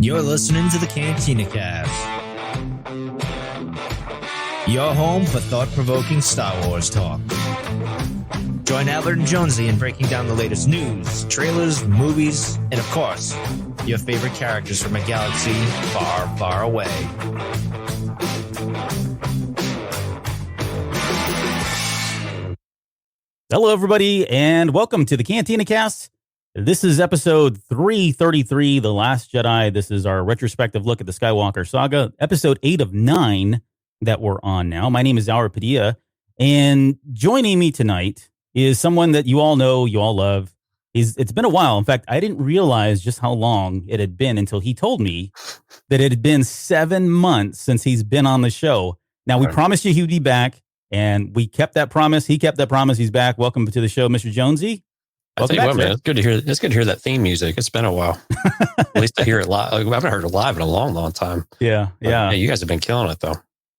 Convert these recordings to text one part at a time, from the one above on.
You're listening to the Cantina Cast, your home for thought-provoking Star Wars talk. Join Albert and Jonesy in breaking down the latest news, trailers, movies, and of course, your favorite characters from a galaxy far, far away. Hello, everybody, and welcome to the Cantina Cast. This is episode 333, The Last Jedi. This is our retrospective look at the Skywalker Saga, episode 8 of 9 that we're on now. My name is Albert Padilla, and joining me tonight is someone that you all know, you all love. It's been a while. In fact, I didn't realize just how long it had been until he told me that it had been 7 months since he's been on the show. Now, we promised you he would be back, and we kept that promise. He kept that promise. He's back. Welcome to the show, Mr. Jonesy. I tell you what, man, it's good to hear. It's good to hear that theme music. It's been a while. At least to hear it live. I haven't heard it live in a long, long time. Yeah. You guys have been killing it, though.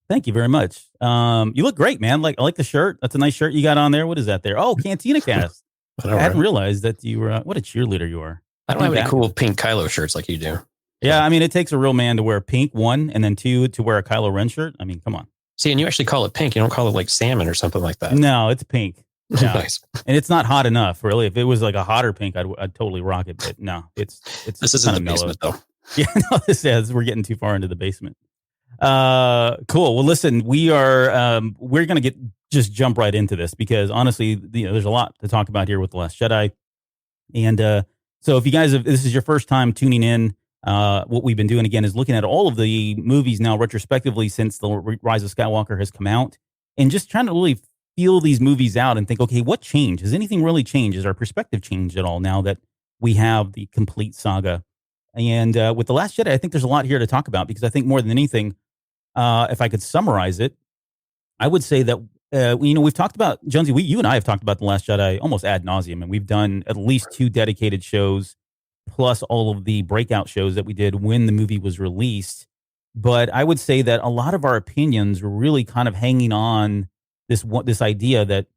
Thank you very much. You look great, man. I like the shirt. That's a nice shirt you got on there. What is that there? Oh, Cantina Cast. I hadn't realized that you were. What a cheerleader you are. I don't have any cool pink Kylo shirts like you do. Yeah, I mean, it takes a real man to wear pink, one, and then two, to wear a Kylo Ren shirt. I mean, come on. See, and you actually call it pink. You don't call it like salmon or something like that. No, it's pink. Yeah. Nice. And it's not hot enough, really. If it was like a hotter pink, I'd totally rock it. But no, it's this isn't the basement, though. Yeah, no, this is. We're getting too far into the basement. Cool. Well, listen, we're going to just jump right into this because honestly, there's a lot to talk about here with The Last Jedi. And so if you guys, this is your first time tuning in, what we've been doing again is looking at all of the movies now retrospectively since The Rise of Skywalker has come out and just trying to really feel these movies out and think, okay, what changed? Has anything really changed? Has our perspective changed at all now that we have the complete saga? And with The Last Jedi, I think there's a lot here to talk about because I think more than anything, if I could summarize it, I would say that, we've talked about, Jonesy, you and I have talked about The Last Jedi almost ad nauseum, and we've done at least 2 dedicated shows, plus all of the breakout shows that we did when the movie was released. But I would say that a lot of our opinions were really kind of hanging on this idea that,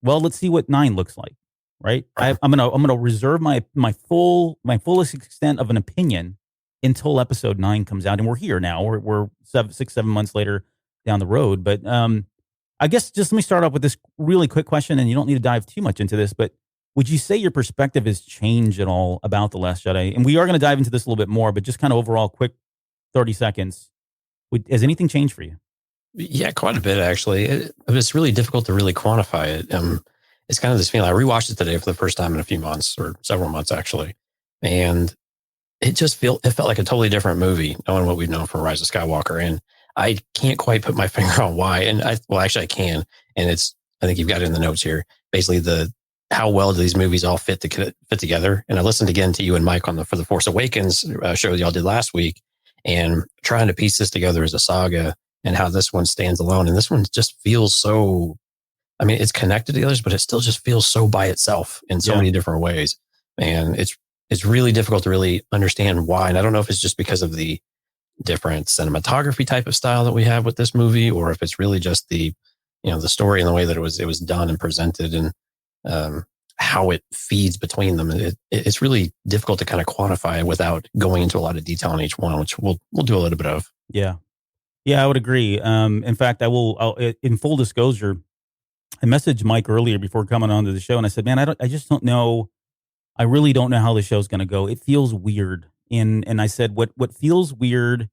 well, let's see what 9 looks like, right? I'm gonna reserve my fullest extent of an opinion until episode 9 comes out, and we're here now. We're 6-7 months later down the road. But I guess just let me start off with this really quick question, and you don't need to dive too much into this, but would you say your perspective has changed at all about The Last Jedi? And we are going to dive into this a little bit more, but just kind of overall, quick 30 seconds. Has anything changed for you? Yeah, quite a bit, actually. It's really difficult to really quantify it. It's kind of this feeling. I rewatched it today for the first time in a few months, or several months, actually. And it felt like a totally different movie, knowing what we've known from Rise of Skywalker. And I can't quite put my finger on why. And actually I can. And I think you've got it in the notes here. Basically, how well do these movies all fit together? And I listened again to you and Mike for the Force Awakens show y'all did last week, and trying to piece this together as a saga and how this one stands alone. And this one just feels so, I mean, it's connected to the others, but it still just feels so by itself in so many different ways. And it's really difficult to really understand why. And I don't know if it's just because of the different cinematography type of style that we have with this movie, or if it's really just the story and the way that it was done and presented, and how it feeds between them. It's really difficult to kind of quantify without going into a lot of detail on each one, which we'll do a little bit of. Yeah, I would agree. In fact, I'll in full disclosure, I messaged Mike earlier before coming onto the show, and I said, man, I just don't know. I really don't know how the show's going to go. It feels weird. And I said, what feels weird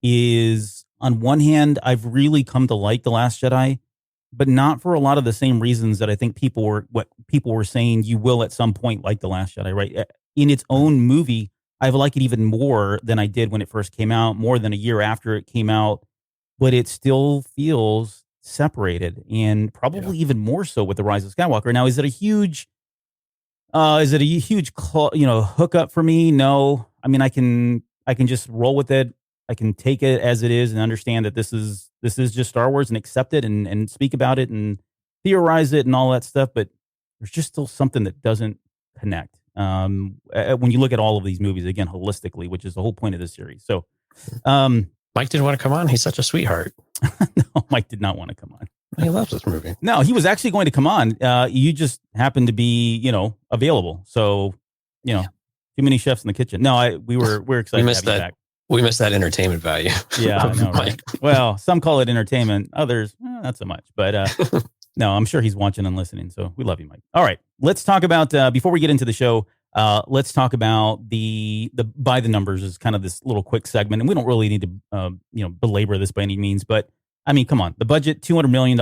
is, on one hand, I've really come to like The Last Jedi, but not for a lot of the same reasons that I think people were saying you will at some point like The Last Jedi, right? In its own movie, I like it even more than I did when it first came out, more than a year after it came out, but it still feels separated, and probably even more so with The Rise of Skywalker. Now, is it a huge hookup for me? No. I mean, I can just roll with it. I can take it as it is and understand that this is just Star Wars and accept it and speak about it and theorize it and all that stuff. But there's just still something that doesn't connect. When you look at all of these movies, again, holistically, which is the whole point of this series. So, Mike didn't want to come on. He's such a sweetheart. No, Mike did not want to come on. He loves this movie. No, he was actually going to come on. You just happened to be, available. So, too many chefs in the kitchen. No, we're excited to have you back. We missed that entertainment value. Yeah, I know, right? Well, some call it entertainment. Others, not so much. But no, I'm sure he's watching and listening. So we love you, Mike. All right. Let's talk about, before we get into the show, let's talk about the by the numbers is kind of this little quick segment. And we don't really need to, belabor this by any means. But I mean, come on. The budget, $200 million.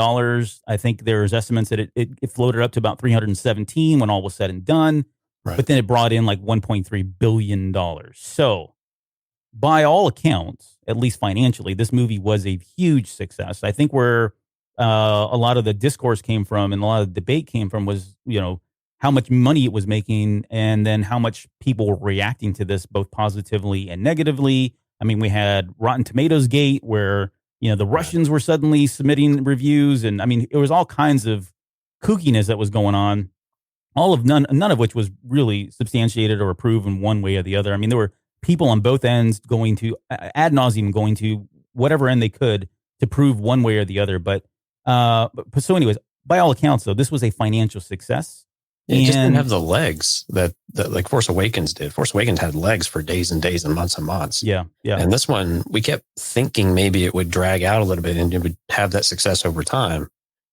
I think there's estimates that it floated up to about 317 when all was said and done. Right. But then it brought in like $1.3 billion. So by all accounts, at least financially, this movie was a huge success. I think where a lot of the discourse came from and a lot of the debate came from was, how much money it was making and then how much people were reacting to this, both positively and negatively. I mean, we had Rotten Tomatoes Gate where, the Russians were suddenly submitting reviews. And I mean, it was all kinds of kookiness that was going on, none of which was really substantiated or proven one way or the other. I mean, there were people on both ends going to ad nauseum, going to whatever end they could to prove one way or the other. But so anyways, by all accounts, though, this was a financial success. It just didn't have the legs that like Force Awakens did. Force Awakens had legs for days and days and months. Yeah. And this one, we kept thinking maybe it would drag out a little bit and it would have that success over time.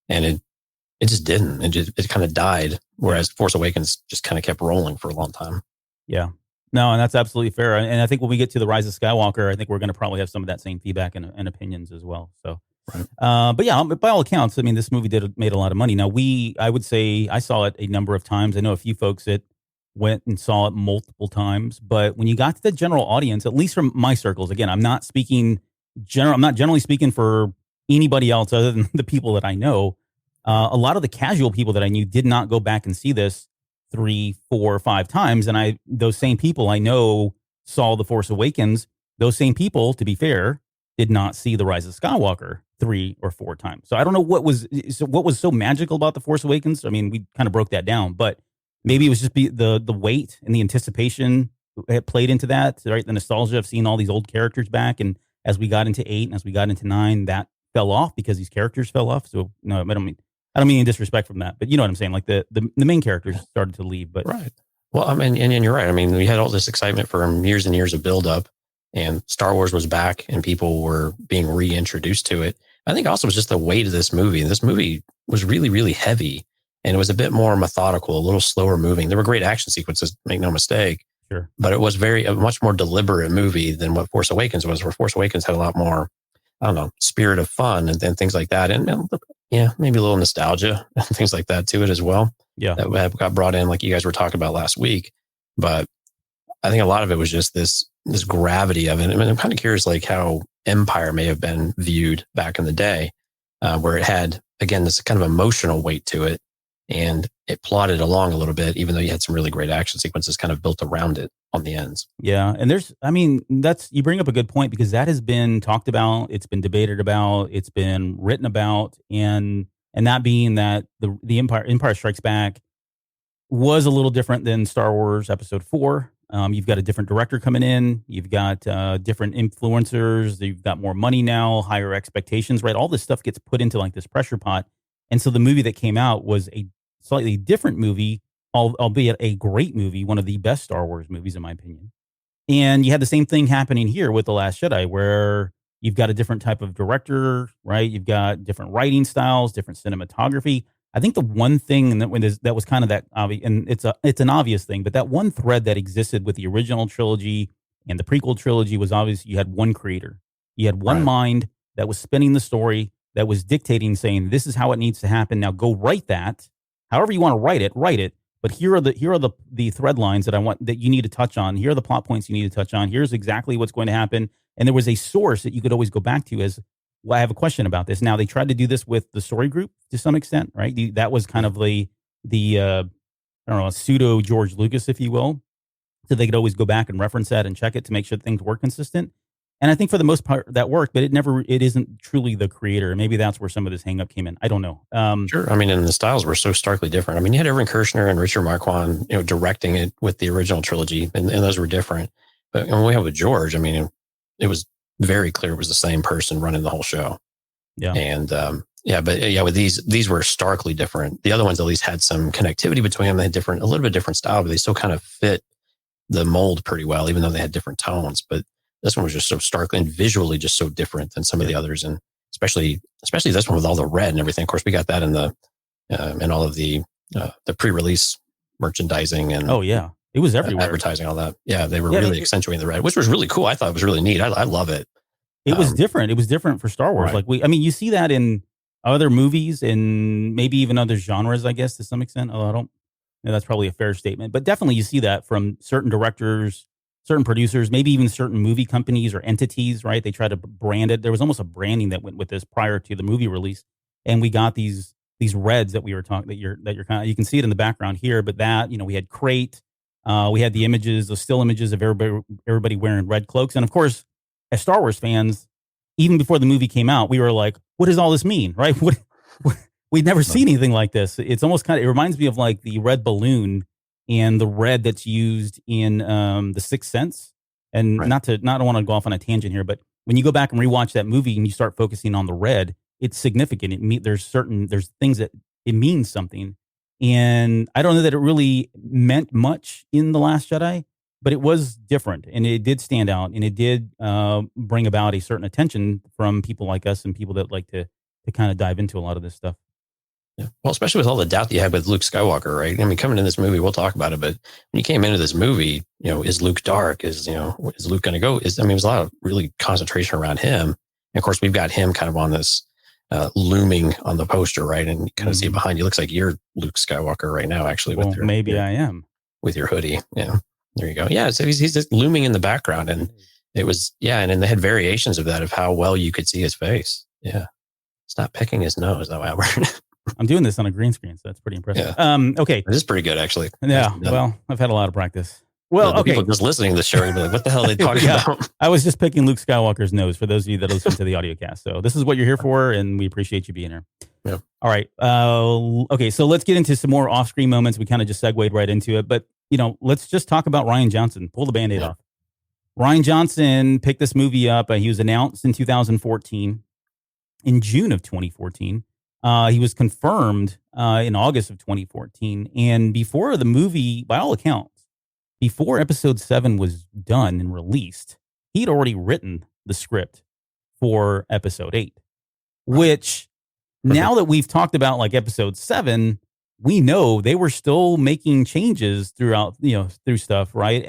And it just didn't. It kind of died. Whereas Force Awakens just kind of kept rolling for a long time. Yeah. No, and that's absolutely fair. And I think when we get to the Rise of Skywalker, I think we're going to probably have some of that same feedback and opinions as well. So, right. But yeah, by all accounts, I mean, this movie made a lot of money. Now, I would say I saw it a number of times. I know a few folks that went and saw it multiple times. But when you got to the general audience, at least from my circles, again, I'm not generally speaking for anybody else other than the people that I know. A lot of the casual people that I knew did not go back and see this 3, 4, 5 times. And those same people I know saw The Force Awakens. Those same people, to be fair, did not see The Rise of Skywalker 3 or 4 times. So I don't know what was so magical about The Force Awakens. I mean, we kind of broke that down, but maybe it was just the weight and the anticipation that played into that, right? The nostalgia of seeing all these old characters back. And as we got into 8 and as we got into 9, that fell off because these characters fell off. So no, I don't mean any disrespect from that, but you know what I'm saying? Like the main characters started to leave, but right. Well, I mean, and you're right. I mean, we had all this excitement for years and years of buildup, and Star Wars was back, and people were being reintroduced to it. I think also it was just the weight of this movie. And this movie was really, really heavy, and it was a bit more methodical, a little slower moving. There were great action sequences, make no mistake. Sure, but it was a much more deliberate movie than what Force Awakens was. Where Force Awakens had a lot more, I don't know, spirit of fun and things like that, and yeah, maybe a little nostalgia and things like that to it as well. Yeah. That got brought in, like you guys were talking about last week. But I think a lot of it was just this gravity of it. I mean, I'm kind of curious, like how Empire may have been viewed back in the day, where it had, again, this kind of emotional weight to it. And it plodded along a little bit, even though you had some really great action sequences kind of built around it on the ends. Yeah. And you bring up a good point, because that has been talked about. It's been debated about. It's been written about. And that being that the Empire Strikes Back was a little different than Star Wars Episode 4. You've got a different director coming in. You've got different influencers. You've got more money now, higher expectations, right? All this stuff gets put into like this pressure pot. And so the movie that came out was a slightly different movie, albeit a great movie, one of the best Star Wars movies, in my opinion. And you had the same thing happening here with The Last Jedi, where you've got a different type of director, right? You've got different writing styles, different cinematography. I think the one thing that was kind of that obvious, and it's an obvious thing, but that one thread that existed with the original trilogy and the prequel trilogy was obvious. You had one creator. You had one mind that was spinning the story, that was dictating, saying, this is how it needs to happen. Now go write that. However you want to write it. But here are the thread lines that you need to touch on. Here are the plot points you need to touch on. Here's exactly what's going to happen. And there was a source that you could always go back to as, well, I have a question about this. Now they tried to do this with the story group to some extent, right? That was kind of the I don't know, a pseudo George Lucas, if you will. So they could always go back and reference that and check it to make sure things were consistent. And I think for the most part that worked, but it isn't truly the creator. Maybe that's where some of this hang up came in. I don't know. Sure. I mean, and the styles were so starkly different. I mean, you had Irvin Kershner and Richard Marquand, directing it with the original trilogy, and those were different. But when we have with George, I mean, it was very clear it was the same person running the whole show. Yeah. And with these were starkly different. The other ones at least had some connectivity between them. They had a little bit different style, but they still kind of fit the mold pretty well, even though they had different tones. But this one was just so starkly and visually just so different than some of the others, and especially this one with all the red and everything. Of course, we got that in the in all of the pre-release merchandising and it was everywhere, advertising, all that. Yeah, they were really accentuating the red, which was really cool. I thought it was really neat. I love it. It was different. It was different for Star Wars. Right. Like you see that in other movies and maybe even other genres, I guess, to some extent. Although that's probably a fair statement, but definitely you see that from certain directors, certain producers, maybe even certain movie companies or entities, right? They try to brand it. There was almost a branding that went with this prior to the movie release. And we got these reds that we were talking, that you're kind of, you can see it in the background here, but that, we had Crate, we had the images, the still images of everybody wearing red cloaks. And of course, as Star Wars fans, even before the movie came out, we were like, what does all this mean? Right? We'd never seen anything like this. It's almost it reminds me of like the red balloon and the red that's used in The Sixth Sense. And I don't want to go off on a tangent here, but when you go back and rewatch that movie and you start focusing on the red, it's significant. There's things that it means something. And I don't know that it really meant much in The Last Jedi, but it was different and it did stand out and it did bring about a certain attention from people like us and people that like to kind of dive into a lot of this stuff. Yeah. Well, especially with all the doubt that you had with Luke Skywalker, right? I mean, coming in this movie, we'll talk about it, but when you came into this movie, is Luke dark? Is Luke going to go? There's a lot of really concentration around him. And of course, we've got him kind of on this looming on the poster, right? And you kind of see it behind you. Looks like you're Luke Skywalker right now, actually. Well, maybe I am. With your hoodie. Yeah. There you go. Yeah. So he's just looming in the background. And it was, and then they had variations of that, of how well you could see his face. Yeah. Stop picking his nose, though, Albert. I'm doing this on a green screen, so that's pretty impressive. Yeah. Okay. It is pretty good, actually. Yeah. Well, I've had a lot of practice. Well, okay. People just listening to the show, you'll be like, what the hell are they talking about? I was just picking Luke Skywalker's nose for those of you that listen to the audio cast. So this is what you're here for, and we appreciate you being here. Yeah. All right. Okay. So let's get into some more off-screen moments. We kind of just segued right into it, but let's just talk about Rian Johnson. Pull the Band-Aid off. Rian Johnson picked this movie up. He was announced in 2014. In June of 2014, he was confirmed in August of 2014. And before the movie, by all accounts, before episode 7 was done and released, he'd already written the script for episode 8, which now that we've talked about like episode 7, we know they were still making changes throughout, through stuff, right?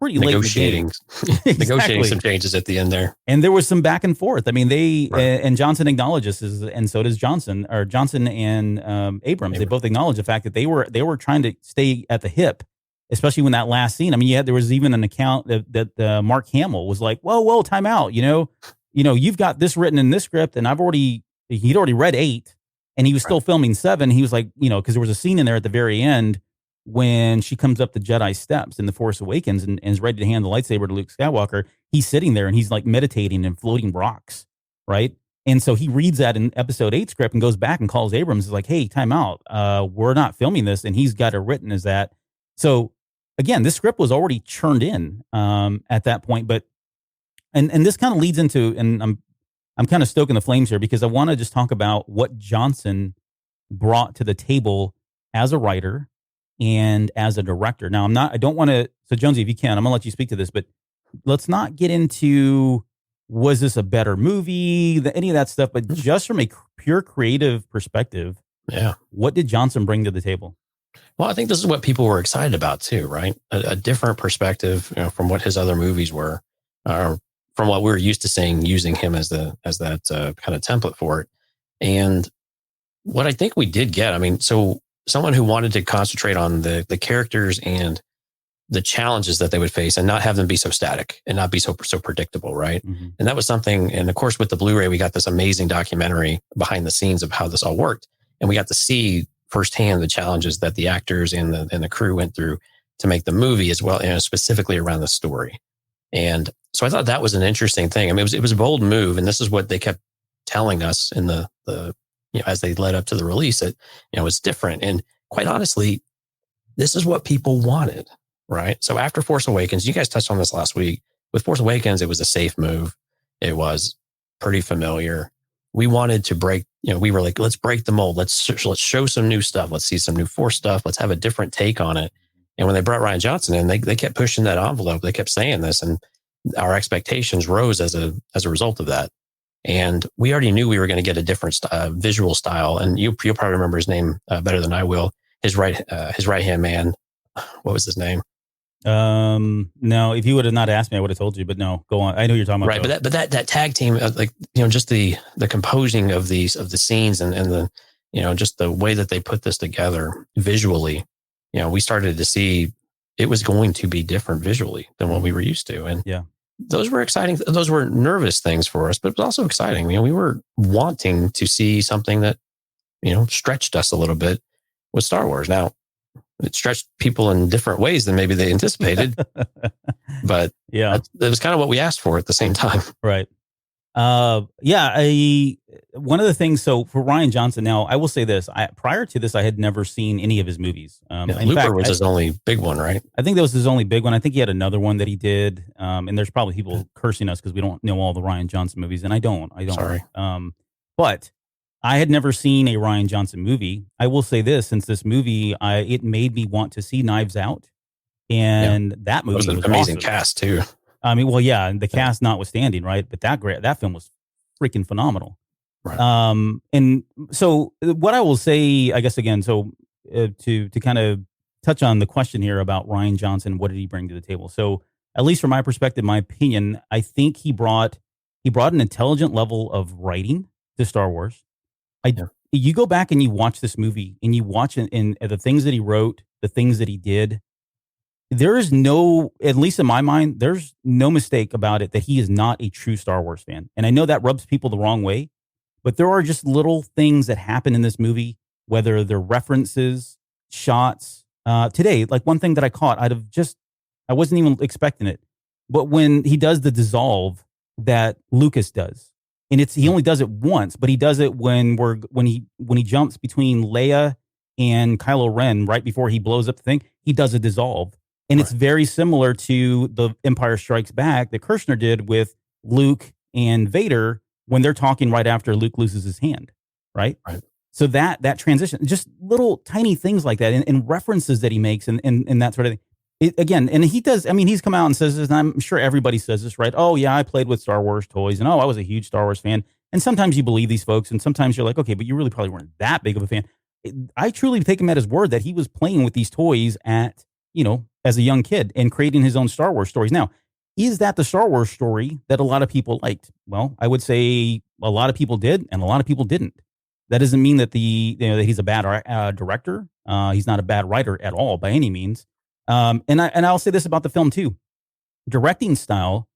Pretty negotiating, exactly. Negotiating some changes at the end there. And there was some back and forth. I mean, and Johnson acknowledges this, and so does Johnson and Abrams. They both acknowledge the fact that they were trying to stay at the hip, especially when that last scene. I mean, there was even an account that Mark Hamill was like, whoa, time out. You've got this written in this script, and he'd already read 8, and he was still filming 7. He was like, because there was a scene in there at the very end when she comes up the Jedi steps in The Force Awakens and is ready to hand the lightsaber to Luke Skywalker. He's sitting there and he's like meditating and floating rocks, right? And so he reads that in episode 8 script and goes back and calls Abrams. Is like, hey, time out. We're not filming this. And he's got it written as that. So again, this script was already churned in at that point. But and this kind of leads into, and I'm kind of stoking the flames here because I want to just talk about what Johnson brought to the table as a writer and as a director. Now, I don't want to, so Jonesy, if you can, I'm going to let you speak to this, but let's not get into, was this a better movie, any of that stuff, but just from a pure creative perspective, what did Johnson bring to the table? Well, I think this is what people were excited about too, right? A different perspective, from what his other movies were, from what we were used to seeing, using him as that kind of template for it. And what I think we did get, so someone who wanted to concentrate on the characters and the challenges that they would face and not have them be so static and not be so predictable, right? Mm-hmm. And that was something, and of course with the Blu-ray, we got this amazing documentary behind the scenes of how this all worked. And we got to see firsthand the challenges that the actors and the crew went through to make the movie as well, specifically around the story. And so I thought that was an interesting thing. It was a bold move, and this is what they kept telling us in the as they led up to the release, that, it's different. And quite honestly, this is what people wanted, right? So after Force Awakens, you guys touched on this last week. With Force Awakens, it was a safe move. It was pretty familiar. We wanted to break, we were like, let's break the mold. Let's show some new stuff. Let's see some new Force stuff. Let's have a different take on it. And when they brought Rian Johnson in, they kept pushing that envelope. They kept saying this. And our expectations rose as a result of that. And we already knew we were going to get a different visual style. And you'll probably remember his name better than I will. His right hand man. What was his name? No, if you would have not asked me, I would have told you, but no, go on. I know you're talking about. Right. But that tag team, like, just the composing of the scenes and the, just the way that they put this together visually, we started to see it was going to be different visually than what we were used to. And yeah, those were exciting. Those were nervous things for us, but it was also exciting. We were wanting to see something that, stretched us a little bit with Star Wars. Now, it stretched people in different ways than maybe they anticipated, but yeah, that was kind of what we asked for at the same time. Right. One of the things, so for Rian Johnson, now I will say this, prior to this, I had never seen any of his movies. Looper was his only big one, right? I think that was his only big one. I think he had another one that he did. And there's probably people cursing us because we don't know all the Rian Johnson movies, and I don't. Sorry. But I had never seen a Rian Johnson movie. I will say this, since this movie, it made me want to see Knives Out. And that movie was an amazing awesome. cast too. I mean, well, yeah, the cast notwithstanding, right? But that film was freaking phenomenal. Right. And so what I will say, I guess, again, so to kind of touch on the question here about Rian Johnson, what did he bring to the table? So at least from my perspective, my opinion, I think he brought an intelligent level of writing to Star Wars. You go back and you watch this movie and you watch in the things that he wrote, the things that he did. There is no, at least in my mind, there's no mistake about it that he is not a true Star Wars fan. And I know that rubs people the wrong way, but there are just little things that happen in this movie, whether they're references, shots. Today, like one thing that I caught I wasn't even expecting it, but when he does the dissolve that Lucas does, and he only does it once, but he does it when he jumps between Leia and Kylo Ren right before he blows up the thing, he does a dissolve. And It's very similar to the Empire Strikes Back that Kirshner did with Luke and Vader when they're talking right after Luke loses his hand, right? Right. So that transition, just little tiny things like that and references that he makes and that sort of thing. Again, and he does, I mean, he's come out and says this, and I'm sure everybody says this, right? Oh, yeah, I played with Star Wars toys, and I was a huge Star Wars fan. And sometimes you believe these folks, and sometimes you're like, okay, but you really probably weren't that big of a fan. I truly take him at his word that he was playing with these toys as a young kid and creating his own Star Wars stories. Now, is that the Star Wars story that a lot of people liked? Well, I would say a lot of people did, and a lot of people didn't. That doesn't mean that that he's a bad director. He's not a bad writer at all by any means. And I'll say this about the film too. Directing style,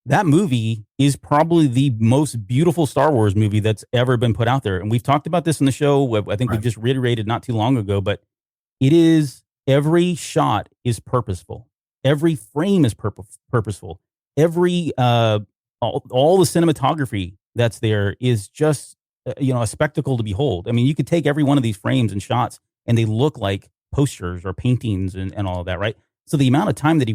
that movie is probably the most beautiful Star Wars movie that's ever been put out there. And we've talked about this in the show. I think we've just reiterated not too long ago, but every shot is purposeful. Every frame is purposeful. Every, all the cinematography that's there is just, a spectacle to behold. I mean, you could take every one of these frames and shots and they look like posters or paintings and all of that, right? So the amount of time that he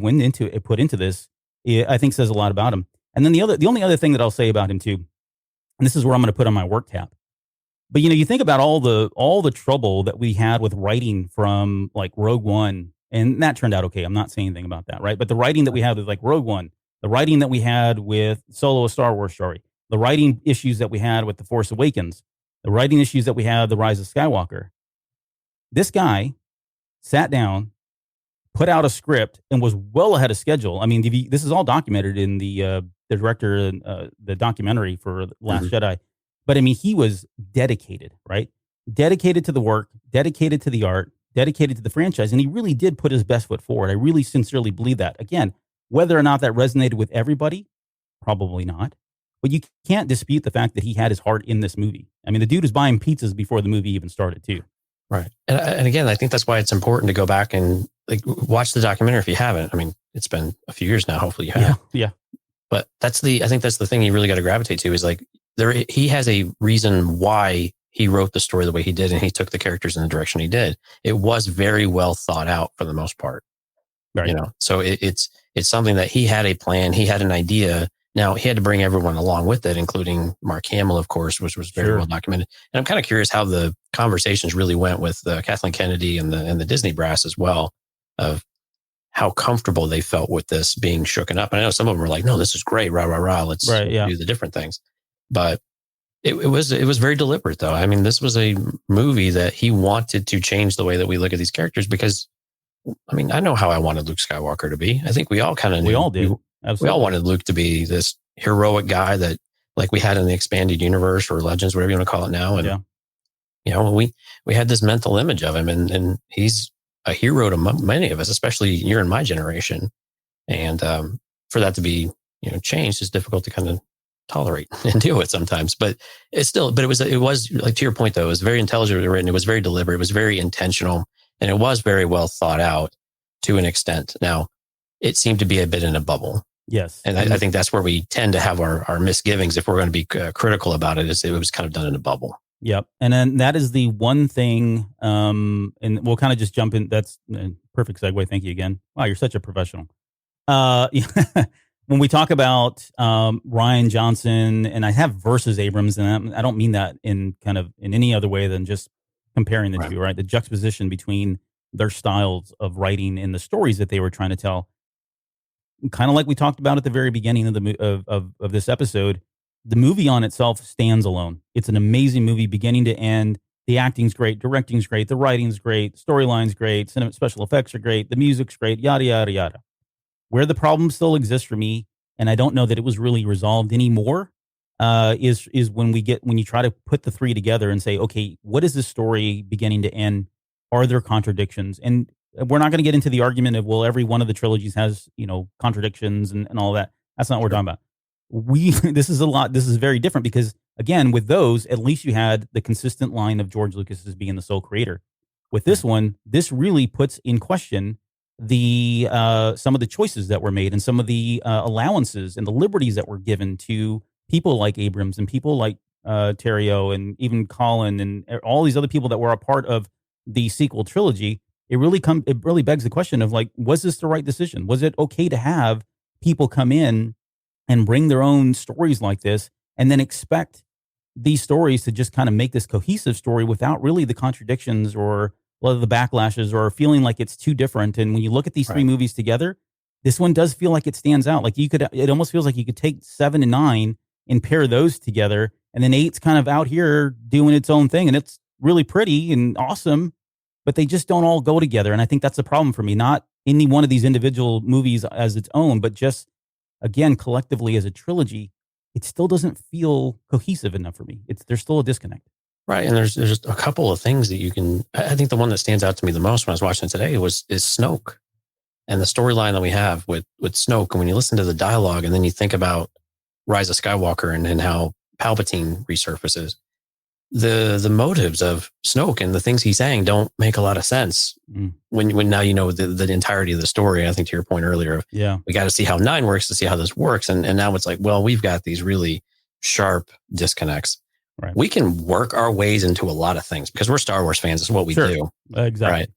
put into this, I think says a lot about him. And then the only other thing that I'll say about him too, and this is where I'm going to put on my work cap. But you think about all the trouble that we had with writing from like Rogue One, and that turned out okay. I'm not saying anything about that, right? But the writing that we had with like Rogue One, the writing that we had with Solo: A Star Wars Story, the writing issues that we had with The Force Awakens, the writing issues that we had, The Rise of Skywalker. This guy sat down, put out a script, and was well ahead of schedule. I mean, this is all documented in the director and the documentary for Last Jedi. But I mean, he was dedicated, right? Dedicated to the work, dedicated to the art, dedicated to the franchise, and he really did put his best foot forward. I really sincerely believe that. Again, whether or not that resonated with everybody, probably not. But you can't dispute the fact that he had his heart in this movie. I mean, the dude was buying pizzas before the movie even started, too. Right. And again, I think that's why it's important to go back and watch the documentary if you haven't. I mean, it's been a few years now. Hopefully you have. Yeah. But I think that's the thing you really got to gravitate to is like he has a reason why he wrote the story the way he did and he took the characters in the direction he did. It was very well thought out for the most part. Right. So it's something that he had a plan. He had an idea. Now, he had to bring everyone along with it, including Mark Hamill, of course, which was very well documented. And I'm kind of curious how the conversations really went with Kathleen Kennedy and the Disney brass as well, of how comfortable they felt with this being shooken up. And I know some of them were like, no, this is great. Rah, rah, rah. Let's do the different things. But it was very deliberate though. I mean, this was a movie that he wanted to change the way that we look at these characters because I mean, I know how I wanted Luke Skywalker to be. I think we all kind of knew. We all did. Absolutely. We all wanted Luke to be this heroic guy that like we had in the expanded universe or Legends, whatever you want to call it now. And, you know, we had this mental image of him and he's a hero to many of us, especially you're in my generation. And for that to be, you know, changed is difficult to kind of tolerate and deal with sometimes, but it's still, but it was like to your point though, it was very intelligently written. It was very deliberate. It was very intentional and it was very well thought out to an extent. Now it seemed to be a bit in a bubble. Yes. And I think that's where we tend to have our misgivings if we're going to be critical about it, is it was kind of done in a bubble. Yep. And then that is the one thing, and we'll kind of just jump in. That's a perfect segue. Thank you again. Wow, you're such a professional. When we talk about Rian Johnson, and I have versus Abrams, and I don't mean that in any other way than just comparing the two, right? The juxtaposition between their styles of writing and the stories that they were trying to tell. Kind of like we talked about at the very beginning of this episode, the movie on itself stands alone. It's an amazing movie, beginning to end. The acting's great, directing's great, the writing's great, storyline's great, special effects are great, the music's great, yada yada yada. Where the problem still exists for me, and I don't know that it was really resolved anymore, is when you try to put the three together and say, okay, what is this story beginning to end? Are there contradictions? And we're not going to get into the argument of, well, every one of the trilogies has, you know, contradictions and all that. That's not what we're talking about. This is very different because, again, with those, at least you had the consistent line of George Lucas as being the sole creator. With this one, this really puts in question the some of the choices that were made and some of the allowances and the liberties that were given to people like Abrams and people like Terrio and even Colin and all these other people that were a part of the sequel trilogy. It really begs the question of, like, was this the right decision? Was it okay to have people come in and bring their own stories like this and then expect these stories to just kind of make this cohesive story without really the contradictions or the backlashes or feeling like it's too different? And when you look at these three movies together, this one does feel like it stands out. Like it almost feels like you could take 7 and 9 and pair those together, and then 8's kind of out here doing its own thing, and it's really pretty and awesome, but they just don't all go together. And I think that's the problem for me. Not any one of these individual movies as its own, but just, again, collectively as a trilogy, it still doesn't feel cohesive enough for me. There's still a disconnect. Right. And there's just a couple of things that you can, I think the one that stands out to me the most when I was watching it today is Snoke and the storyline that we have with Snoke. And when you listen to the dialogue and then you think about Rise of Skywalker and how Palpatine resurfaces, the motives of Snoke and the things he's saying don't make a lot of sense when now you know the entirety of the story. I think to your point earlier, we got to see how 9 works to see how this works. And now it's like, well, we've got these really sharp disconnects. Right. We can work our ways into a lot of things because we're Star Wars fans. It's what we do. Exactly. Right.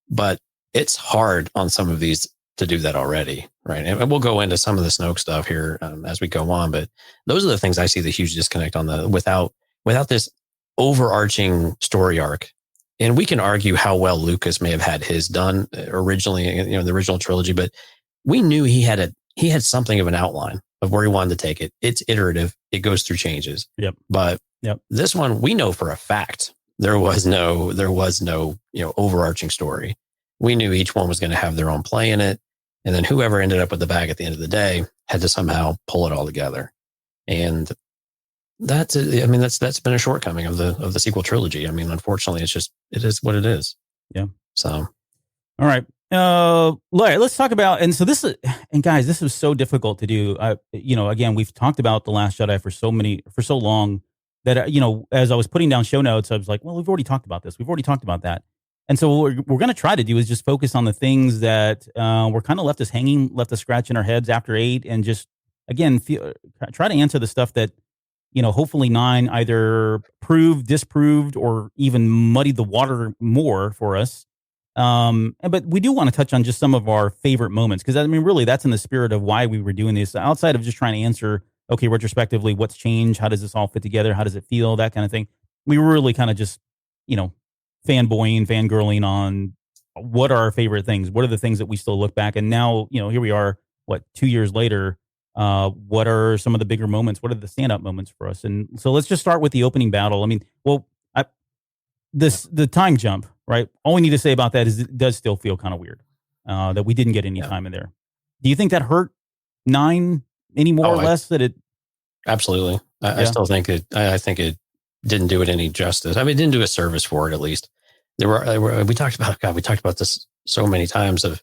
But it's hard on some of these to do that already. Right. And we'll go into some of the Snoke stuff here as we go on. But those are the things I see the huge disconnect on without this overarching story arc. And we can argue how well Lucas may have had his done originally, you know, the original trilogy, but we knew he had something of an outline of where he wanted to take it. It's iterative. It goes through changes. But this one, we know for a fact there was no, you know, overarching story. We knew each one was going to have their own play in it. And then whoever ended up with the bag at the end of the day had to somehow pull it all together. And that's been a shortcoming of the sequel trilogy. I mean, unfortunately, it is what it is. Yeah. So, all right. Let's talk about, and guys, this was so difficult to do. Again, we've talked about The Last Jedi for so long that, you know, as I was putting down show notes, I was like, well, we've already talked about this. We've already talked about that. And so what we're going to try to do is just focus on the things that were kind of left us scratching our heads after 8, and just, again, try to answer the stuff that, you know, hopefully 9 either proved, disproved, or even muddied the water more for us. But we do want to touch on just some of our favorite moments, because I mean, really, that's in the spirit of why we were doing this. Outside of just trying to answer, okay, retrospectively, what's changed? How does this all fit together? How does it feel? That kind of thing. We were really kind of just, you know, fangirling on what are our favorite things? What are the things that we still look back and now, here we are, 2 years later, what are some of the bigger moments? What are the stand-up moments for us? And so let's just start with the opening battle. I mean, the time jump, right? All we need to say about that is it does still feel kind of weird that we didn't get any time in there. Do you think that hurt 9 any more or less? That it absolutely. I still think it. I think it didn't do it any justice. I mean, it didn't do a service for it. At least we talked about this so many times. Of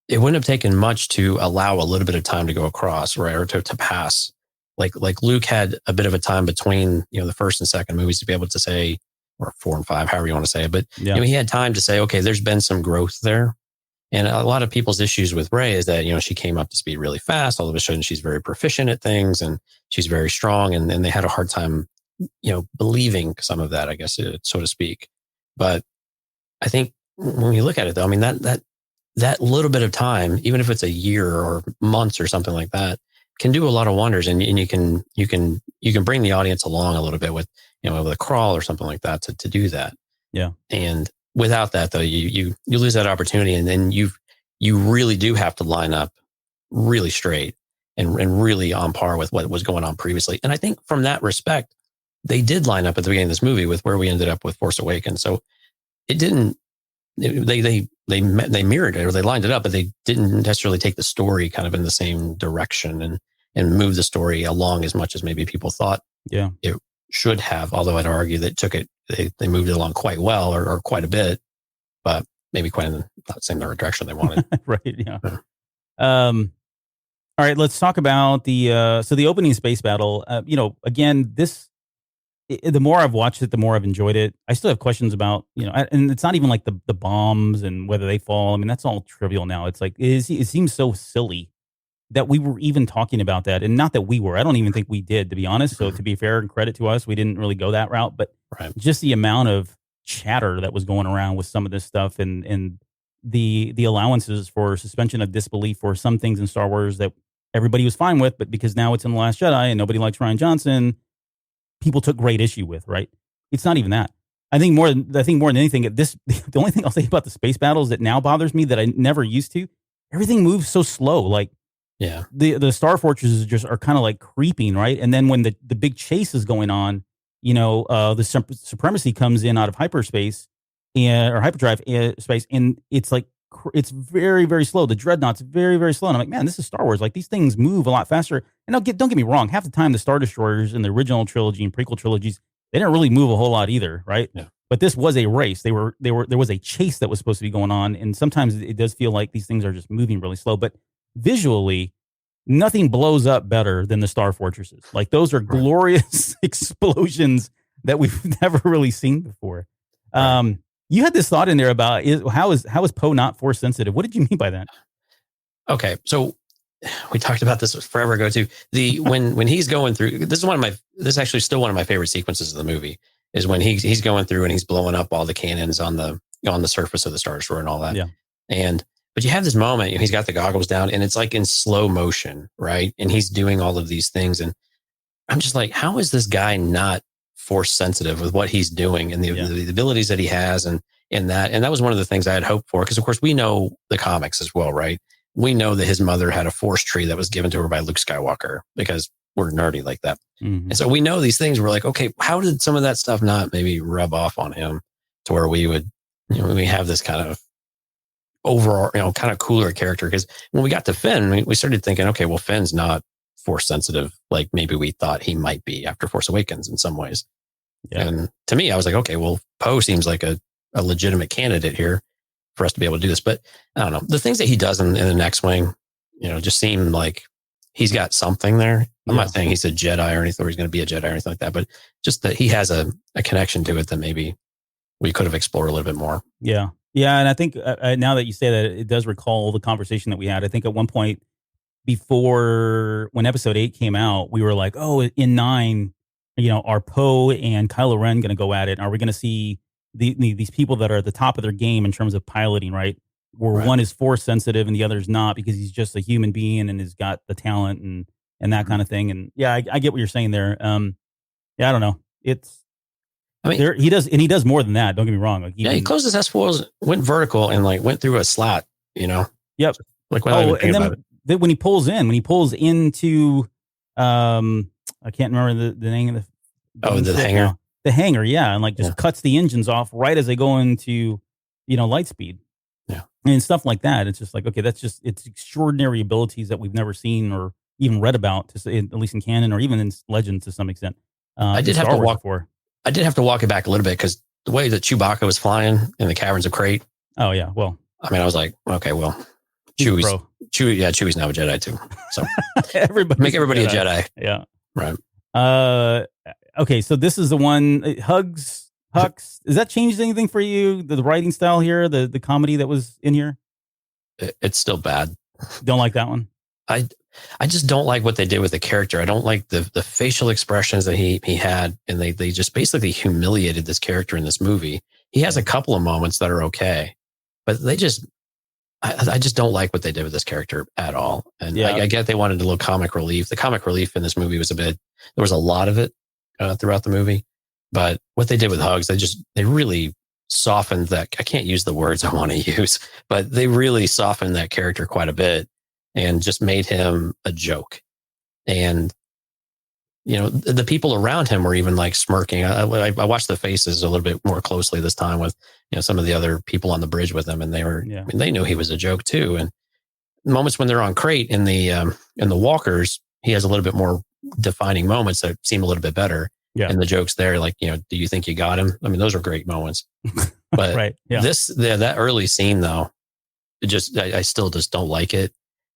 it wouldn't have taken much to allow a little bit of time to go across, right, or to pass. Like Luke had a bit of a time between the first and second movies to be able to say, or 4 and 5, however you want to say it. But he had time to say, okay, there's been some growth there. And a lot of people's issues with Rey is that, she came up to speed really fast. All of a sudden, she's very proficient at things and she's very strong. And they had a hard time, believing some of that, I guess, so to speak. But I think when you look at it, though, I mean, that little bit of time, even if it's a year or months or something like that, can do a lot of wonders. And you can bring the audience along a little bit with, with a crawl or something like that to do that. Yeah. And without that, though, you lose that opportunity, and then you really do have to line up really straight and really on par with what was going on previously. And I think from that respect, they did line up at the beginning of this movie with where we ended up with Force Awakens. So it didn't. They mirrored it, or they lined it up, but they didn't necessarily take the story kind of in the same direction and move the story along as much as maybe people thought it should have. Although I'd argue that they moved it along quite well, or quite a bit, but maybe quite in the not same direction they wanted. Right. Yeah. All right. Let's talk about the opening space battle. Again, the more I've watched it, the more I've enjoyed it. I still have questions about, and it's not even like the bombs and whether they fall. I mean, that's all trivial now. It's like, it seems so silly that we were even talking about that. And not that we were, I don't even think we did, to be honest. So to be fair and credit to us, we didn't really go that route, but just the amount of chatter that was going around with some of this stuff and the allowances for suspension of disbelief for some things in Star Wars that everybody was fine with, but because now it's in The Last Jedi and nobody likes Rian Johnson, people took great issue with, right? It's not even that. I think more than anything, the only thing I'll say about the space battles that now bothers me that I never used to, everything moves so slow. Like, the Star Fortresses just are kind of like creeping, right? And then when the big chase is going on, the supremacy comes in out of hyperspace or hyperdrive space, and it's like it's very, very slow. The dreadnought's very, very slow. And I'm like, man, this is Star Wars. Like, these things move a lot faster. And don't get me wrong. Half the time, the Star Destroyers in the original trilogy and prequel trilogies, they didn't really move a whole lot either, right? Yeah. But this was a race. There was a chase that was supposed to be going on, and sometimes it does feel like these things are just moving really slow. But visually, nothing blows up better than the Star Fortresses. Like, those are glorious explosions that we've never really seen before. Right. You had this thought in there about how is Poe not Force sensitive? What did you mean by that? Okay, so we talked about this forever ago too. When he's going through, this is actually still one of my favorite sequences of the movie, is when he's going through and he's blowing up all the cannons on the surface of the Star Destroyer and all that. Yeah. But you have this moment, he's got the goggles down and it's like in slow motion, right? And he's doing all of these things, and I'm just like, how is this guy not Force sensitive with what he's doing and the abilities that he has and that was one of the things I had hoped for, because of course we know the comics as well, right? We know that his mother had a Force tree that was given to her by Luke Skywalker, because we're nerdy like that. Mm-hmm. And so we know these things. We're like, okay, how did some of that stuff not maybe rub off on him to where we would, we have this kind of overall, kind of cooler character? Because when we got to Finn, we started thinking, okay, well, Finn's not Force sensitive like maybe we thought he might be after Force Awakens in some ways. Yeah. And to me, I was like, okay, well, Poe seems like a legitimate candidate here for us to be able to do this. But I don't know. The things that he does in the next wing, just seem like he's got something there. I'm not saying he's a Jedi or anything, or he's going to be a Jedi or anything like that, but just that he has a connection to it that maybe we could have explored a little bit more. Yeah. Yeah. And I think now that you say that, it does recall the conversation that we had. I think at one point before, when episode 8 came out, we were like, oh, in 9, are Poe and Kylo Ren going to go at it? Are we going to see these people that are at the top of their game in terms of piloting, right? Where one is Force sensitive and the other is not, because he's just a human being and has got the talent and that kind of thing. And yeah, I get what you're saying there. Yeah, I don't know. I mean, he does more than that. Don't get me wrong. Like he closed his S-foils, went vertical, and like went through a slot. Yep. Like without even thinking about it. When he pulls into, I can't remember the name of the hangar. Now. The hangar, yeah, and like just cuts the engines off right as they go into, light speed. Yeah, and stuff like that. It's just like, okay, it's extraordinary abilities that we've never seen or even read about, at least in canon or even in Legends to some extent. I did have to walk it back a little bit because the way that Chewbacca was flying in the caverns of Crate. Oh yeah, well, I mean, I was like, okay, well, Chewie's now a Jedi too. So make everybody a Jedi. Yeah, right. Okay, so this is the one. Hux. Has that changed anything for you? The writing style here, the comedy that was in here. It's still bad. Don't like that one. I just don't like what they did with the character. I don't like the facial expressions that he had, and they just basically humiliated this character in this movie. He has a couple of moments that are okay, but I just don't like what they did with this character at all. And I get they wanted a little comic relief. The comic relief in this movie there was a lot of it throughout the movie, but what they did with Hugs, they really softened that. I can't use the words I want to use, but they really softened that character quite a bit and just made him a joke. And, the people around him were even like smirking. I watched the faces a little bit more closely this time with, some of the other people on the bridge with him. And they knew he was a joke too. And moments when they're on Crate in the walkers, he has a little bit more defining moments that seem a little bit better. Yeah. And the jokes there, like, do you think you got him? I mean, those are great moments. But right. Yeah. that early scene though, I still just don't like it.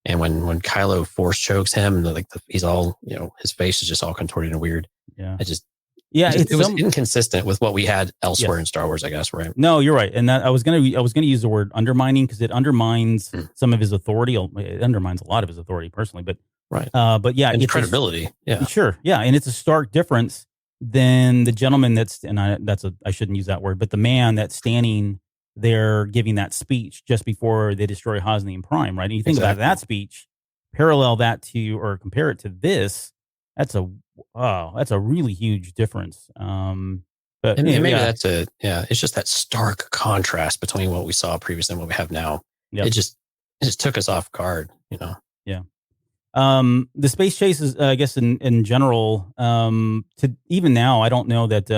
And when Kylo force chokes him, and he's all, his face is just all contorted and weird. Yeah. It was inconsistent with what we had elsewhere in Star Wars, I guess. Right. No, you're right. And that I was going to use the word undermining because it undermines some of his authority. It undermines a lot of his authority personally, but right. But yeah, and credibility. Yeah. Sure. Yeah. And it's a stark difference than the gentleman I shouldn't use that word, but the man that's standing there giving that speech just before they destroy Hosni and Prime, right? And you think about that speech, parallel that to, or compare it to this, that's a really huge difference. But maybe it's just that stark contrast between what we saw previously and what we have now. Yep. It just took us off guard, Yeah. The space chases, I guess in general, to even now, I don't know that,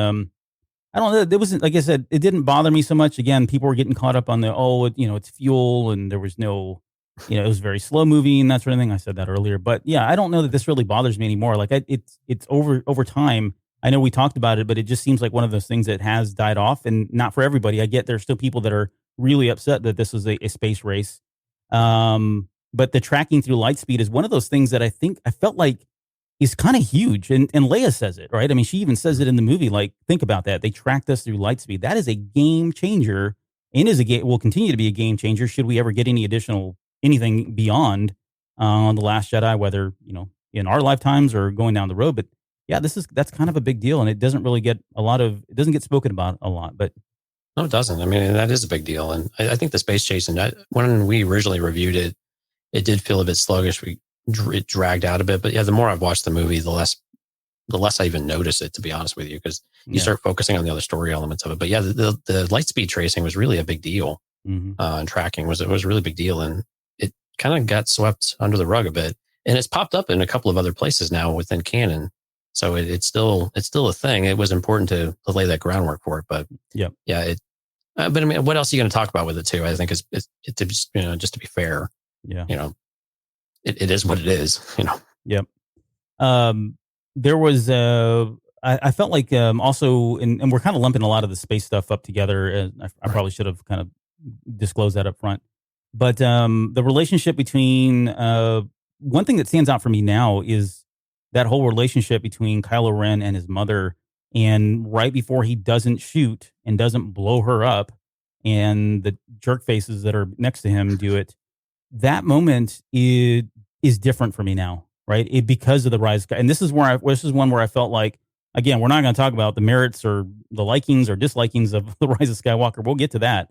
I don't know. There wasn't, like I said, it didn't bother me so much. Again, people were getting caught up on it's fuel and there was no, it was very slow moving and that sort of thing. I said that earlier, but yeah, I don't know that this really bothers me anymore. Like it's over time. I know we talked about it, but it just seems like one of those things that has died off, and not for everybody. I get there's still people that are really upset that this was a space race. But the tracking through light speed is one of those things that I felt like is kind of huge. And Leia says it, right? I mean, she even says it in the movie. Like, think about that. They tracked us through light speed. That is a game changer and will continue to be a game changer should we ever get anything beyond The Last Jedi, whether, in our lifetimes or going down the road. But yeah, that's kind of a big deal. And it doesn't really get it doesn't get spoken about a lot, but. No, it doesn't. I mean, that is a big deal. And I think the space chase, and when we originally reviewed it, it did feel a bit sluggish. It dragged out a bit, but yeah, the more I've watched the movie, the less I even notice it, to be honest with you, because you start focusing on the other story elements of it. But yeah, the light speed tracing was really a big deal. Mm-hmm. And tracking was a really big deal, and it kind of got swept under the rug a bit. And it's popped up in a couple of other places now within canon, so it's still a thing. It was important to lay that groundwork for it, but but I mean, what else are you going to talk about with it too? I think it's just to be fair, It is what it is, Yep. There was, I felt like also, and we're kind of lumping a lot of the space stuff up together. I probably should have kind of disclosed that up front. But the relationship between, one thing that stands out for me now is that whole relationship between Kylo Ren and his mother. And right before he doesn't shoot and doesn't blow her up, and the jerk faces that are next to him do it, that moment is different for me now, right? Because of the rise. And this is one where I felt like, again, we're not going to talk about the merits or the likings or dislikings of the Rise of Skywalker. We'll get to that.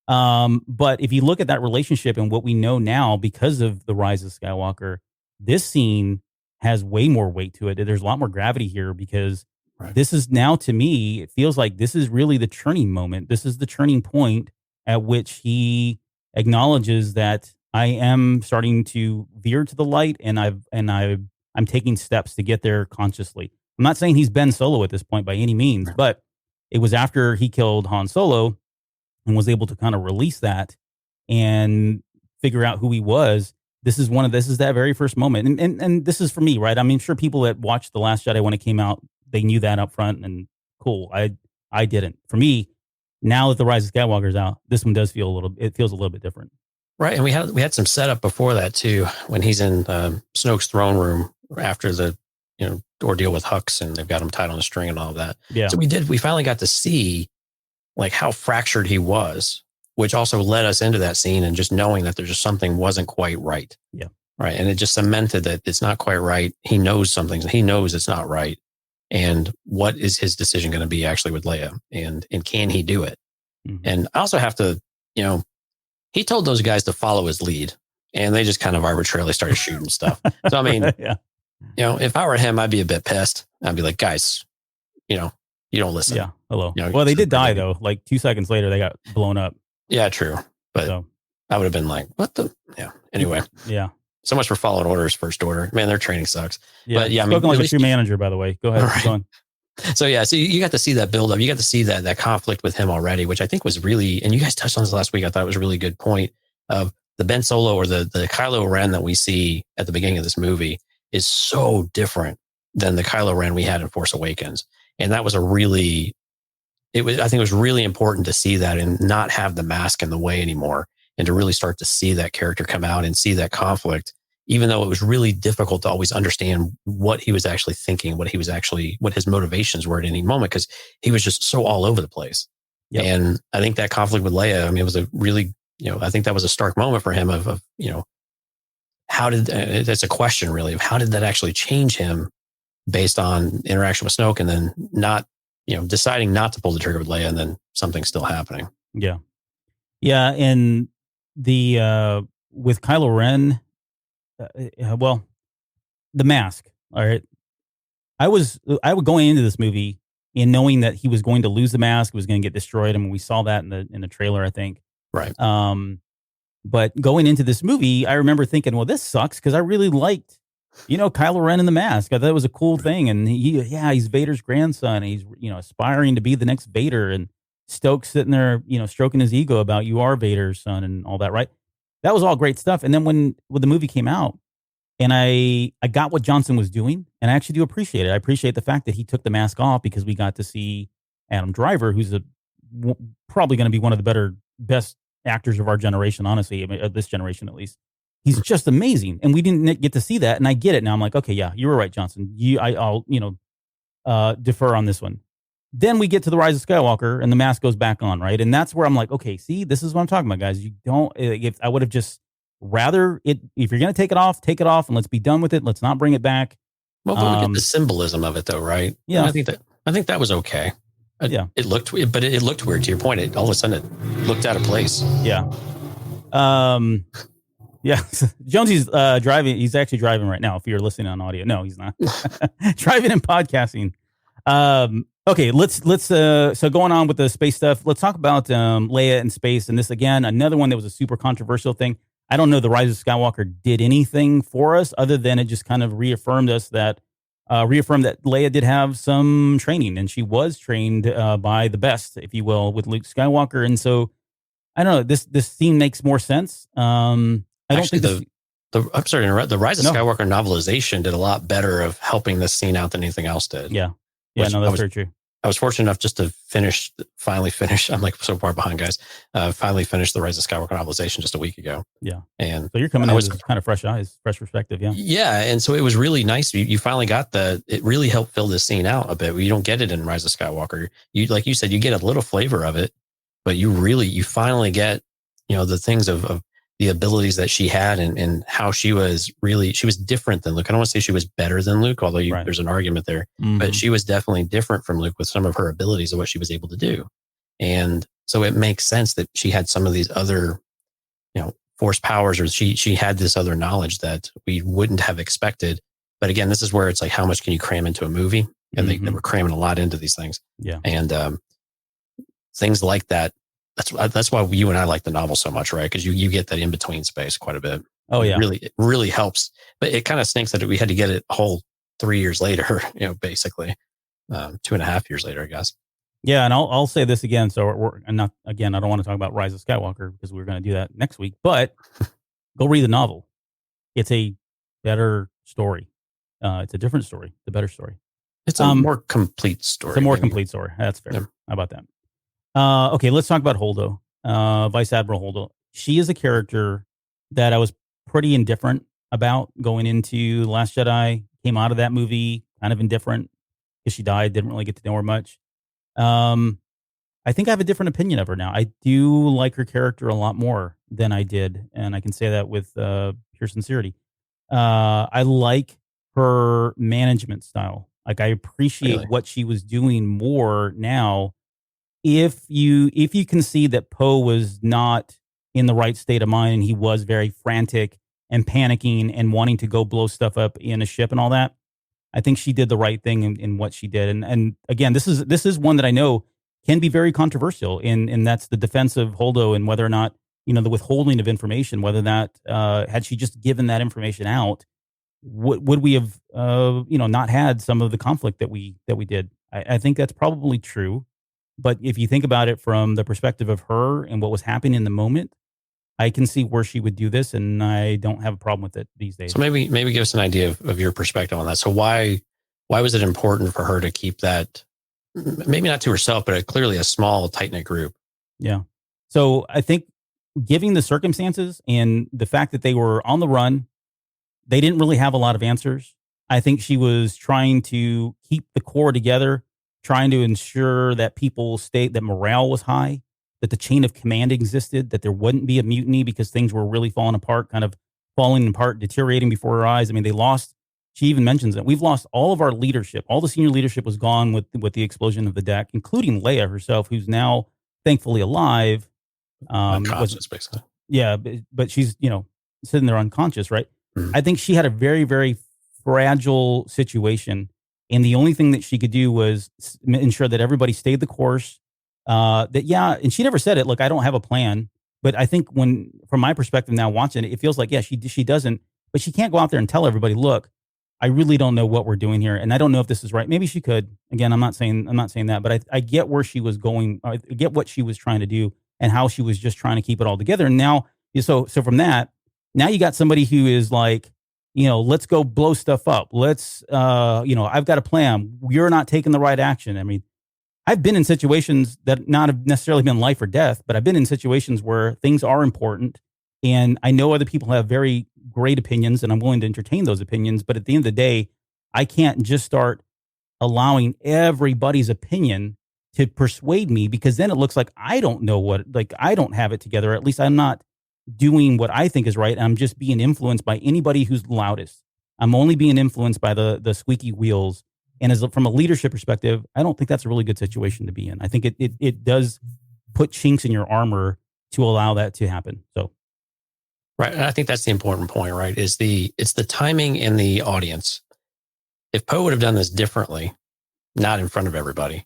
But if you look at that relationship and what we know now because of the Rise of Skywalker, this scene has way more weight to it. There's a lot more gravity here because This is now, to me, it feels like this is really the turning moment. This is the turning point at which he acknowledges that I am starting to veer to the light, and I'm taking steps to get there consciously. I'm not saying he's Ben Solo at this point by any means, but it was after he killed Han Solo and was able to kind of release that and figure out who he was. This is that very first moment. And this is for me, right? I mean, sure, people that watched The Last Jedi when it came out, they knew that up front, and cool. I didn't. For me, now that The Rise of Skywalker is out, this one feels a little bit different. Right. And we had some setup before that too, when he's in Snoke's throne room after the, ordeal with Hux, and they've got him tied on a string and all of that. Yeah. So we finally got to see like how fractured he was, which also led us into that scene and just knowing that there's just something wasn't quite right. Yeah. Right. And it just cemented that it's not quite right. He knows something. He knows it's not right. And what is his decision going to be actually with Leia? And can he do it? Mm-hmm. And I also have to, he told those guys to follow his lead, and they just kind of arbitrarily started shooting stuff. So, I mean, yeah. If I were him, I'd be a bit pissed. I'd be like, guys, you don't listen. Yeah. Hello. Well, they did die though. Like 2 seconds later, they got blown up. Yeah, true. But I would have been like, what the? Yeah. Anyway. Yeah. So much for following orders, First Order. Man, their training sucks. Yeah. But yeah, spoken like a true manager, by the way. Go ahead. Right. Go on. So yeah, so you got to see that build up. You got to see that conflict with him already, which I think was really, and you guys touched on this last week. I thought it was a really good point of the Ben Solo or the Kylo Ren that we see at the beginning of this movie is so different than the Kylo Ren we had in Force Awakens. And that was I think it was really important to see that and not have the mask in the way anymore, and to really start to see that character come out and see that conflict, even though it was really difficult to always understand what he was actually thinking, what his motivations were at any moment, because he was just so all over the place. Yep. And I think that conflict with Leia, I mean, it was a really, I think that was a stark moment for him of how did, that's a question really of how did that actually change him based on interaction with Snoke, and then not, deciding not to pull the trigger with Leia, and then something still happening. Yeah. Yeah. And with Kylo Ren, well, the mask. All right. I would going into this movie and knowing that he was going to lose the mask, was going to get destroyed. I mean, we saw that in the trailer, I think. Right. But going into this movie, I remember thinking, well, this sucks, because I really liked, Kylo Ren in the mask. I thought it was a cool thing. And he's Vader's grandson. He's, aspiring to be the next Vader. And Stokes sitting there, stroking his ego about, you are Vader's son and all that, right? That was all great stuff. And then when the movie came out, and I got what Johnson was doing, and I actually do appreciate it. I appreciate the fact that he took the mask off, because we got to see Adam Driver, who's probably going to be one of the best actors of our generation, honestly, of this generation at least. He's just amazing, and we didn't get to see that, and I get it now. I'm like, okay, yeah, you were right, Johnson. I'll defer on this one. Then we get to The Rise of Skywalker, and the mask goes back on, right? And that's where I'm like, okay, see, this is what I'm talking about, guys. You don't. If I would have just rather it, if you're going to take it off, and let's be done with it. Let's not bring it back. Well, but look at the symbolism of it, though, right? Yeah, and I think that was okay. Yeah, it looked weird. To your point, all of a sudden it looked out of place. Yeah. Yeah. Jonesy's driving. He's actually driving right now. If you're listening on audio, no, he's not. Driving and podcasting. Okay, let's so going on with the space stuff. Let's talk about Leia in space, and this again, another one that was a super controversial thing. I don't know The Rise of Skywalker did anything for us other than it just kind of reaffirmed that Leia did have some training, and she was trained by the best, if you will, with Luke Skywalker. And so I don't know, this scene makes more sense. I don't think I'm sorry to interrupt. The Rise of Skywalker novelization did a lot better of helping this scene out than anything else did. Yeah. Yeah, no, that's very true. I was fortunate enough just to finally finish. I'm like so far behind, guys. Finally finished the Rise of Skywalker novelization just a week ago. Yeah. And so you're coming in with kind of fresh eyes, fresh perspective. Yeah. Yeah. And so it was really nice. You finally got it really helped fill this scene out a bit. You don't get it in Rise of Skywalker. Like you said, you get a little flavor of it, but you finally get, the things of the abilities that she had and how she was different than Luke. I don't want to say she was better than Luke, although there's an argument there, but she was definitely different from Luke with some of her abilities of what she was able to do. And so it makes sense that she had some of these other, force powers, or she had this other knowledge that we wouldn't have expected. But again, this is where it's like, how much can you cram into a movie? and they were cramming a lot into these things. Yeah. And things like that. That's why you and I like the novel so much, right? Because you get that in between space quite a bit. Oh yeah, it really helps. But it kind of stinks that we had to get it a whole 3 years later. Basically 2.5 years later, I guess. Yeah, and I'll say this again. So we're not again. I don't want to talk about Rise of Skywalker because we're going to do that next week. But go read the novel. It's a better story. It's a different story. It's a better story. It's a more complete story. It's a more complete story. That's fair. Yeah. How about that? Okay, let's talk about Holdo, Vice Admiral Holdo. She is a character that I was pretty indifferent about going into The Last Jedi. Came out of that movie kind of indifferent because she died. Didn't really get to know her much. I think I have a different opinion of her now. I do like her character a lot more than I did, and I can say that with pure sincerity. I like her management style. Like I appreciate what she was doing more now. If you can see that Poe was not in the right state of mind and he was very frantic and panicking and wanting to go blow stuff up in a ship and all that, I think she did the right thing in what she did. And again, this is one that I know can be very controversial, and that's the defense of Holdo and whether or not, the withholding of information, whether that had she just given that information out, would we have not had some of the conflict that we did? I think that's probably true. But if you think about it from the perspective of her and what was happening in the moment, I can see where she would do this, and I don't have a problem with it these days. So maybe give us an idea of your perspective on that. So why was it important for her to keep that, maybe not to herself, but clearly a small, tight-knit group? Yeah. So I think given the circumstances and the fact that they were on the run, they didn't really have a lot of answers. I think she was trying to keep the core together, trying to ensure that people that morale was high, that the chain of command existed, that there wouldn't be a mutiny because things were really falling apart, deteriorating before her eyes. I mean, she even mentions that we've lost all of our leadership. All the senior leadership was gone with the explosion of the deck, including Leia herself, who's now thankfully alive. Unconscious, basically. Yeah, but she's, sitting there unconscious, right? Mm-hmm. I think she had a very, very fragile situation. And the only thing that she could do was ensure that everybody stayed the course. And she never said it. Look, I don't have a plan. But I think from my perspective now watching it, it feels like, she doesn't. But she can't go out there and tell everybody, look, I really don't know what we're doing here, and I don't know if this is right. Maybe she could. Again, I'm not saying that, but I get where she was going. I get what she was trying to do and how she was just trying to keep it all together. And now, so from that, now you got somebody who is like, let's go blow stuff up. Let's, I've got a plan. You're not taking the right action. I mean, I've been in situations that not have necessarily been life or death, but I've been in situations where things are important. And I know other people have very great opinions, and I'm willing to entertain those opinions. But at the end of the day, I can't just start allowing everybody's opinion to persuade me, because then it looks like I don't know I don't have it together. At least I'm not doing what I think is right. I'm just being influenced by anybody who's loudest. I'm only being influenced by the squeaky wheels. And from a leadership perspective, I don't think that's a really good situation to be in. I think it does put chinks in your armor to allow that to happen. So. Right. And I think that's the important point, right? It's the timing and the audience. If Poe would have done this differently, not in front of everybody,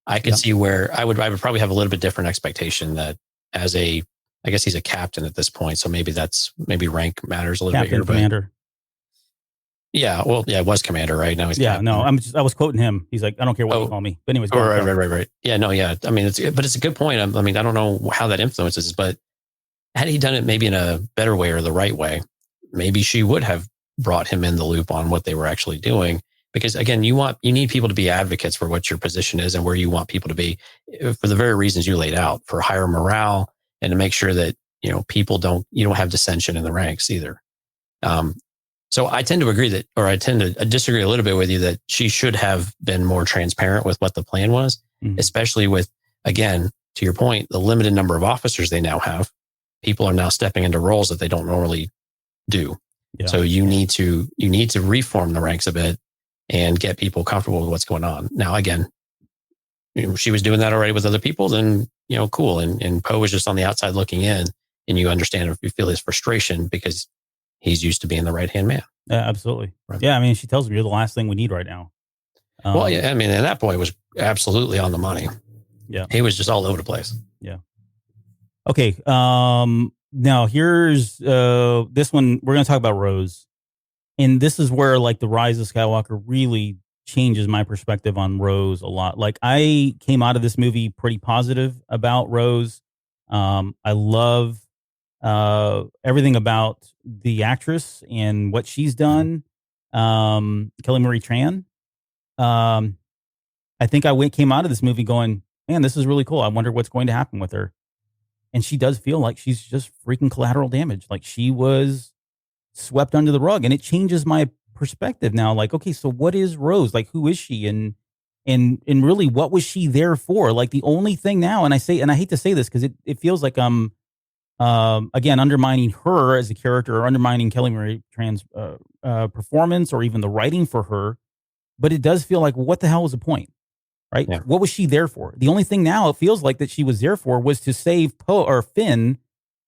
I could see where I would probably have a little bit different expectation that I guess he's a captain at this point. So maybe rank matters a little Captain, bit here. Commander. Yeah. Well, it was commander, right? Now he's captain. No, I was quoting him. He's like, I don't care what you call me. But anyways. Right. Yeah. No, yeah. I mean, it's a good point. I mean, I don't know how that influences, but had he done it maybe in a better way or the right way, maybe she would have brought him in the loop on what they were actually doing. Because again, you need people to be advocates for what your position is and where you want people to be, for the very reasons you laid out, for higher morale and to make sure that, you don't have dissension in the ranks either. So I tend to agree I tend to disagree a little bit with you that she should have been more transparent with what the plan was, especially with, again, to your point, the limited number of officers they now have. People are now stepping into roles that they don't normally do. Yeah. So you need to reform the ranks a bit and get people comfortable with what's going on. Now, again, she was doing that already with other people, then, cool. And Poe was just on the outside looking in, and you understand if you feel his frustration because he's used to being the right-hand man. Yeah, absolutely. Right. Yeah. I mean, she tells me you're the last thing we need right now. Well, yeah, I mean, and that boy was absolutely on the money. Yeah. He was just all over the place. Yeah. Okay. Now here's this one. We're going to talk about Rose. And this is where like the Rise of Skywalker really changes my perspective on Rose a lot. Like I came out of this movie pretty positive about Rose. I love everything about the actress and what she's done. Kelly Marie Tran. I think came out of this movie going, man, this is really cool. I wonder what's going to happen with her. And she does feel like she's just freaking collateral damage. Like she was swept under the rug, and it changes my perspective now. Like, okay, so what is Rose? Like, who is she? And really, what was she there for? Like the only thing now, and I hate to say this because it feels like again, undermining her as a character or undermining Kelly Marie Tran's performance or even the writing for her. But it does feel like, what the hell was the point? Right? Yeah. What was she there for? The only thing now it feels like that she was there for was to save Finn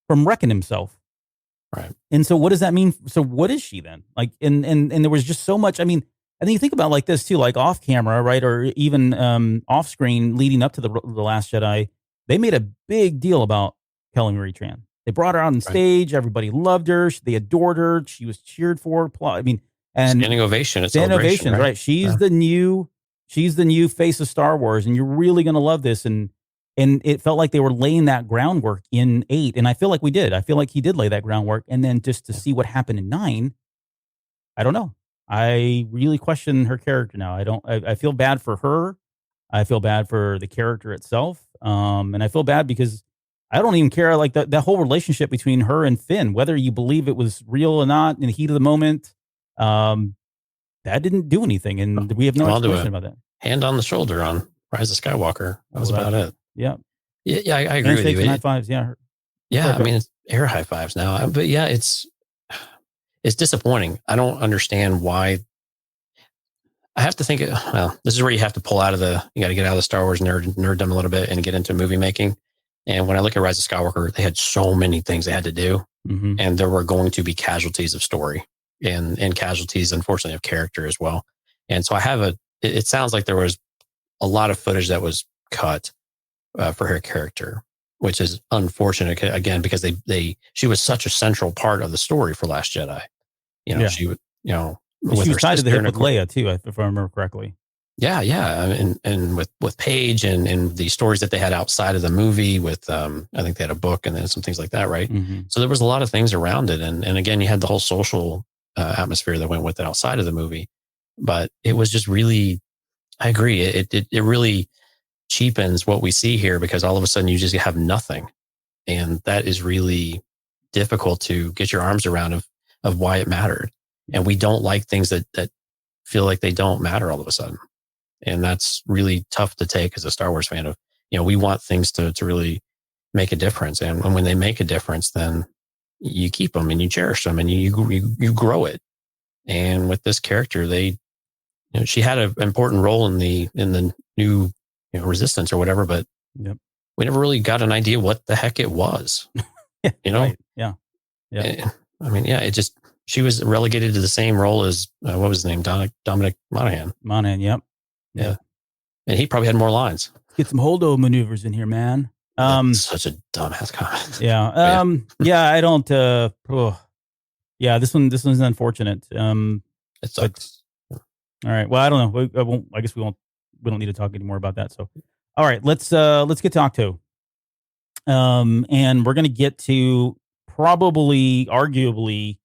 from wrecking himself. Right. And so what does that mean? So what is she then? Like, and there was just so much. I mean, I think you think about it like this too, like off camera, right? Or even off screen leading up to the Last Jedi, they made a big deal about Kelly Marie Tran. They brought her out on stage. Everybody loved her. They adored her. She was cheered for. I mean, and standing ovation. Standing ovation, right? She's the new face of Star Wars, and you're really going to love this. And it felt like they were laying that groundwork in 8. And I feel like we did. I feel like he did lay that groundwork. And then just to see what happened in 9, I don't know. I really question her character now. I feel bad for her. I feel bad for the character itself. And I feel bad because I don't even care. Like that whole relationship between her and Finn, whether you believe it was real or not in the heat of the moment, that didn't do anything. And we have no explanation about that. Hand on the shoulder on Rise of Skywalker. That was about it. Yeah. Yeah, I agree with you. High fives, yeah. Yeah, I mean, it's air high fives now. But yeah, it's disappointing. I don't understand why. I have to think, well, this is where you have to pull out of you got to get out of the Star Wars nerddom a little bit and get into movie making. And when I look at Rise of Skywalker, they had so many things they had to do. Mm-hmm. And there were going to be casualties of story and casualties, unfortunately, of character as well. And so it sounds like there was a lot of footage that was cut for her character, which is unfortunate again, because she was such a central part of the story for Last Jedi. She would, she was tied to the hip with Leia too, if I remember correctly. Yeah. And with Paige and the stories that they had outside of the movie with, I think they had a book and then some things like that. Right. Mm-hmm. So there was a lot of things around it. And again, you had the whole social atmosphere that went with it outside of the movie, but it was just really, I agree. It really cheapens what we see here because all of a sudden you just have nothing. And that is really difficult to get your arms around of why it mattered. And we don't like things that feel like they don't matter all of a sudden. And that's really tough to take as a Star Wars fan we want things to really make a difference. And when they make a difference, then you keep them and you cherish them and you grow it. And with this character, she had an important role in the new Resistance or whatever, but we never really got an idea what the heck it was. Right. Yeah. I mean, she was relegated to the same role as what was his name, Dominic Monaghan. Yep. Yeah, and he probably had more lines. Get some holdo maneuvers in here, man. That's such a dumbass comment. Yeah. Yeah. I don't. Yeah. This one's unfortunate. It sucks. All right. Well, I don't know. I guess we don't need to talk anymore about that. So, all right, let's get to Octo. And we're going to get to probably, arguably,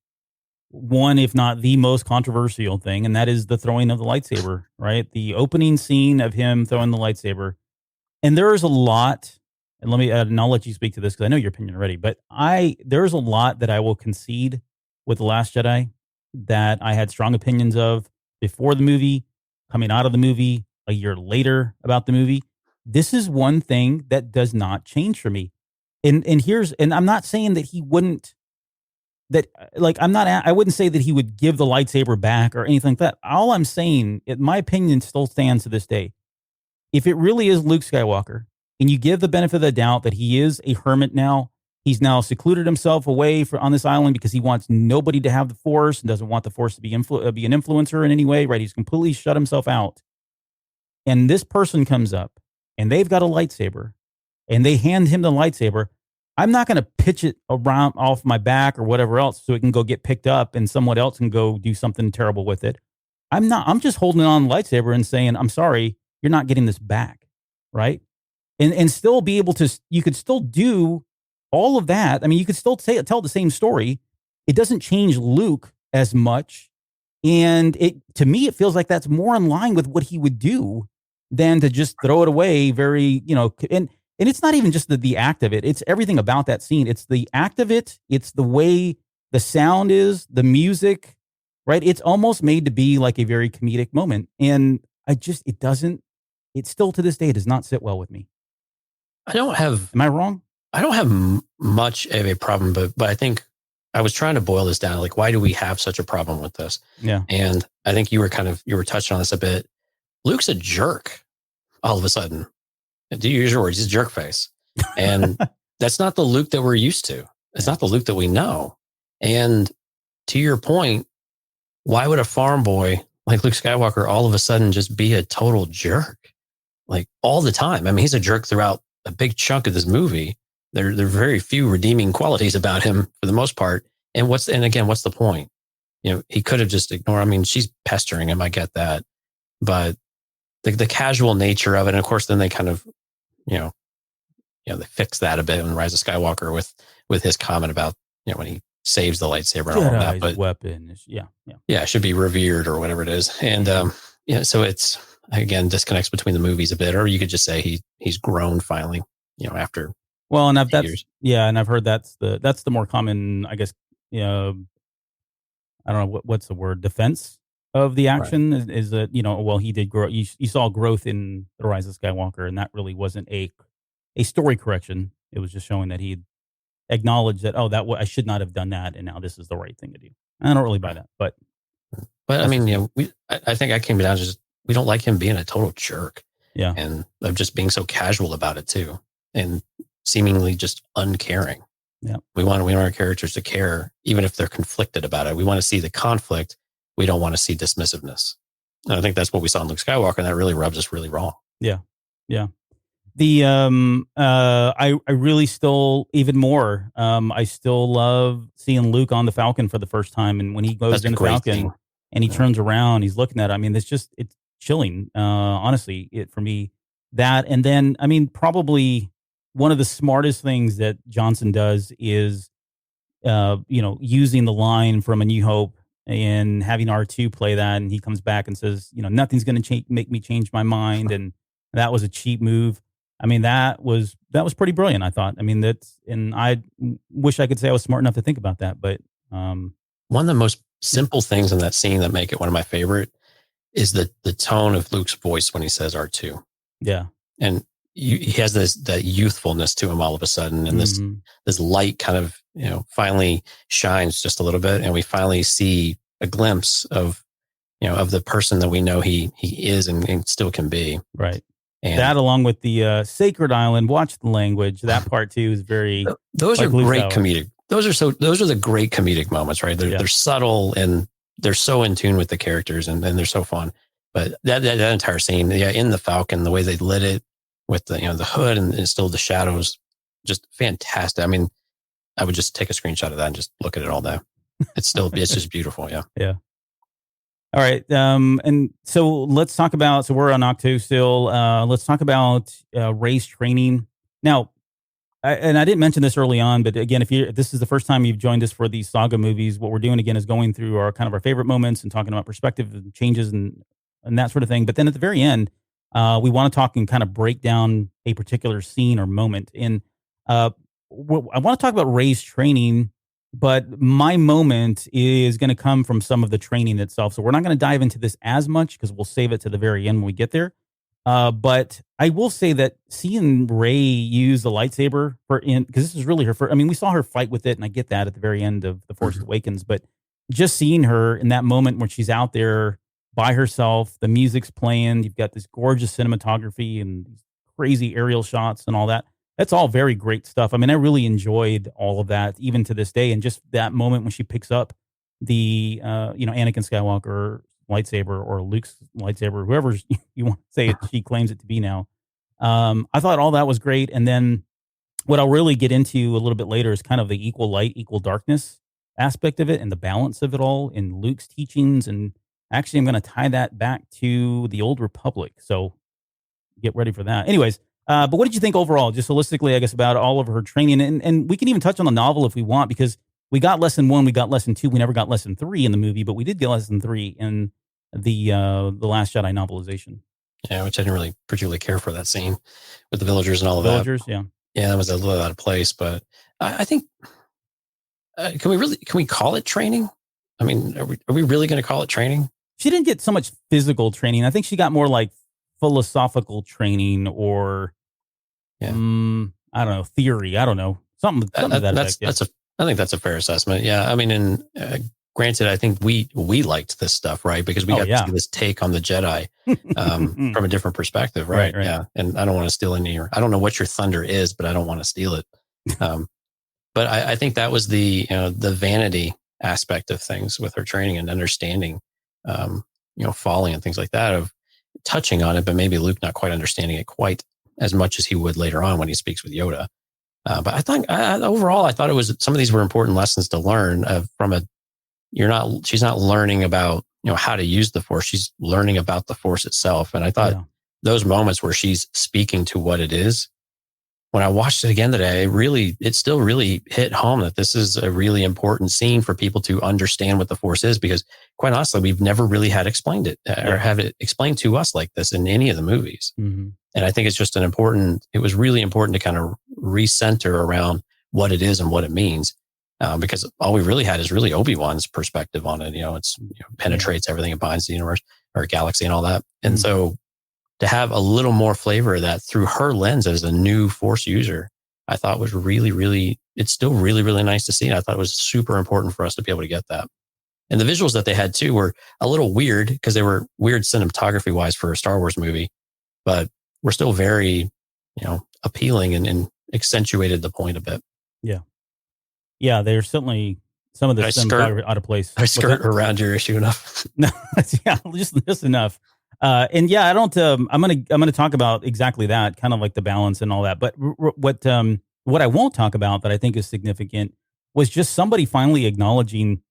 one, if not the most controversial thing, and that is the throwing of the lightsaber, right? The opening scene of him throwing the lightsaber. And there is a lot, and and I'll let you speak to this because I know your opinion already, but there's a lot that I will concede with The Last Jedi that I had strong opinions of before the movie, coming out of the movie, a year later about the movie. This is one thing that does not change for me. And I'm not saying that he wouldn't, I wouldn't say that he would give the lightsaber back or anything like that. All I'm saying, my opinion still stands to this day. If it really is Luke Skywalker and you give the benefit of the doubt that he is a hermit now, he's now secluded himself away on this island because he wants nobody to have the Force and doesn't want the Force to be an influencer in any way, right? He's completely shut himself out. and this person comes up and they've got a lightsaber and they hand him the lightsaber, I'm not going to pitch it around off my back or whatever else so it can go get picked up and someone else can go do something terrible with it. I'm just holding on the lightsaber and saying, I'm sorry, you're not getting this back. Right. And still be able to, you could still do all of that. I mean, you could still tell the same story. It doesn't change Luke as much. And to me, it feels like that's more in line with what he would do than to just throw it away very, and it's not even just the act of it. It's everything about that scene. It's the act of it. It's the way the sound is, the music, right? It's almost made to be like a very comedic moment. And it still to this day does not sit well with me. Am I wrong? I don't have much of a problem, but I think I was trying to boil this down. Like, why do we have such a problem with this? Yeah. And I think you were touching on this a bit. Luke's a jerk all of a sudden. Do you use your words? He's a jerk face. And that's not the Luke that we're used to. It's not the Luke that we know. And to your point, why would a farm boy like Luke Skywalker all of a sudden just be a total jerk? Like all the time. I mean, he's a jerk throughout a big chunk of this movie. There are very few redeeming qualities about him for the most part. And again, what's the point? He could have just ignored. I mean, she's pestering him. I get that. But the casual nature of it. And of course, then they kind of, they fix that a bit in Rise of Skywalker with his comment about, when he saves the lightsaber and all of that. But weapon. Yeah. it should be revered or whatever it is. And, so it's, again, disconnects between the movies a bit, or you could just say he's grown finally, after. Well, and I've heard that's the more common, I guess, I don't know what's the word, defense of the action is that, he did grow. You saw growth in The Rise of Skywalker, and that really wasn't a story correction. It was just showing that he acknowledged that, I should not have done that, and now this is the right thing to do. I don't really buy that, but I mean, I think I came down to just, we don't like him being a total jerk. Yeah. And of just being so casual about it too. And seemingly just uncaring. Yeah. We want our characters to care, even if they're conflicted about it. We want to see the conflict. We don't want to see dismissiveness. And I think that's what we saw in Luke Skywalker, and that really rubs us really wrong. Yeah. Yeah. The I really still even more. I still love seeing Luke on the Falcon for the first time, and when he goes in the Falcon scene. And he turns around, he's looking at it. I mean, it's chilling. Honestly, for me, that, and then I mean, probably one of the smartest things that Johnson does is, using the line from A New Hope and having R2 play that, and he comes back and says, nothing's going to make me change my mind, and that was a cheap move. I mean, that was pretty brilliant, I thought. I mean, and I wish I could say I was smart enough to think about that, but one of the most simple things in that scene that make it one of my favorite is the tone of Luke's voice when he says R2. Yeah. And he has that youthfulness to him all of a sudden, and this light kind of finally shines just a little bit, and we finally see a glimpse of the person that we know he is and still can be. Right. And that, along with the Sacred Island, watch the language. That part too is very. Those are great comedic. Those are the great comedic moments, right? They're subtle and they're so in tune with the characters, and they're so fun. But that entire scene, in the Falcon, the way they lit it with the hood and still the shadows, just fantastic. I mean, I would just take a screenshot of that and just look at it all day. It's just beautiful. Yeah. Yeah. All right. And so let's talk about, so we're on Octo still. Let's talk about race training. Now, I didn't mention this early on, but again, if this is the first time you've joined us for these Saga movies, what we're doing again is going through our favorite moments and talking about perspective and changes and that sort of thing. But then at the very end, we want to talk and kind of break down a particular scene or moment. And I want to talk about race training, but my moment is going to come from some of the training itself. So we're not going to dive into this as much because we'll save it to the very end when we get there. But I will say that seeing Rey use the lightsaber because this is really her first. I mean, we saw her fight with it, and I get that at the very end of The Force Awakens. But just seeing her in that moment when she's out there by herself, the music's playing, you've got this gorgeous cinematography and these crazy aerial shots and all that. That's all very great stuff. I mean, I really enjoyed all of that, even to this day. And just that moment when she picks up the, Anakin Skywalker, lightsaber or Luke's lightsaber, whoever you want to say it, she claims it to be now. I thought all that was great. And then what I'll really get into a little bit later is kind of the equal light, equal darkness aspect of it and the balance of it all in Luke's teachings. And actually, I'm going to tie that back to the Old Republic. So get ready for that. Anyways, but what did you think overall, just holistically, I guess, about all of her training? And we can even touch on the novel if we want, because we got lesson 1, we got lesson 2, we never got lesson 3 in the movie, but we did get lesson 3 in the Last Jedi novelization. Yeah, which I didn't really particularly care for that scene with the villagers and all of Villagers, that. yeah. Yeah, that was a little out of place, but I think can we call it training? I mean, are we really going to call it training? She didn't get so much physical training. I think she got more like philosophical training or, I don't know, theory. I don't know. Something to that effect. Yeah. I think that's a fair assessment. Yeah. I mean, and granted, I think we liked this stuff, right? Because we got to see this take on the Jedi from a different perspective, right? Right? Yeah. And I don't want to steal I don't know what your thunder is, but I don't want to steal it. But I think that was the vanity aspect of things with her training and understanding, falling and things like that, of touching on it, but maybe Luke not quite understanding it quite as much as he would later on when he speaks with Yoda. But I think overall, I thought it was, some of these were important lessons to learn she's not learning about, how to use the Force. She's learning about the Force itself. And I thought those moments where she's speaking to what it is, when I watched it again today, it still really hit home that this is a really important scene for people to understand what the Force is, because quite honestly, we've never really had explained it or have it explained to us like this in any of the movies. Mm-hmm. And I think it's just it was really important to kind of recenter around what it is and what it means. Because all we really had is really Obi-Wan's perspective on it. Penetrates everything, it binds the universe or galaxy and all that. And so to have a little more flavor of that through her lens as a new Force user, I thought was really, really, it's still really, really nice to see. And I thought it was super important for us to be able to get that. And the visuals that they had too were a little weird, because they were weird cinematography wise for a Star Wars movie, but were still very, appealing and accentuated the point a bit. Yeah. Yeah, there's certainly some of the cinematography out of place. I skirt around your issue enough. No, just enough. And yeah, I don't. I'm gonna talk about exactly that, kind of like the balance and all that. But what I won't talk about that I think is significant was just somebody finally acknowledging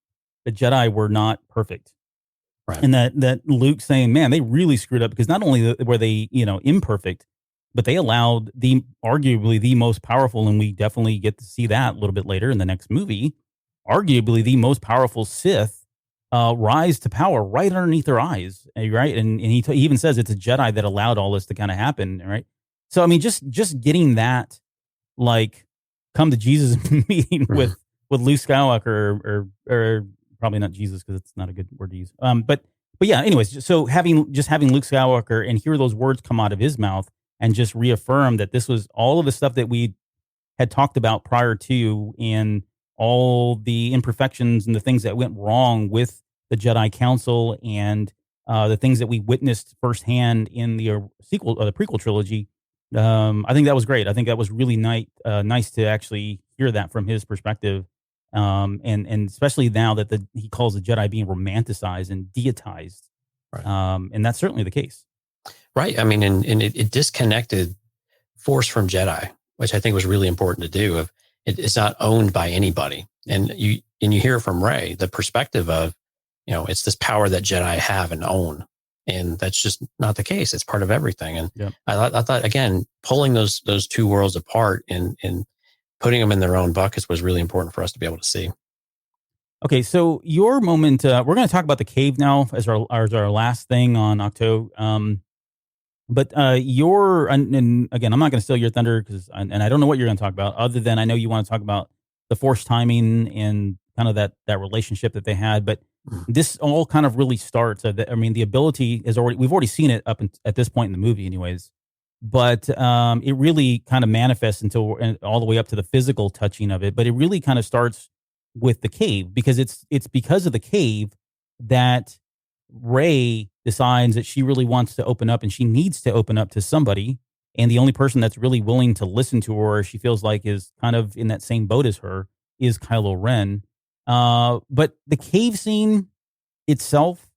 the Jedi were not perfect, right? And that Luke saying, "Man, they really screwed up," because not only were they imperfect, but they allowed arguably the most powerful, and we definitely get to see that a little bit later in the next movie, arguably the most powerful Sith rise to power right underneath their eyes, right? And he even says it's a Jedi that allowed all this to kind of happen, right? So I mean, just getting that, like, come to Jesus meeting with Luke Skywalker, or probably not Jesus, because it's not a good word to use. But yeah, anyways, so having Luke Skywalker and hear those words come out of his mouth and just reaffirm that this was all of the stuff that we had talked about prior to, and all the imperfections and the things that went wrong with the Jedi Council, and the things that we witnessed firsthand in the prequel trilogy. I think that was great. I think that was really nice to actually hear that from his perspective. And especially now that he calls the Jedi being romanticized and deitized. Right. And that's certainly the case. Right. I mean, and it disconnected Force from Jedi, which I think was really important to do. It's not owned by anybody. And you hear from Rey, the perspective of, it's this power that Jedi have and own. And that's just not the case. It's part of everything. And I thought, again, pulling those two worlds apart and putting them in their own buckets was really important for us to be able to see. Okay, so your moment, we're going to talk about the cave now as our last thing on Octo. But and again, I'm not going to steal your thunder, and I don't know what you're going to talk about, other than I know you want to talk about the Force timing and kind of that relationship that they had. But this all kind of really starts. I mean, the ability we've already seen it at this point in the movie, anyways. But it really kind of manifests all the way up to the physical touching of it. But it really kind of starts with the cave, because it's because of the cave that Rey decides that she really wants to open up, and she needs to open up to somebody. And the only person that's really willing to listen to her, she feels like, is kind of in that same boat as her, is Kylo Ren. But the cave scene itself,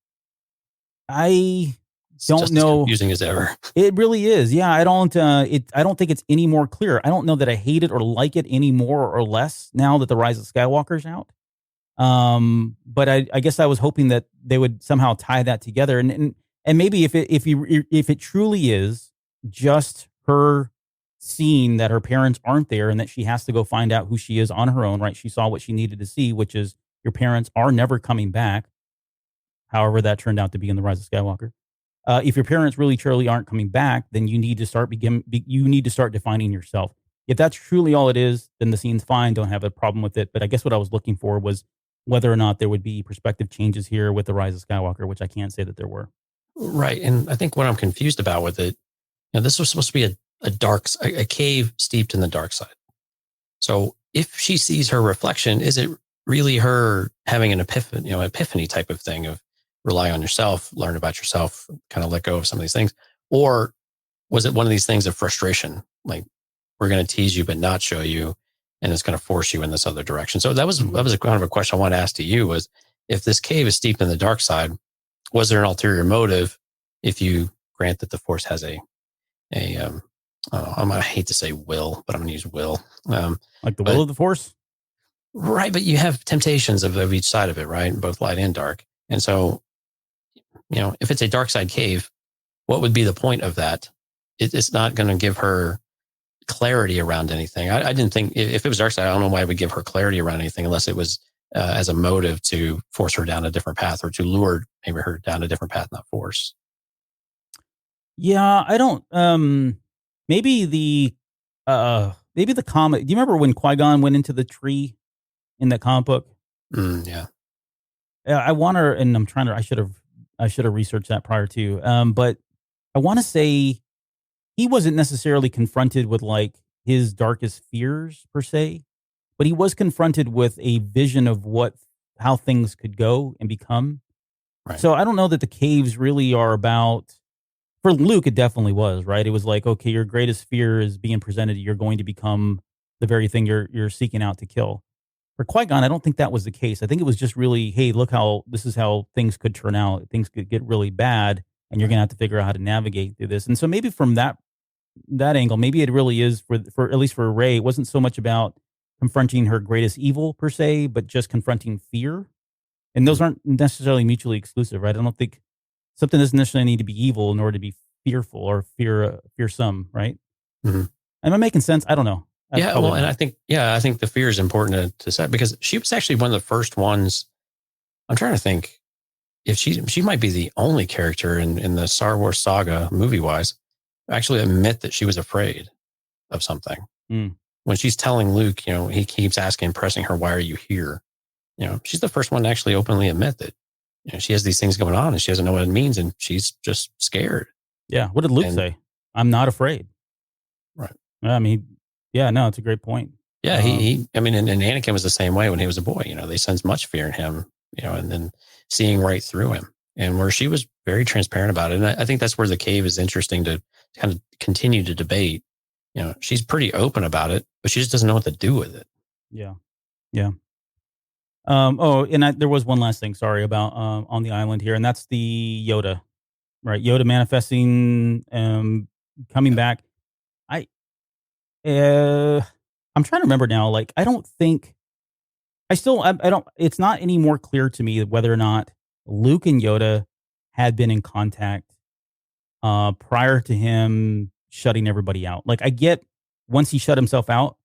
I It's don't just as know. confusing as ever. It really is. Yeah, I don't. I don't think it's any more clear. I don't know that I hate it or like it any more or less now that the Rise of Skywalker's out. But I guess I was hoping that they would somehow tie that together, and maybe if it truly is just her seeing that her parents aren't there and that she has to go find out who she is on her own. Right? She saw what she needed to see, which is your parents are never coming back. However, that turned out to be in the Rise of Skywalker. If your parents really truly aren't coming back, then you need to start you need to start defining yourself. If that's truly all it is, then the scene's fine. Don't have a problem with it. But I guess what I was looking for was whether or not there would be perspective changes here with the Rise of Skywalker, which I can't say that there were. Right. And I think what I'm confused about with it, this was supposed to be a cave steeped in the dark side. So if she sees her reflection, is it really her having an epiphany type of thing of rely on yourself, learn about yourself, kind of let go of some of these things? Or was it one of these things of frustration? Like, we're going to tease you, but not show you, and it's going to force you in this other direction. So that was a kind of a question I wanted to ask to you was, if this cave is steeped in the dark side, was there an ulterior motive if you grant that the Force has I hate to say will, but I'm going to use will. Like the will of the Force? Right, but you have temptations of each side of it, right? Both light and dark. And so, if it's a dark side cave, what would be the point of that? It's not going to give her clarity around anything. I didn't think, if it was dark side, I don't know why it would give her clarity around anything unless it was as a motive to force her down a different path or to lure maybe her down a different path, not force. Yeah, I don't. Maybe the comic. Do you remember when Qui-Gon went into the tree in that comic book? Yeah. I want to, and I'm trying to. I should have researched that prior to. But I want to say he wasn't necessarily confronted with like his darkest fears per se, but he was confronted with a vision of how things could go and become. Right. So I don't know that the caves really are about. For Luke, it definitely was, right? It was like, okay, your greatest fear is being presented. You're going to become the very thing you're seeking out to kill. For Qui-Gon, I don't think that was the case. I think it was just really, hey, look this is how things could turn out. Things could get really bad, and you're going to have to figure out how to navigate through this. And so maybe from that angle, maybe it really is for at least for Rey, it wasn't so much about confronting her greatest evil per se, but just confronting fear. And those aren't necessarily mutually exclusive, right? I don't think something doesn't necessarily need to be evil in order to be fearful or fearsome, right? Mm-hmm. Am I making sense? I don't know. And I think the fear is important to set, because she was actually one of the first ones. I'm trying to think if she might be the only character in the Star Wars saga movie wise actually admit that she was afraid of something. When she's telling Luke, he keeps asking, pressing her, why are you here? She's the first one to actually openly admit that she has these things going on and she doesn't know what it means, and she's just scared. Yeah. What did Luke say? I'm not afraid. Right. I mean, yeah, no, it's a great point. Yeah. And Anakin was the same way when he was a boy. They sensed much fear in him, and then seeing right through him, and where she was very transparent about it. And I think that's where the cave is interesting to kind of continue to debate. She's pretty open about it, but she just doesn't know what to do with it. Yeah. Yeah. There was one last thing, sorry, about on the island here, and that's the Yoda, right? Yoda manifesting, coming back. I'm trying to remember now. Like, I don't think I don't. It's not any more clear to me whether or not Luke and Yoda had been in contact prior to him shutting everybody out. Like, I get once he shut himself out,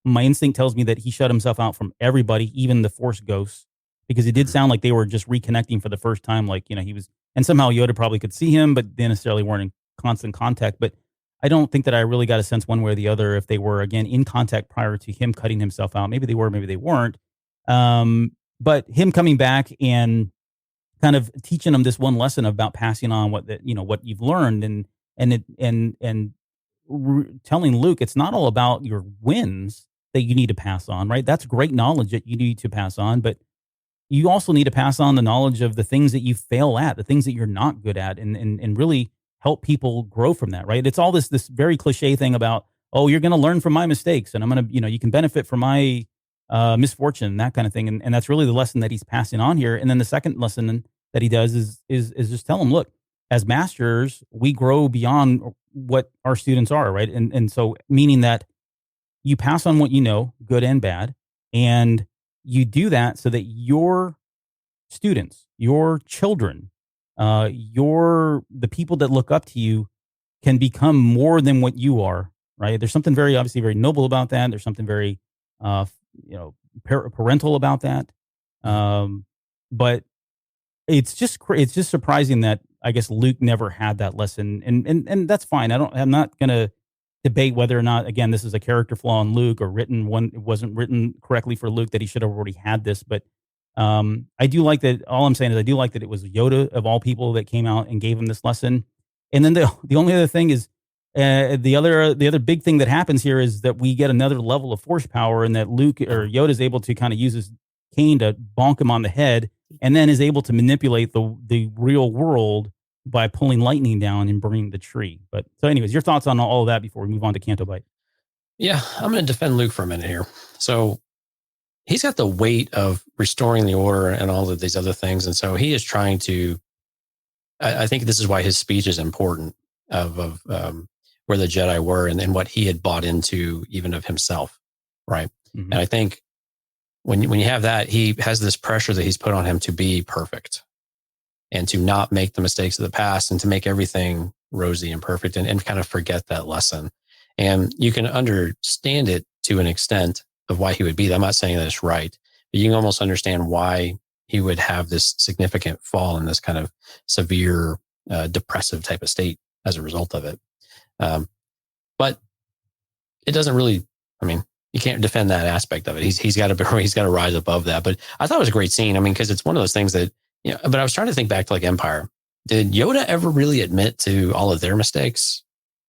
my instinct tells me that he shut himself out from everybody, even the Force ghosts, because it did sound like they were just reconnecting for the first time. Like, he was, and somehow Yoda probably could see him, but they necessarily weren't in constant contact. But I don't think that I really got a sense one way or the other if they were, again, in contact prior to him cutting himself out. Maybe they were, maybe they weren't. But him coming back and kind of teaching them this one lesson about passing on what you've learned, and telling Luke it's not all about your wins that you need to pass on, right? That's great knowledge that you need to pass on, but you also need to pass on the knowledge of the things that you fail at, the things that you're not good at, and really help people grow from that, right? It's all this very cliche thing about, oh, you're going to learn from my mistakes, and I'm going to, you can benefit from my misfortune, that kind of thing. And that's really the lesson that he's passing on here. And then the second lesson that he does is just tell them, look, as masters, we grow beyond what our students are, right? And so meaning that you pass on what you know, good and bad, and you do that so that your students, your children, the people that look up to you can become more than what you are, right? There's something very obviously very noble about that. There's something very, parental about that. But it's just surprising that I guess Luke never had that lesson, and that's fine. I'm not gonna debate whether or not, again, this is a character flaw in Luke or it wasn't written correctly for Luke, that he should have already had this. But I do like that. All I'm saying is I do like that it was Yoda of all people that came out and gave him this lesson. And then the only other thing is the other big thing that happens here is that we get another level of force power, and that Luke or Yoda is able to kind of use his cane to bonk him on the head, and then is able to manipulate the real world by pulling lightning down and burning the tree. But so anyways, your thoughts on all of that before we move on to Canto Bight? Yeah, I'm going to defend Luke for a minute here. So he's got the weight of restoring the order and all of these other things. And so he is trying to, I think this is why his speech is important of where the Jedi were and what he had bought into even of himself. Right. Mm-hmm. And I think when you have that, he has this pressure that he's put on him to be perfect and to not make the mistakes of the past and to make everything rosy and perfect and kind of forget that lesson. And you can understand it to an extent of why he would be. I'm not saying that it's right, but you can almost understand why he would have this significant fall in this kind of severe, depressive type of state as a result of it. But it doesn't really, you can't defend that aspect of it. He's got to rise above that. But I thought it was a great scene. Because it's one of those things that, but I was trying to think back to like Empire. Did Yoda ever really admit to all of their mistakes?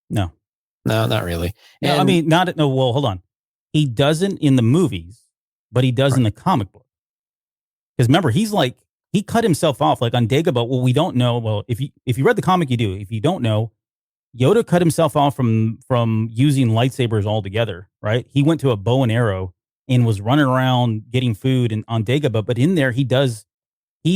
No, not really. Well, hold on. He doesn't in the movies, but he does in the comic book. Because remember, he cut himself off like on Dagobah. Well, we don't know. Well, if you read the comic, you do. If you don't know, Yoda cut himself off from using lightsabers altogether, right? He went to a bow and arrow and was running around getting food on Dagobah. But in there, he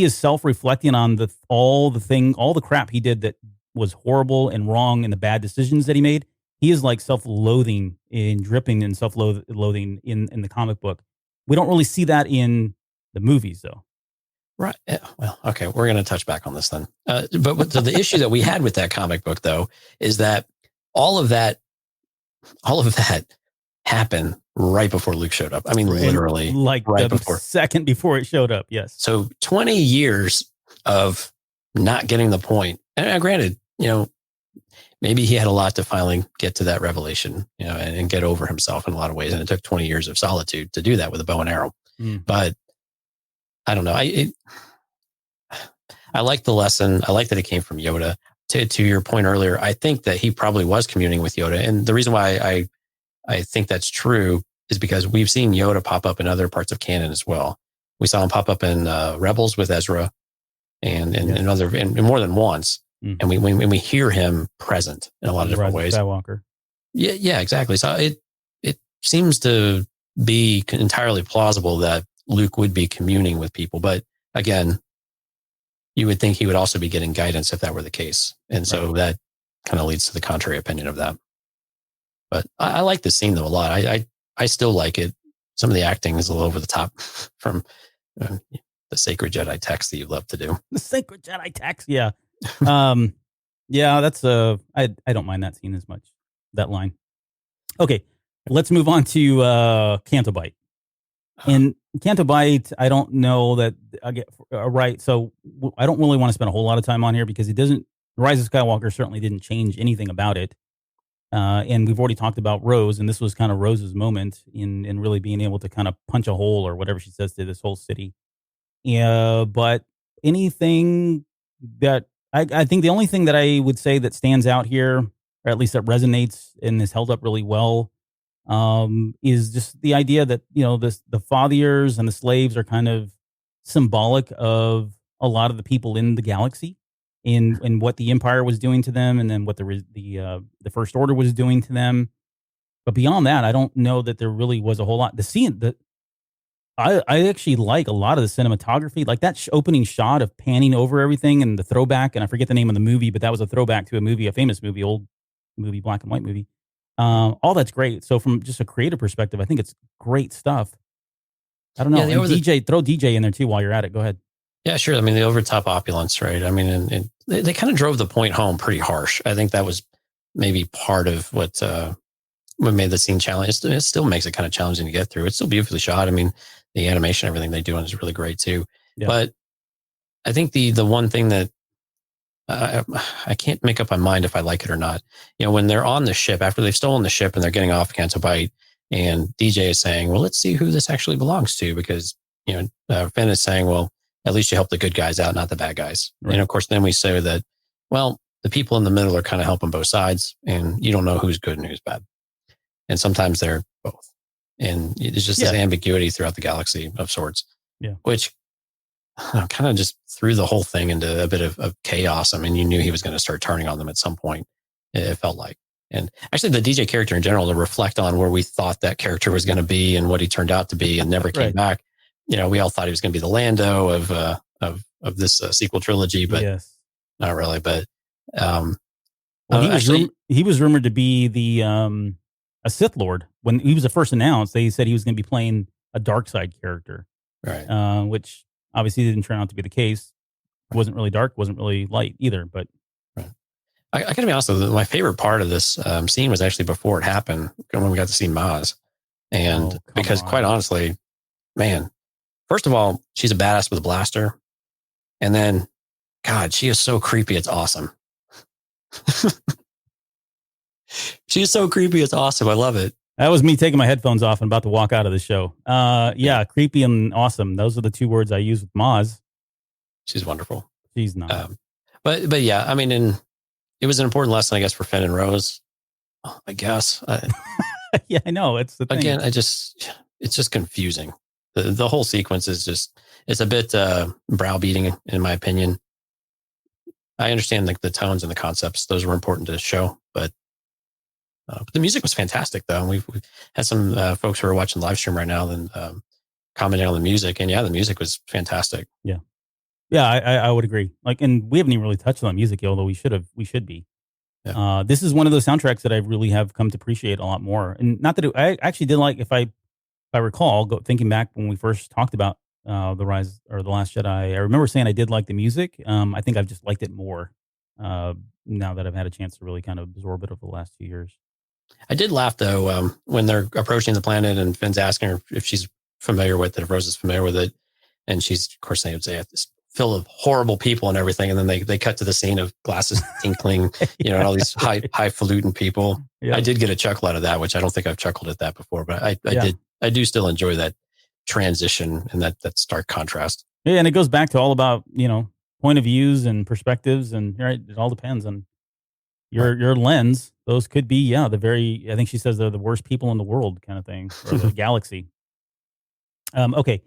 is self-reflecting on all the crap he did that was horrible and wrong and the bad decisions that he made. He is like self-loathing and dripping in self-loathing in the comic book. We don't really see that in the movies, though. Right. Yeah. Well, okay. We're going to touch back on this then. So the issue that we had with that comic book, though, is that all of that happened right before Luke showed up. Literally, like right before, second before it showed up. Yes. So 20 years of not getting the point. And granted, maybe he had a lot to finally get to that revelation, and get over himself in a lot of ways. And it took 20 years of solitude to do that with a bow and arrow. But I don't know. I like the lesson. I like that it came from Yoda. To your point earlier, I think that he probably was communing with Yoda. And the reason why I think that's true is because we've seen Yoda pop up in other parts of canon as well. We saw him pop up in Rebels with Ezra and more than once. Mm-hmm. And we hear him present in a lot of different ways. Skywalker. Yeah, exactly. So it seems to be entirely plausible that Luke would be communing with people. But again, you would think he would also be getting guidance if that were the case. And so that kind of leads to the contrary opinion of that. But I like this scene though a lot. I still like it. Some of the acting is a little over the top from the sacred Jedi text that you love to do. The sacred Jedi text. Yeah. Yeah, that's I don't mind that scene as much. That line. Okay. Let's move on to Canto Bight. In Canto Bight, I don't know that I get right. So I don't really want to spend a whole lot of time on here because Rise of Skywalker certainly didn't change anything about it. And we've already talked about Rose, and this was kind of Rose's moment in really being able to kind of punch a hole or whatever she says to this whole city. Yeah, but anything that I think the only thing that I would say that stands out here, or at least that resonates and is held up really well, is just the idea that, the fathiers and the slaves are kind of symbolic of a lot of the people in the galaxy in what the Empire was doing to them and then what the First Order was doing to them. But beyond that, I don't know that there really was a whole lot. The scene, I actually like a lot of the cinematography, like that opening shot of panning over everything and the throwback. And I forget the name of the movie, but that was a throwback to a movie, a famous movie, old movie, black and white movie. All that's great. So from just a creative perspective, I think it's great stuff. I don't know. Yeah, And DJ, throw DJ in there too while you're at it. Go ahead. Yeah, sure. I mean, the overtop opulence, right? I mean, and they kind of drove the point home pretty harsh. I think that was maybe part of what made the scene challenging. It still makes it kind of challenging to get through. It's still beautifully shot. I mean, the animation, everything they do is really great too. Yeah. But I think the one thing that I can't make up my mind if I like it or not. You know, when they're on the ship, after they've stolen the ship and they're getting off Canto Bight, and DJ is saying, well, let's see who this actually belongs to, because, you know, Finn is saying, well, at least you help the good guys out, not the bad guys. Right. And of course, then we say that, well, the people in the middle are kind of helping both sides, and you don't know who's good and who's bad. And sometimes they're both. And there's just this ambiguity throughout the galaxy of sorts, which kind of just threw the whole thing into a bit of chaos. I mean, you knew he was going to start turning on them at some point, it felt like. And actually, the DJ character in general, to reflect on where we thought that character was going to be and what he turned out to be and never came back. You know, we all thought he was going to be the Lando of this sequel trilogy, but not really. But he was rumored to be the a Sith Lord when he was first announced. They said he was going to be playing a dark side character, right? Which obviously didn't turn out to be the case. Wasn't really dark, wasn't really light either. But I got to be honest, though, my favorite part of this scene was actually before it happened, when we got to see Maz, and because quite honestly, man. First of all, she's a badass with a blaster. And then, God, she is so creepy. It's awesome. She is so creepy. It's awesome. I love it. That was me taking my headphones off and about to walk out of the show. Creepy and awesome. Those are the two words I use with Maz. She's wonderful. She's not. But yeah, I mean, it was an important lesson, I guess, for Finn and Rose. I guess. Yeah, I know. It's the thing. Again, it's just confusing. The whole sequence is it's a bit browbeating, in my opinion. I understand the tones and the concepts; those were important to the show. But the music was fantastic, though. And we've had some folks who are watching live stream right now and commenting on the music, and the music was fantastic. Yeah, I would agree. Like, and we haven't even really touched on music, although we should be. Yeah. This is one of those soundtracks that I really have come to appreciate a lot more, and not that I actually did like. If I recall, thinking back when we first talked about The Rise or The Last Jedi, I remember saying I did like the music. I think I've just liked it more now that I've had a chance to really kind of absorb it over the last 2 years. I did laugh, though, when they're approaching the planet and Finn's asking her if she's familiar with it, if Rose is familiar with it. And she's, of course, they would say it's full of horrible people and everything. And then they cut to the scene of glasses tinkling, and all these highfalutin people. Yeah. I did get a chuckle out of that, which I don't think I've chuckled at that before, but I did. I do still enjoy that transition and that stark contrast. Yeah, and it goes back to all about, point of views and perspectives, and it all depends on your lens. Those could be, I think she says they're the worst people in the world kind of thing, or the galaxy. Okay.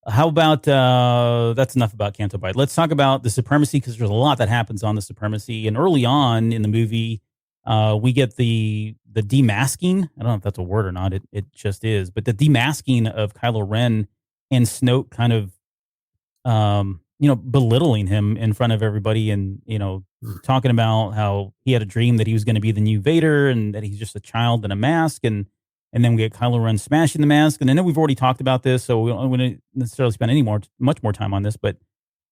How about, that's enough about Canto Bight. Let's talk about the supremacy, because there's a lot that happens on the supremacy. And early on in the movie, we get the demasking. I don't know if that's a word or not. It just is. But the demasking of Kylo Ren and Snoke kind of, belittling him in front of everybody, and, talking about how he had a dream that he was going to be the new Vader and that he's just a child in a mask. And then we get Kylo Ren smashing the mask. And I know we've already talked about this, so we don't want to necessarily spend much more time on this, but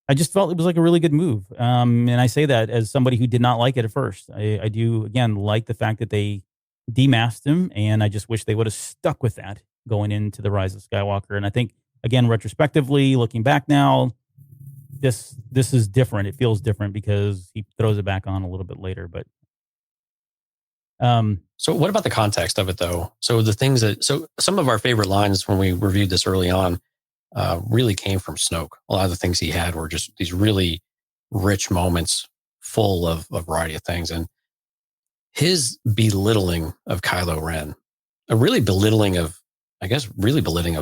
I just felt it was like a really good move. And I say that as somebody who did not like it at first. I do, again, like the fact that they demasked him, and I just wish they would have stuck with that going into The Rise of Skywalker. And I think, again, retrospectively, looking back now, this is different. It feels different because he throws it back on a little bit later. But so what about the context of it, though? So some of our favorite lines when we reviewed this early on really came from Snoke. A lot of the things he had were just these really rich moments full of a variety of things. And his belittling of Kylo Ren, really belittling of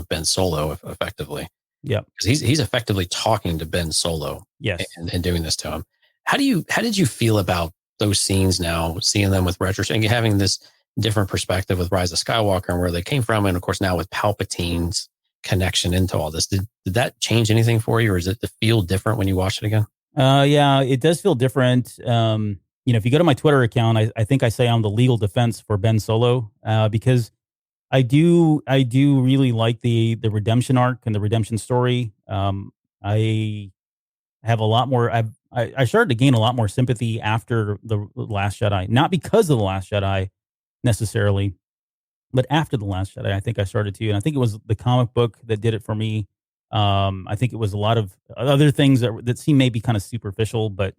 Ben Solo, effectively. Yeah. Because he's effectively talking to Ben Solo. Yes. And doing this to him. How did you feel about those scenes now, seeing them with retro and having this different perspective with Rise of Skywalker and where they came from? And of course, now with Palpatine's connection into all this. Did that change anything for you, or is it to feel different when you watch it again? Yeah, it does feel different. If you go to my Twitter account, I think I say I'm the legal defense for Ben Solo, because I do really like the redemption arc and the redemption story. I have a lot more. I started to gain a lot more sympathy after the Last Jedi, not because of the Last Jedi necessarily, but after the Last Jedi, I think I started to, and I think it was the comic book that did it for me. I think it was a lot of other things that seem maybe kind of superficial, but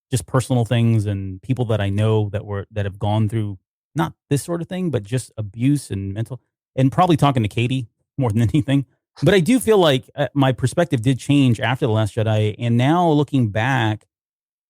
just personal things and people that I know that have gone through not this sort of thing, but just abuse and mental, and probably talking to Katie more than anything. But I do feel like my perspective did change after the Last Jedi, and now looking back,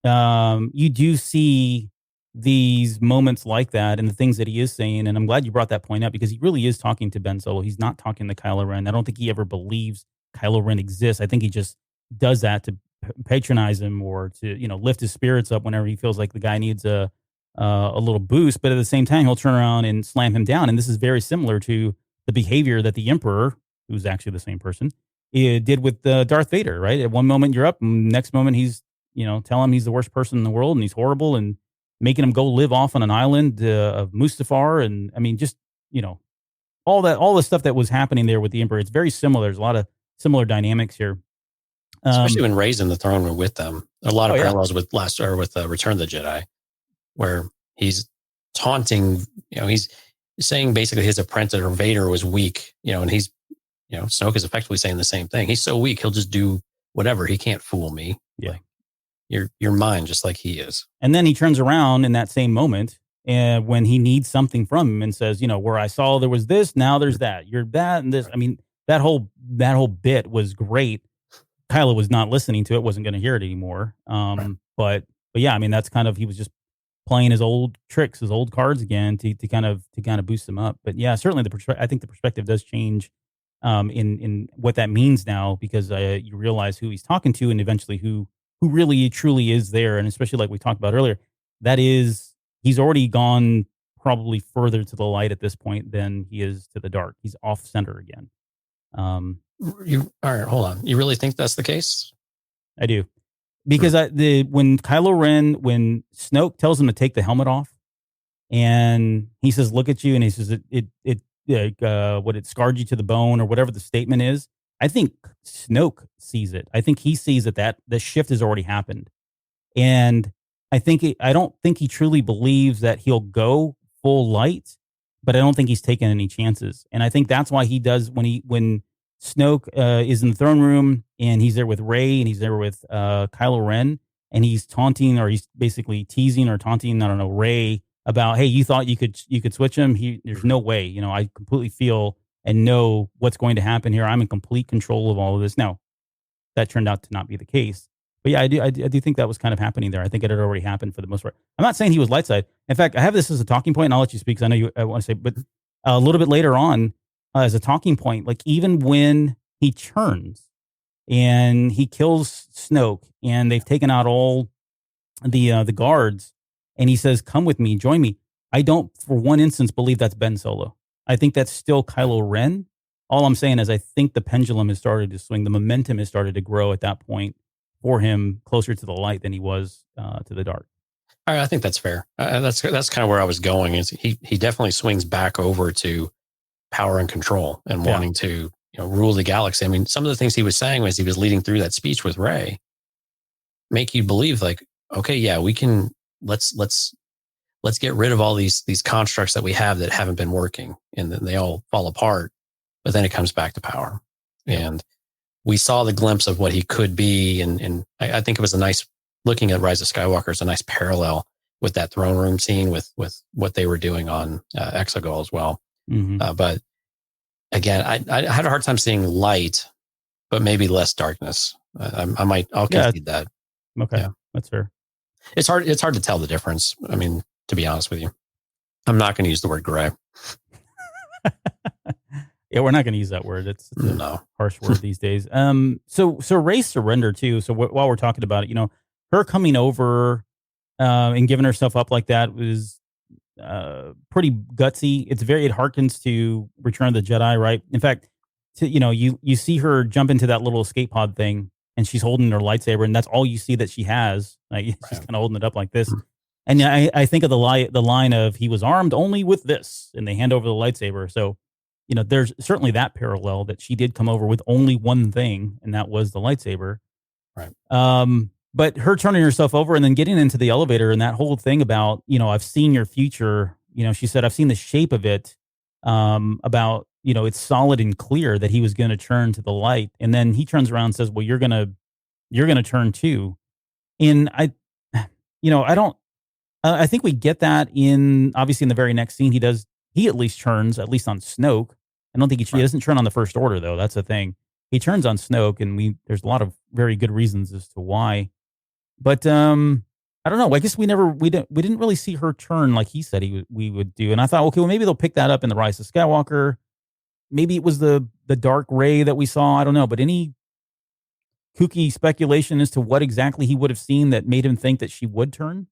you do see these moments like that and the things that he is saying. And I'm glad you brought that point up because he really is talking to Ben Solo. He's not talking to Kylo Ren. I don't think he ever believes Kylo Ren exists. I think he just does that to patronize him or to, lift his spirits up whenever he feels like the guy needs a little boost. But at the same time, he'll turn around and slam him down. And this is very similar to the behavior that the Emperor, who's actually the same person, did with Darth Vader, right? At one moment you're up, and next moment he's, tell him he's the worst person in the world and he's horrible and making him go live off on an island of Mustafar. And I mean, just, all the stuff that was happening there with the Emperor. It's very similar. There's a lot of similar dynamics here. Especially when Rey's in the throne room with them. A lot of parallels with Return of the Jedi, where he's taunting, he's saying basically his apprentice or Vader was weak, and he's, Snoke is effectively saying the same thing. He's so weak, he'll just do whatever. He can't fool me. Yeah. Like, you're mine just like he is. And then he turns around in that same moment and when he needs something from him and says, where I saw there was this, now there's that. You're that and this. I mean, that whole bit was great. Kylo was not listening to it, wasn't going to hear it anymore. But yeah, I mean, that's kind of, he was just playing his old tricks, his old cards again to kind of boost him up. But yeah, certainly I think the perspective does change in what that means now, because you realize who he's talking to and eventually who really truly is there. And especially like we talked about earlier, he's already gone probably further to the light at this point than he is to the dark. He's off center again. All right, hold on. You really think that's the case? I do. Because when Snoke tells him to take the helmet off and he says, look at you. And he says, it scarred you to the bone or whatever the statement is. I think Snoke sees it. I think he sees that the shift has already happened. And I don't think he truly believes that he'll go full light, but I don't think he's taken any chances. And I think that's why he does when Snoke is in the throne room and he's there with Rey and he's there with Kylo Ren and he's taunting or he's basically teasing or taunting, I don't know, Rey about, hey, you thought you could switch him. There's no way, I completely feel and know what's going to happen here. I'm in complete control of all of this. Now, that turned out to not be the case. But yeah, I do think that was kind of happening there. I think it had already happened for the most part. I'm not saying he was light side. In fact, I have this as a talking point, and I'll let you speak because I know I want to say, but a little bit later on, as a talking point, like even when he turns and he kills Snoke and they've taken out all the guards and he says, come with me, join me. I don't for one instance believe that's Ben Solo. I think that's still Kylo Ren. All I'm saying is I think the pendulum has started to swing. The momentum has started to grow at that point for him closer to the light than he was to the dark. All right, I think that's fair. That's kind of where I was going. Is he definitely swings back over to power and control and wanting to rule the galaxy. I mean, some of the things he was saying as he was leading through that speech with Rey make you believe like, okay, yeah, we can let's get rid of all these constructs that we have that haven't been working, and then they all fall apart. But then it comes back to power, and we saw the glimpse of what he could be, and I think it was a nice looking at Rise of Skywalker is a nice parallel with that throne room scene with what they were doing on Exegol as well. Mm-hmm. But again, I had a hard time seeing light, but maybe less darkness. I'll concede that. Okay, yeah. That's fair. It's hard to tell the difference. I mean, to be honest with you, I'm not going to use the word gray. Yeah, we're not going to use that word. It's a harsh word these days. So Rey's surrender too. So while we're talking about it, her coming over and giving herself up like that was pretty gutsy. It harkens to Return of the Jedi, right? In fact, you see her jump into that little escape pod thing, and she's holding her lightsaber, and that's all you see that she has. Like, she's kind of holding it up like this. And yeah, I think of the line of he was armed only with this, and they hand over the lightsaber. So, there's certainly that parallel that she did come over with only one thing, and that was the lightsaber. Right. But her turning herself over and then getting into the elevator and that whole thing about, I've seen your future. She said, I've seen the shape of it. About, it's solid and clear that he was going to turn to the light. And then he turns around and says, well, you're going to turn too. And I think we get that obviously in the very next scene, he at least turns, at least on Snoke. I don't think he doesn't turn on the First Order though. That's the thing. He turns on Snoke, and there's a lot of very good reasons as to why. But I don't know. I guess we didn't really see her turn like he said we would do. And I thought, okay, well, maybe they'll pick that up in the Rise of Skywalker. Maybe it was the dark ray that we saw. I don't know. But any kooky speculation as to what exactly he would have seen that made him think that she would turn?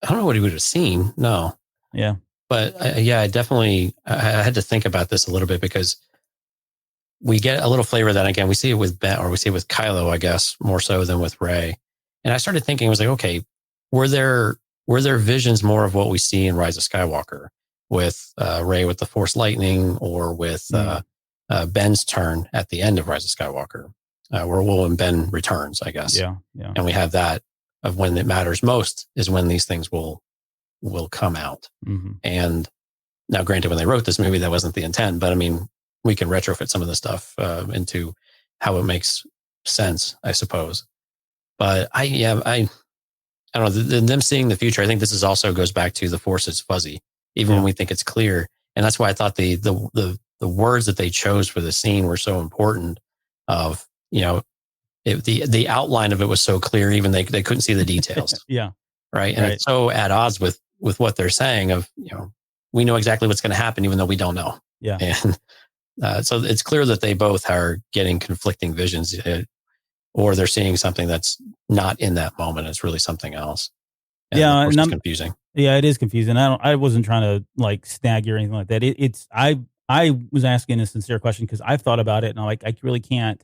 I don't know what he would have seen. No. Yeah. But I had to think about this a little bit, because we get a little flavor that, again, we see it with Ben, or we see it with Kylo, I guess, more so than with Rey. And I started thinking, I was like, okay, were there visions more of what we see in Rise of Skywalker with Rey with the Force lightning, or with Ben's turn at the end of Rise of Skywalker, where when Ben returns, I guess. Yeah. And we have that of when it matters most is when these things will come out. Mm-hmm. And now, granted, when they wrote this movie, that wasn't the intent, but I mean, we can retrofit some of the stuff into how it makes sense, I suppose. But I don't know, them seeing the future, I think this is also goes back to the Force is fuzzy, even when we think it's clear. And that's why I thought the words that they chose for the scene were so important. Of, the outline of it was so clear, even they couldn't see the details. Yeah. Right. And it's so at odds with what they're saying of, we know exactly what's going to happen, even though we don't know. Yeah. And so it's clear that they both are getting conflicting visions, or they're seeing something that's not in that moment. It's really something else. And it's confusing. Yeah, it is confusing. I wasn't trying to like snag you or anything like that. I was asking a sincere question because I've thought about it, and I really can't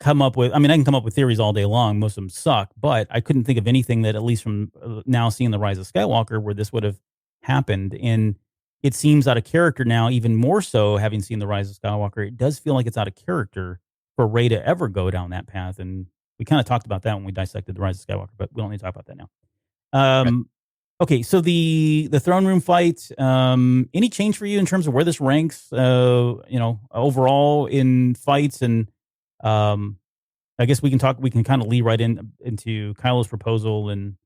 come up with, I can come up with theories all day long. Most of them suck, but I couldn't think of anything that, at least from now seeing the Rise of Skywalker, where this would have happened. And it seems out of character now, even more so having seen the Rise of Skywalker. It does feel like it's out of character for Rey to ever go down that path. And we kind of talked about that when we dissected the Rise of Skywalker, but we don't need to talk about that now. Right. Okay, so the throne room fight, any change for you in terms of where this ranks, overall in fights? And I guess we can kind of lead right into Kylo's proposal, and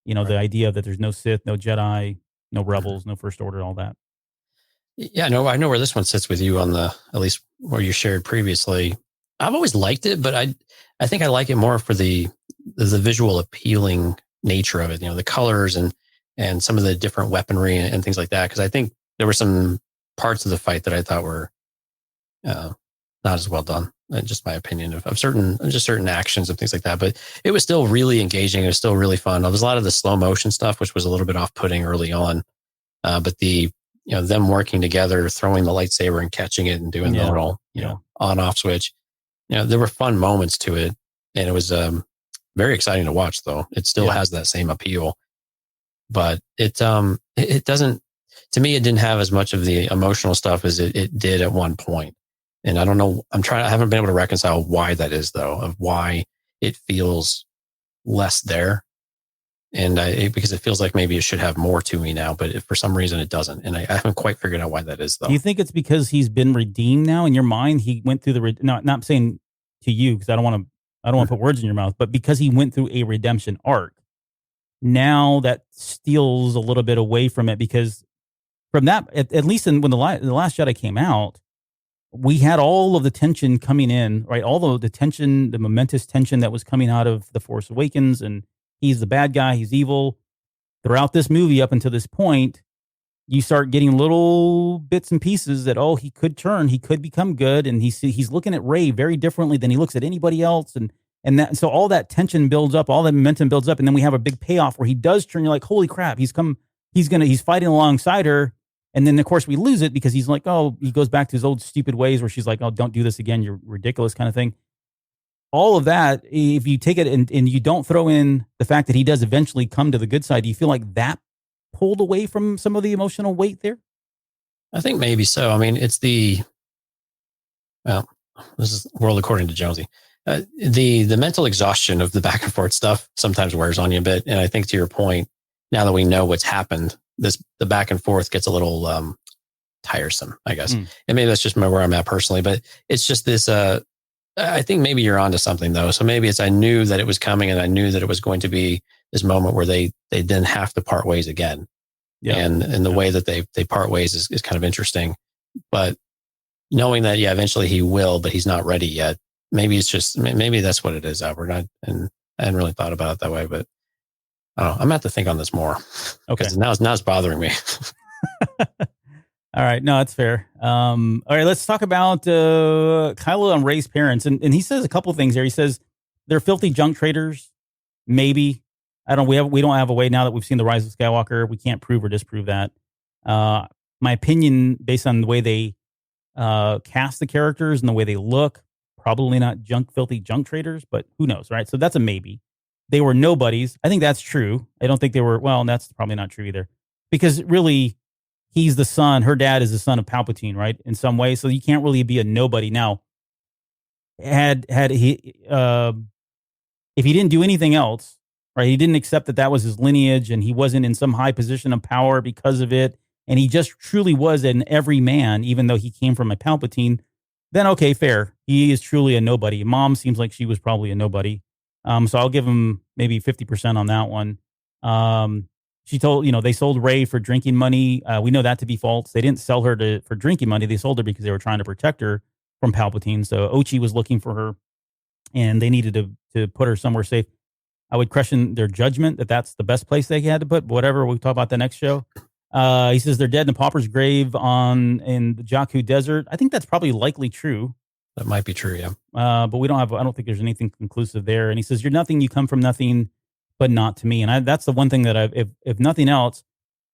the idea that there's no Sith, no Jedi, no Rebels, no First Order, all that. Yeah, no, I know where this one sits with you on at least where you shared previously. I've always liked it, but I think I like it more for the visual appealing nature of it. The colors and some of the different weaponry and things like that. Because I think there were some parts of the fight that I thought were not as well done. Just my opinion of certain actions and things like that. But it was still really engaging. It was still really fun. There was a lot of the slow motion stuff, which was a little bit off-putting early on. But them working together, throwing the lightsaber and catching it and doing the little, on-off switch. There were fun moments to it, and it was very exciting to watch. Though it still has that same appeal, but it doesn't. To me, it didn't have as much of the emotional stuff as it did at one point. And I don't know. I haven't been able to reconcile why that is, though, of why it feels less there. And because it feels like maybe it should have more to me now, but if for some reason it doesn't. And I haven't quite figured out why that is, though. Do you think it's because he's been redeemed now in your mind? He went through not saying to you, because I don't want to put words in your mouth, but because he went through a redemption arc, now that steals a little bit away from it, because from that, at least when the Last Jedi came out, we had all of the tension coming in, right? All the tension, the momentous tension that was coming out of The Force Awakens, and he's the bad guy, he's evil. Throughout this movie, up until this point, you start getting little bits and pieces that, he could turn, he could become good, and he's looking at Rey very differently than he looks at anybody else, and so all that tension builds up, all that momentum builds up, and then we have a big payoff where he does turn. You're like, holy crap, he's fighting alongside her, And then, of course, we lose it because he's like, oh, he goes back to his old stupid ways where she's like, oh, don't do this again. You're ridiculous kind of thing. All of that, if you take it and you don't throw in the fact that he does eventually come to the good side, do you feel like that pulled away from some of the emotional weight there? I think maybe so. I mean, it's well, this is world according to Jonesy. The mental exhaustion of the back and forth stuff sometimes wears on you a bit. And I think to your point, now that we know what's happened, the back and forth gets a little tiresome, I guess. And maybe that's just where I'm at personally, but it's just this, I think maybe you're onto something though. So maybe I knew that it was coming and I knew that it was going to be this moment where they didn't have to part ways again. Yeah. And the way that they part ways is kind of interesting, but knowing that, eventually he will, but he's not ready yet. Maybe that's what it is, Albert. And I hadn't really thought about it that way, but I'm going to have to think on this more. Okay. Because now it's bothering me. All right. No, that's fair. All right. Let's talk about Kylo and Rey's parents. And he says a couple of things there. He says they're filthy junk traders. Maybe. We don't have a way now that we've seen The Rise of Skywalker. We can't prove or disprove that. My opinion, based on the way they cast the characters and the way they look, probably not filthy junk traders, but who knows, right? So that's a maybe. They were nobodies. I think that's true. I don't think they were, well, that's probably not true either. Because really, he's the son, her dad is the son of Palpatine, right? In some way. So you can't really be a nobody. Now, had he, if he didn't do anything else, right? He didn't accept that was his lineage and he wasn't in some high position of power because of it. And he just truly was an everyman, even though he came from a Palpatine, then okay, fair. He is truly a nobody. Mom seems like she was probably a nobody. So I'll give him maybe 50% on that one. She told, they sold Rey for drinking money. We know that to be false. They didn't sell her for drinking money. They sold her because they were trying to protect her from Palpatine. So Ochi was looking for her and they needed to put her somewhere safe. I would question their judgment that that's the best place they had to put, but whatever. We'll talk about the next show. He says they're dead in a pauper's grave in the Jakku desert. I think that's probably likely true. That might be true, yeah. But I don't think there's anything conclusive there. And he says, you're nothing, you come from nothing, but not to me. And that's the one thing that if nothing else,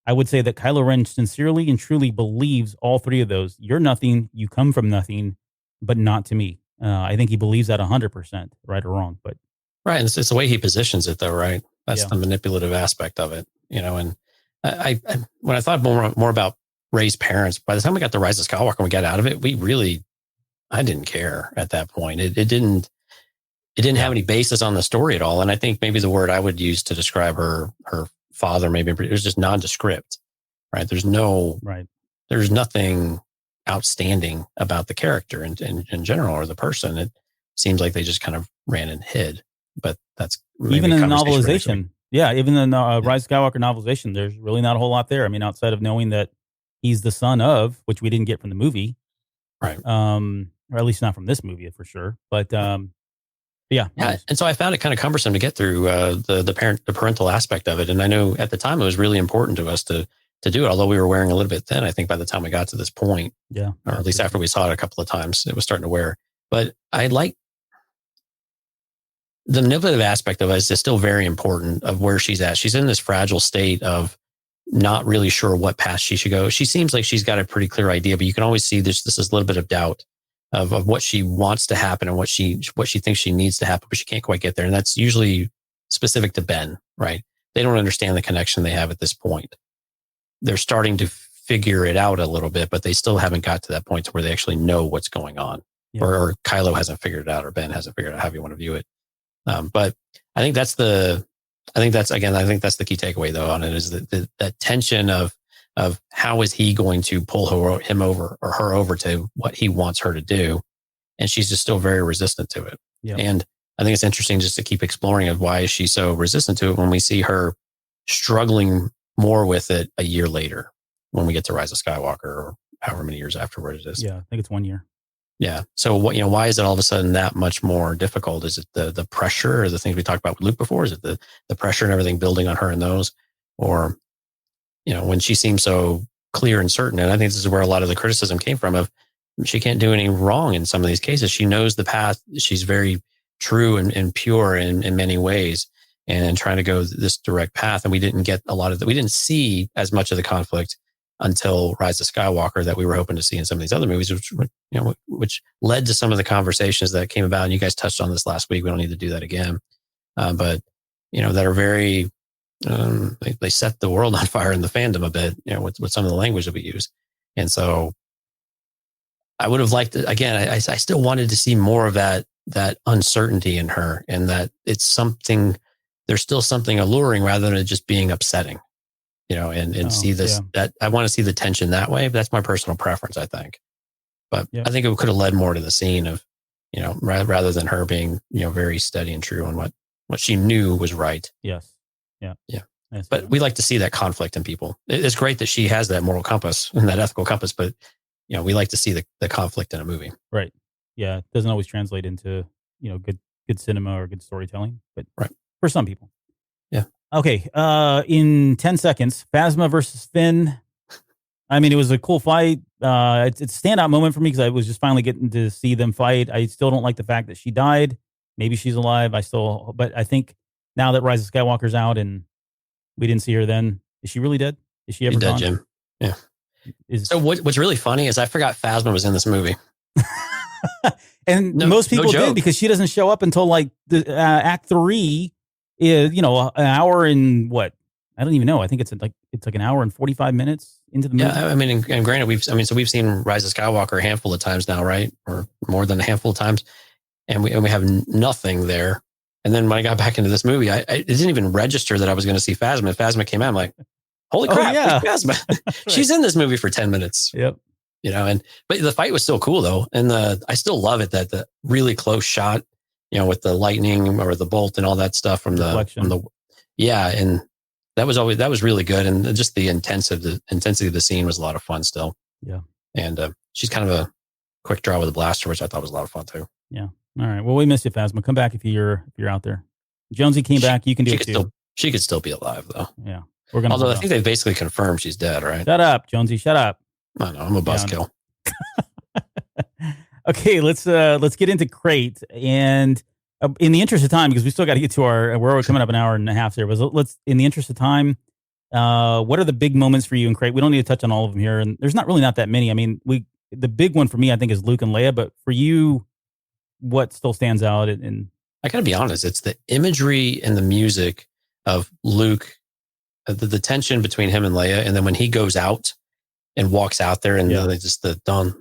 I would say that Kylo Ren sincerely and truly believes all three of those. You're nothing, you come from nothing, but not to me. I think he believes that 100%, right or wrong. But right, and it's the way he positions it, though, right? That's the manipulative aspect of it, And I when I thought more about Rey's parents, by the time we got the Rise of Skywalker and we got out of it, I didn't care at that point. It didn't have any basis on the story at all. And I think maybe the word I would use to describe her father, maybe it was just nondescript, right? There's nothing outstanding about the character in general or the person. It seems like they just kind of ran and hid, but that's even in the novelization. Yeah. Even in the Rise of Skywalker novelization, there's really not a whole lot there. I mean, outside of knowing that he's the son of, which we didn't get from the movie. Right. Or at least not from this movie for sure. But yeah. And so I found it kind of cumbersome to get through the parental aspect of it. And I know at the time it was really important to us to do it, although we were wearing a little bit thin. I think by the time we got to this point, or at least after we saw it a couple of times, it was starting to wear. But I like the manipulative aspect of it is still very important of where she's at. She's in this fragile state of not really sure what path she should go. She seems like she's got a pretty clear idea, but you can always see this is a little bit of doubt of what she wants to happen and what she thinks she needs to happen, but she can't quite get there. And that's usually specific to Ben, right? They don't understand the connection they have at this point. They're starting to figure it out a little bit, but they still haven't got to that point to where they actually know what's going on. Yeah. Or Kylo hasn't figured it out, or Ben hasn't figured out how you want to view it. But I think that's the key takeaway though on it is that tension of how is he going to pull him over or her over to what he wants her to do. And she's just still very resistant to it. Yeah. And I think it's interesting just to keep exploring of why is she so resistant to it when we see her struggling more with it a year later when we get to Rise of Skywalker or however many years afterwards it is. Yeah, I think it's 1 year. Yeah. So why is it all of a sudden that much more difficult? Is it the pressure or the things we talked about with Luke before? Is it the pressure and everything building on her and those? Or, when she seems so clear and certain, and I think this is where a lot of the criticism came from of she can't do any wrong in some of these cases. She knows the path. She's very true and pure in many ways and trying to go this direct path. And we didn't get a lot of that. We didn't see as much of the conflict until Rise of Skywalker that we were hoping to see in some of these other movies, which led to some of the conversations that came about. And you guys touched on this last week. We don't need to do that again. But, that are very, they set the world on fire in the fandom a bit, with some of the language that we use. And so I would have liked it again. I still wanted to see more of that uncertainty in her, and that it's something, there's still something alluring rather than it just being upsetting, and see this, that I want to see the tension that way. That's my personal preference, I think. But I think it could have led more to the scene of, rather than her being, very steady and true on what she knew was right. Yes. Yeah. But we like to see that conflict in people. It's great that she has that moral compass and that ethical compass, but we like to see the conflict in a movie. Right. Yeah. It doesn't always translate into, good cinema or good storytelling, but for some people. Yeah. Okay. In 10 seconds, Phasma versus Finn. I mean, it was a cool fight. It's a standout moment for me because I was just finally getting to see them fight. I still don't like the fact that she died. Maybe she's alive. But I think now that Rise of Skywalker's out and we didn't see her then, is she really dead? Is she ever dead, gone? Jim? Yeah. So what's really funny is I forgot Phasma was in this movie. And most people did, because she doesn't show up until like the Act 3 is, an hour and what? I don't even know. I think it's like an hour and 45 minutes into the movie. Yeah, I mean, and granted, we've seen Rise of Skywalker a handful of times now, right? Or more than a handful of times, and we have nothing there. And then when I got back into this movie, it didn't even register that I was going to see Phasma. Phasma came out, I'm like, holy crap, yeah. Phasma. She's in this movie for 10 minutes. Yep. But the fight was still cool though. And I still love it that the really close shot, with the lightning or the bolt and all that stuff from the and that was really good. And just the intensity of the scene was a lot of fun still. Yeah. And she's kind of a quick draw with a blaster, which I thought was a lot of fun too. Yeah. All right. Well, we miss you, Phasma. Come back if you're out there. Jonesy came back. You can do it too. She could still be alive though. Yeah. Although I think they basically confirmed she's dead, right? Shut up, Jonesy. Shut up. I know, I'm a buzzkill. Okay, let's get into Crate, and in the interest of time, because we still got to get to we're coming up an hour and a half there. But let's, in the interest of time, what are the big moments for you in Crate? We don't need to touch on all of them here, and there's not that many. I mean, the big one for me, I think, is Luke and Leia. But for you, what still stands out? And I got to be honest, it's the imagery and the music of Luke, the tension between him and Leia, and then when he goes out and walks out there, and just the dun,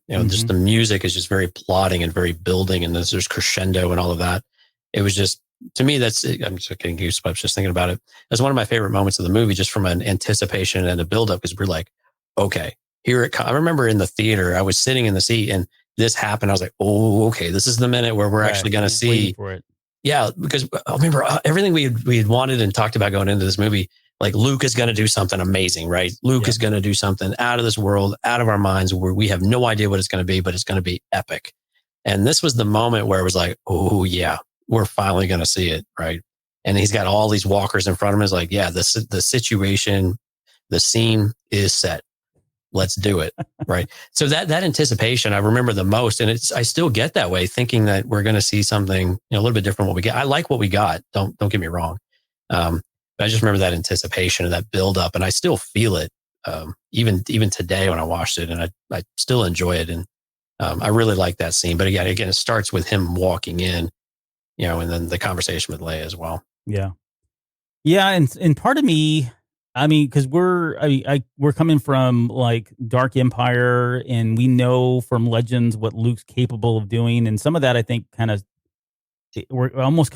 just the music is just very plotting and very building, and there's crescendo and all of that. It was just, to me, I'm just getting goosebumps just thinking about it. That's one of my favorite moments of the movie, just from an anticipation and a buildup, because we're like, okay, here it comes. I remember in the theater, I was sitting in the seat and this happened. I was like, oh, okay, this is the minute where we're actually going to see. For it. Yeah, because I remember everything we had wanted and talked about going into this movie. Like, Luke is going to do something amazing, right? Luke is going to do something out of this world, out of our minds, where we have no idea what it's going to be, but it's going to be epic. And this was the moment where it was like, oh yeah, we're finally going to see it, right? And he's got all these walkers in front of him. It's like, yeah, the situation, the scene is set. Let's do it, right? So that anticipation I remember the most, and I still get that way, thinking that we're going to see something a little bit different. What we get, I like what we got. Don't get me wrong. But I just remember that anticipation and that build up, and I still feel it even today when I watched it, and I still enjoy it, and I really like that scene. But again, it starts with him walking in, and then the conversation with Leia as well. Yeah, and part of me, I mean, because we're coming from like Dark Empire, and we know from Legends what Luke's capable of doing, and some of that I think we're almost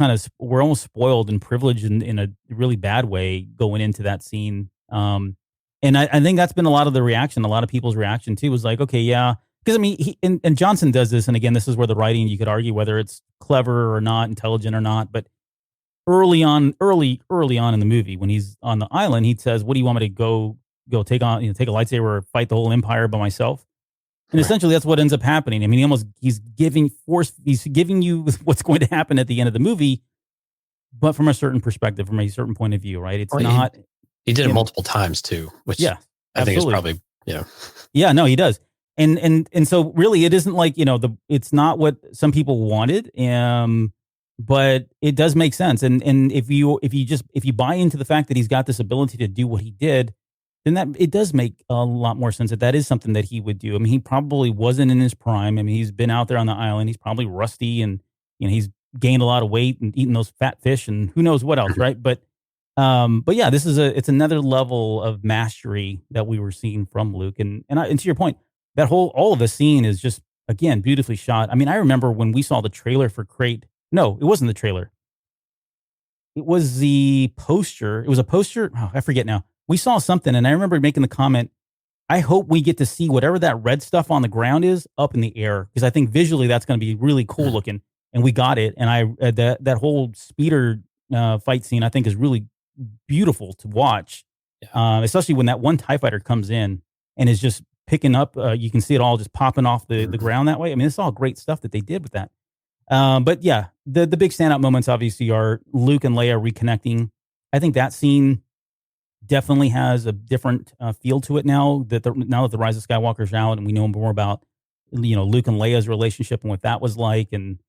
spoiled and privileged in a really bad way going into that scene. And I think that's been a lot of the reaction. A lot of people's reaction too was like, okay, yeah. Because I mean, and Johnson does this. And again, this is where the writing, you could argue whether it's clever or not, intelligent or not. But early on in the movie, when he's on the island, he says, what do you want me to go take on, take a lightsaber or fight the whole empire by myself? And essentially that's what ends up happening. I mean, he's giving you what's going to happen at the end of the movie, but from a certain perspective, from a certain point of view, right? It's not. He did it multiple times too, which I think is probably, Yeah, no, he does. And so really it isn't like, it's not what some people wanted. But it does make sense. And if you buy into the fact that he's got this ability to do what he did, then that it does make a lot more sense that is something that he would do. I mean, he probably wasn't in his prime. I mean, he's been out there on the island. He's probably rusty, and he's gained a lot of weight and eaten those fat fish and who knows what else, right? But yeah, it's another level of mastery that we were seeing from Luke, and to your point, all of the scene is just again beautifully shot. I mean, I remember when we saw the trailer for Crate. No, it wasn't the trailer. It was the poster. It was a poster. Oh, I forget now. We saw something, and I remember making the comment, I hope we get to see whatever that red stuff on the ground is up in the air, because I think visually that's going to be really cool looking. And we got it. And that whole speeder fight scene, I think, is really beautiful to watch, especially when that one TIE fighter comes in and is just picking up. You can see it all just popping off the ground that way. I mean, it's all great stuff that they did with that. But yeah, the big standout moments obviously are Luke and Leia reconnecting. I think that scene definitely has a different feel to it now that the Rise of Skywalker's out and we know more about Luke and Leia's relationship and what that was like, and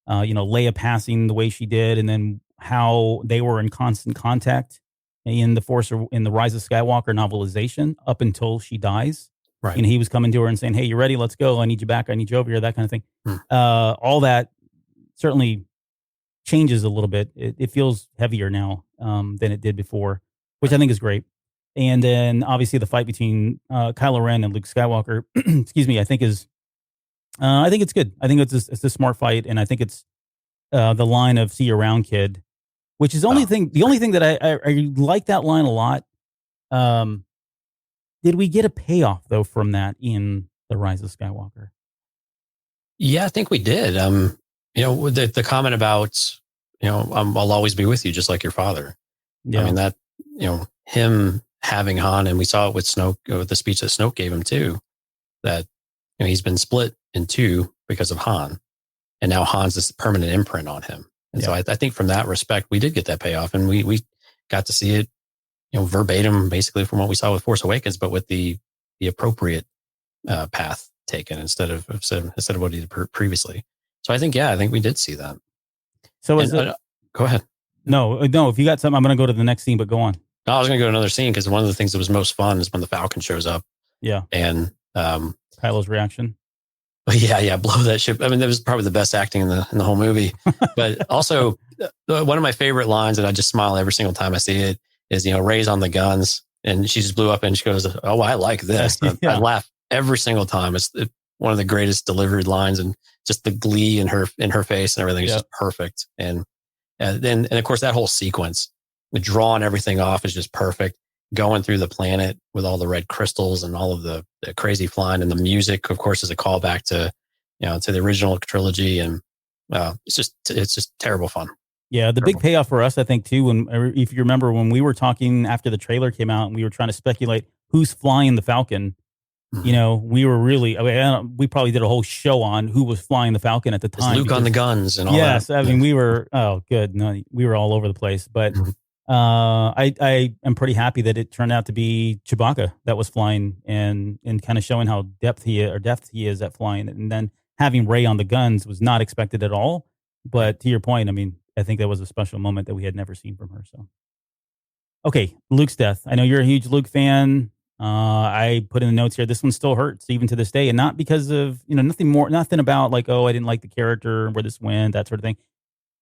Leia passing the way she did, and then how they were in constant contact in the Force or in the Rise of Skywalker novelization up until she dies. Right. He was coming to her and saying, "Hey, you ready? Let's go. I need you back. I need you over here." That kind of thing. All that certainly changes a little bit. It feels heavier now than it did before, which I think is great. And then obviously the fight between Kylo Ren and Luke Skywalker, excuse me, I think it's good. I think it's a smart fight, and I think it's the line of "See you around, kid," which is the only thing that I like that line a lot. Did we get a payoff though from that in The Rise of Skywalker? Yeah, I think we did. The comment about, I'll always be with you, just like your father. Yeah. I mean, that, him having Han, and we saw it with Snoke, with the speech that Snoke gave him too, that, he's been split in two because of Han, and now Han's this permanent imprint on him. And so I think from that respect, we did get that payoff, and we got to see it, verbatim, basically from what we saw with Force Awakens, but with the appropriate path taken instead of what he did previously. So I think we did see that. So go ahead. No. If you got something, I'm going to go to the next scene, but go on. No, I was going to go to another scene because one of the things that was most fun is when the Falcon shows up. Yeah. And Kylo's reaction. Yeah, blow that ship. I mean, that was probably the best acting in the whole movie. But also, one of my favorite lines, and I just smile every single time I see it, is Rey's on the guns, and she just blew up, and she goes, "Oh, I like this." I laugh every single time. It's one of the greatest delivered lines, and just the glee in her face and everything is just perfect. And then of course that whole sequence, drawing everything off, is just perfect. Going through the planet with all the red crystals and all of the crazy flying, and the music, of course, is a callback to to the original trilogy, and it's just terrible fun. Yeah, the big payoff for us, I think, too, if you remember when we were talking after the trailer came out and we were trying to speculate who's flying the Falcon, we were really, we probably did a whole show on who was flying the Falcon at the time. Luke on the guns and all that. Yes, I mean, we were, we were all over the place. But I am pretty happy that it turned out to be Chewbacca that was flying and kind of showing how depth he is at flying. And then having Rey on the guns was not expected at all. But to your point, I mean, I think that was a special moment that we had never seen from her. So, okay, Luke's death. I know you're a huge Luke fan. I put in the notes here, this one still hurts even to this day, and not because of nothing about like, I didn't like the character, where this went, that sort of thing.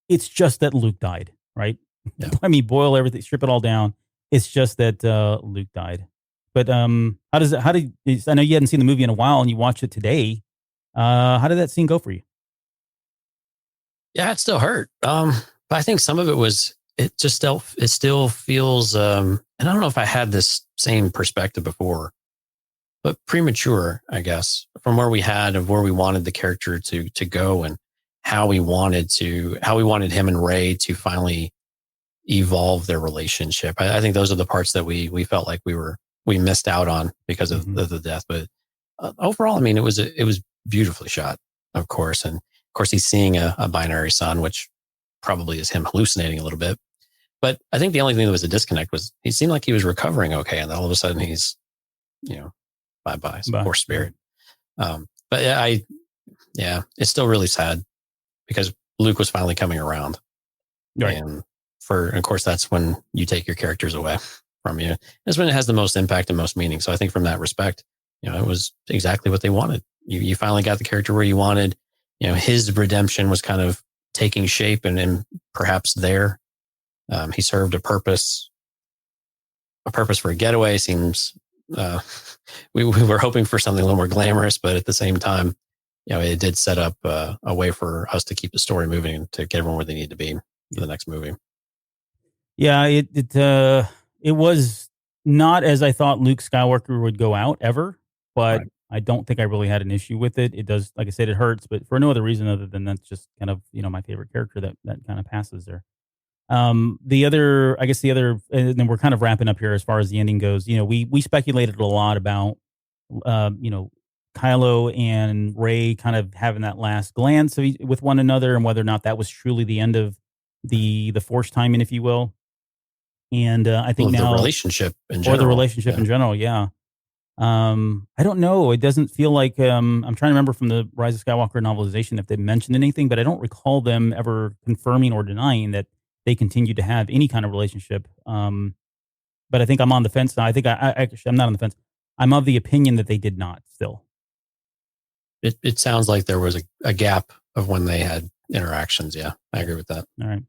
It's just that Luke died, right? Yeah. I mean, boil everything, strip it all down. It's just that Luke died. But I know you hadn't seen the movie in a while, and you watched it today. How did that scene go for you? Yeah, it still hurt. But I think some of it still feels, and I don't know if I had this same perspective before, but premature, I guess, from where we wanted the character to go, and how we wanted him and Rey to finally evolve their relationship. I think those are the parts that we felt like we missed out on because of the death. But overall, I mean, it was beautifully shot, of course. And of course, he's seeing a binary sun, which probably is him hallucinating a little bit. But I think the only thing that was a disconnect was he seemed like he was recovering okay. And then all of a sudden he's, bye-bye, poor spirit. But it's still really sad because Luke was finally coming around. Right. And of course, that's when you take your characters away, from you. That's when it has the most impact and most meaning. So I think from that respect, it was exactly what they wanted. You finally got the character where you wanted. His redemption was kind of taking shape, and perhaps there, he served a purpose. A purpose for a getaway seems. We were hoping for something a little more glamorous, but at the same time, it did set up a way for us to keep the story moving and to get everyone where they need to be for the next movie. Yeah, it was not as I thought Luke Skywalker would go out ever, but right. I don't think I really had an issue with it. It does, like I said, it hurts, but for no other reason other than that's just kind of, my favorite character that kind of passes there. And then we're kind of wrapping up here as far as the ending goes. We speculated a lot about, Kylo and Rey kind of having that last glance with one another and whether or not that was truly the end of the Force timing, if you will. And I think now the relationship in general, or the relationship in general. Yeah. I don't know. It doesn't feel like, I'm trying to remember from the Rise of Skywalker novelization if they mentioned anything, but I don't recall them ever confirming or denying that they continue to have any kind of relationship. But I think I'm on the fence now. I think I'm not on the fence. I'm of the opinion that they did not still. It sounds like there was a gap of when they had interactions. Yeah, I agree with that. All right.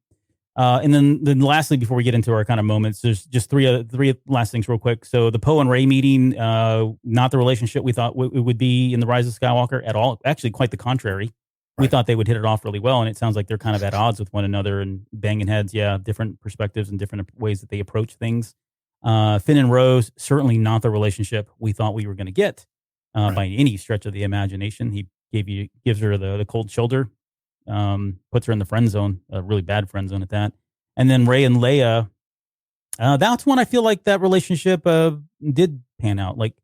And then lastly, before we get into our kind of moments, there's just three last things real quick. So the Poe and Rey meeting, not the relationship we thought it would be in the Rise of Skywalker at all. Actually, quite the contrary. We thought they would hit it off really well, and it sounds like they're kind of at odds with one another and banging heads. Yeah, different perspectives and different ways that they approach things. Finn and Rose, certainly not the relationship we thought we were going to get by any stretch of the imagination. He gives her the cold shoulder, puts her in the friend zone, a really bad friend zone at that. And then Rey and Leia, that's when I feel like that relationship did pan out, like,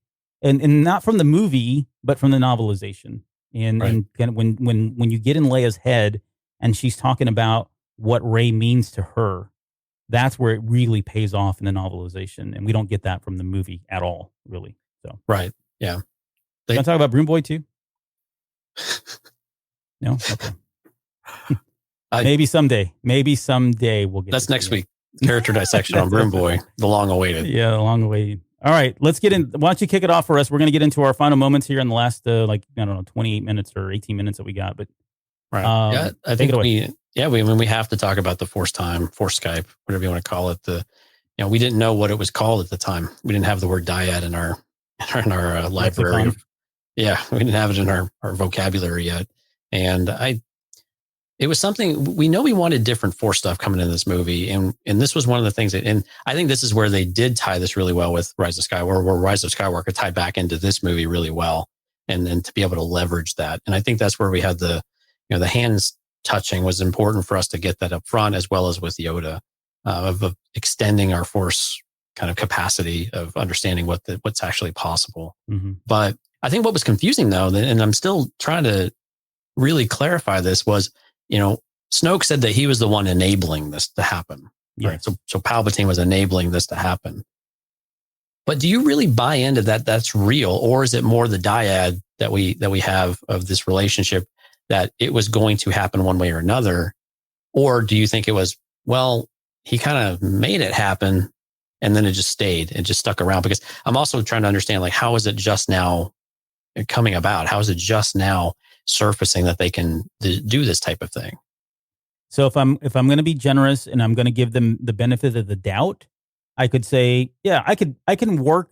and not from the movie, but from the novelization. And when you get in Leia's head and she's talking about what Rey means to her, that's where it really pays off in the novelization. And we don't get that from the movie at all, really. So right. Yeah. You want to talk about Broom Boy too? No? Okay. Maybe someday we'll get that's next week. Character dissection on Broom Boy, the long awaited. Yeah, the long awaited. All right, let's get in. Why don't you kick it off for us? We're going to get into our final moments here in the last, 28 minutes or 18 minutes that we got. But I think we have to talk about the Force time, Force Skype, whatever you want to call it. We didn't know what it was called at the time. We didn't have the word dyad in our library. Yeah, we didn't have it in our vocabulary yet, and it was something we know we wanted different Force stuff coming in this movie. And this was one of the things and I think this is where they did tie this really well with Rise of Skywalker, where Rise of Skywalker tied back into this movie really well. And then to be able to leverage that. And I think that's where we had the hands touching was important for us to get that up front, as well as with Yoda, of extending our Force kind of capacity of understanding what's actually possible. Mm-hmm. But I think what was confusing though, and I'm still trying to really clarify this, was, Snoke said that he was the one enabling this to happen. Yes. Right? So Palpatine was enabling this to happen. But do you really buy into that that's real? Or is it more the dyad that we have of this relationship that it was going to happen one way or another? Or do you think it was, well, he kind of made it happen and then it just stayed and just stuck around? Because I'm also trying to understand, like, how is it just now coming about? How is it just now surfacing that they can do this type of thing? So if I'm going to be generous and I'm going to give them the benefit of the doubt, I could say, yeah, I can work